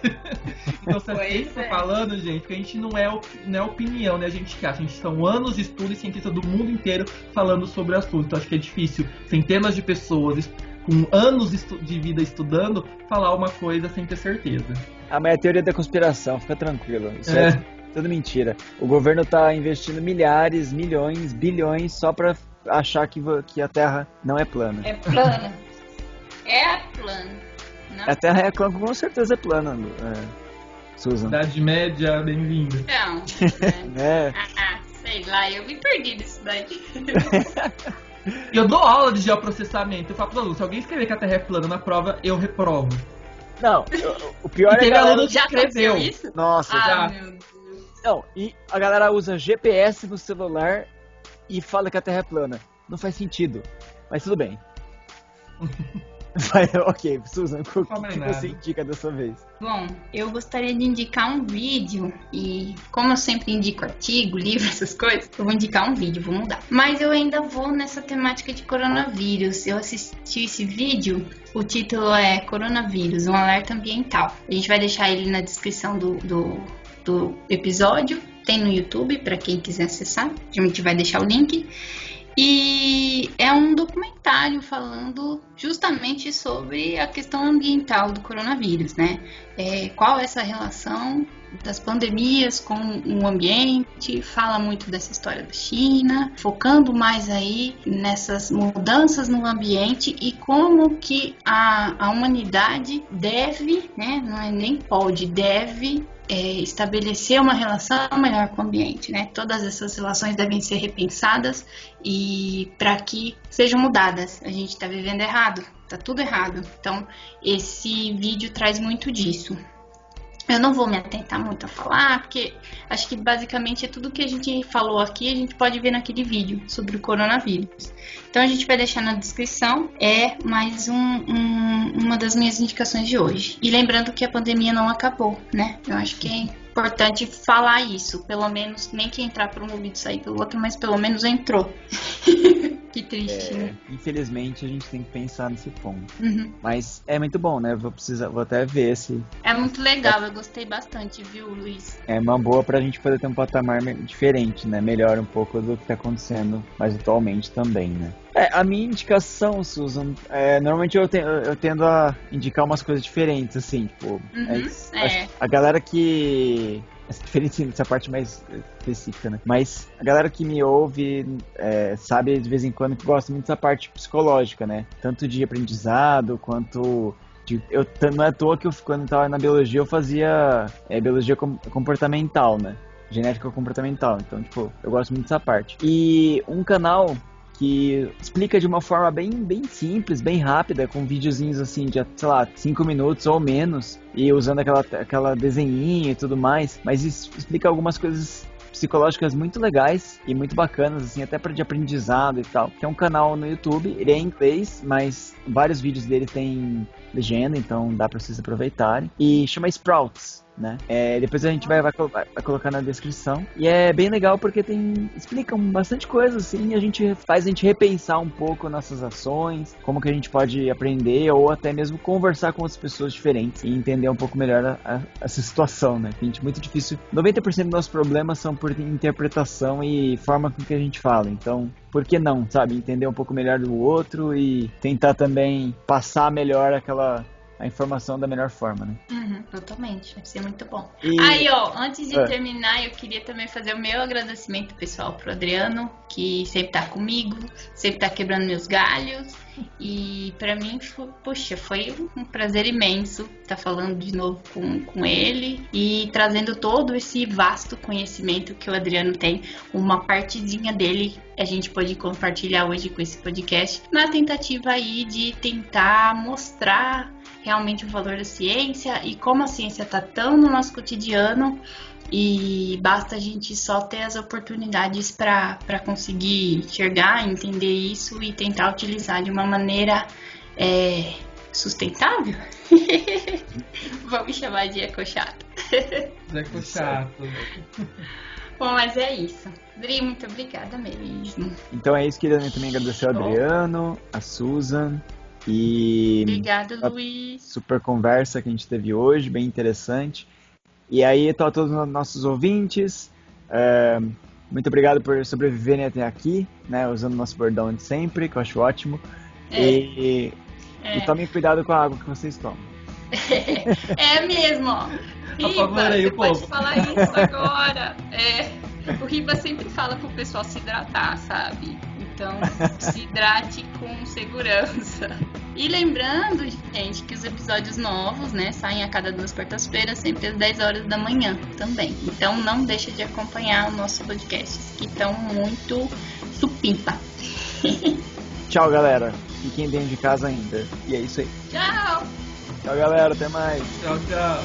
Então, se a ciência tá falando, gente, que a gente não é opinião, né? A gente são anos de estudo e cientistas do mundo inteiro falando sobre o assunto. Então, acho que é difícil, centenas de pessoas com anos de vida estudando, falar uma coisa sem ter certeza. Ah, mas é a teoria da conspiração, fica tranquilo. Isso é tudo mentira. O governo tá investindo milhares, milhões, bilhões só pra achar que a Terra não é plana. É plana. É plana. Não. A Terra é com certeza é plana, Susan. Idade média, bem-vinda. Então, É. sei lá, eu me perdi nisso daí. E eu dou aula de geoprocessamento. Eu falo pros alunos, se alguém escrever que a Terra é plana na prova, eu reprovo. Não, o pior é Teve que a galera... aluno que Já escreveu. aconteceu isso? Nossa, já. Meu Deus. Não, e a galera usa GPS no celular e fala que a Terra é plana. Não faz sentido, mas tudo bem. Ok, Susan, o que você indica dessa vez? Bom, eu gostaria de indicar um vídeo e como eu sempre indico artigo, livro, essas coisas, eu vou indicar um vídeo, vou mudar. Mas eu ainda vou nessa temática de coronavírus. Eu assisti esse vídeo, o título é Coronavírus, um alerta ambiental. A gente vai deixar ele na descrição do episódio, tem no YouTube para quem quiser acessar, a gente vai deixar o link. E é um documentário falando justamente sobre a questão ambiental do coronavírus, né? Qual é essa relação das pandemias com o ambiente, fala muito dessa história da China, focando mais aí nessas mudanças no ambiente e como que a humanidade deve, né? Não é nem pode, deve estabelecer uma relação melhor com o ambiente, né? Todas essas relações devem ser repensadas e para que sejam mudadas. A gente está vivendo errado, tá tudo errado. Então, esse vídeo traz muito disso. Eu não vou me atentar muito a falar, porque acho que basicamente é tudo que a gente falou aqui, a gente pode ver naquele vídeo sobre o coronavírus. Então a gente vai deixar na descrição, é mais uma das minhas indicações de hoje. E lembrando que a pandemia não acabou, né? Eu acho que é importante falar isso, pelo menos, nem que entrar por um ouvido e sair pelo outro, mas pelo menos entrou. Que triste, né? Infelizmente a gente tem que pensar nesse ponto. Uhum. Mas é muito bom, né? Vou até ver se... É muito legal, eu gostei bastante, viu, Luiz? É uma boa pra gente poder ter um patamar diferente, né? Melhor um pouco do que tá acontecendo mais atualmente também, né? A minha indicação, Susan, normalmente eu tendo a indicar umas coisas diferentes, assim, tipo... A galera que... Diferente dessa parte mais específica, né? Mas a galera que me ouve sabe de vez em quando que gosta muito dessa parte psicológica, né? Tanto de aprendizado quanto... não é à toa que quando eu tava na biologia eu fazia biologia comportamental, né? Genética comportamental. Então, tipo, eu gosto muito dessa parte. E um canal que explica de uma forma bem simples, bem rápida, com videozinhos assim de, sei lá, 5 minutos ou menos, e usando aquela desenhinho e tudo mais, mas explica algumas coisas psicológicas muito legais e muito bacanas, assim, até de aprendizado e tal. Tem um canal no YouTube, ele é em inglês, mas vários vídeos dele tem legenda, então dá pra vocês aproveitarem. E chama Sprouts, né? Depois a gente vai colocar na descrição. E é bem legal porque explicam bastante coisa, assim, e faz a gente repensar um pouco nossas ações, como que a gente pode aprender ou até mesmo conversar com outras pessoas diferentes e entender um pouco melhor essa situação, né? Muito difícil. 90% dos nossos problemas são por interpretação e forma com que a gente fala. Então, por que não, sabe? Entender um pouco melhor do outro e tentar também passar melhor a informação da melhor forma, né? Totalmente, vai ser muito bom. E... Aí, ó, antes de terminar, eu queria também fazer o meu agradecimento pessoal pro Adriano, que sempre tá comigo, sempre tá quebrando meus galhos. E pra mim, foi um prazer imenso estar falando de novo com ele e trazendo todo esse vasto conhecimento que o Adriano tem. Uma partezinha dele a gente pode compartilhar hoje com esse podcast, na tentativa aí de tentar mostrar realmente o valor da ciência e como a ciência está tão no nosso cotidiano e basta a gente só ter as oportunidades para conseguir enxergar, entender isso e tentar utilizar de uma maneira sustentável. Vamos chamar de ecochato. Ecochato. Bom, mas é isso. Adri, muito obrigada mesmo. Então é isso, queria também agradecer ao Adriano, a Susan e obrigada, Luiz. Super conversa que a gente teve hoje, bem interessante. E aí, a todos os nossos ouvintes, muito obrigado por sobreviverem até aqui, né, usando o nosso bordão de sempre, que eu acho ótimo. E tomem cuidado com a água que vocês tomam. É mesmo, ó. Riba, você pode falar isso agora. O Riba sempre fala pro pessoal se hidratar, sabe? Então, se hidrate com segurança. E lembrando, gente, que os episódios novos, né, saem a cada 2 quartas-feiras, sempre às 10 horas da manhã também. Então, não deixa de acompanhar os nossos podcasts, que estão muito supimpa. Tchau, galera. Fiquem dentro de casa ainda. E é isso aí. Tchau. Tchau, galera. Até mais. Tchau, tchau.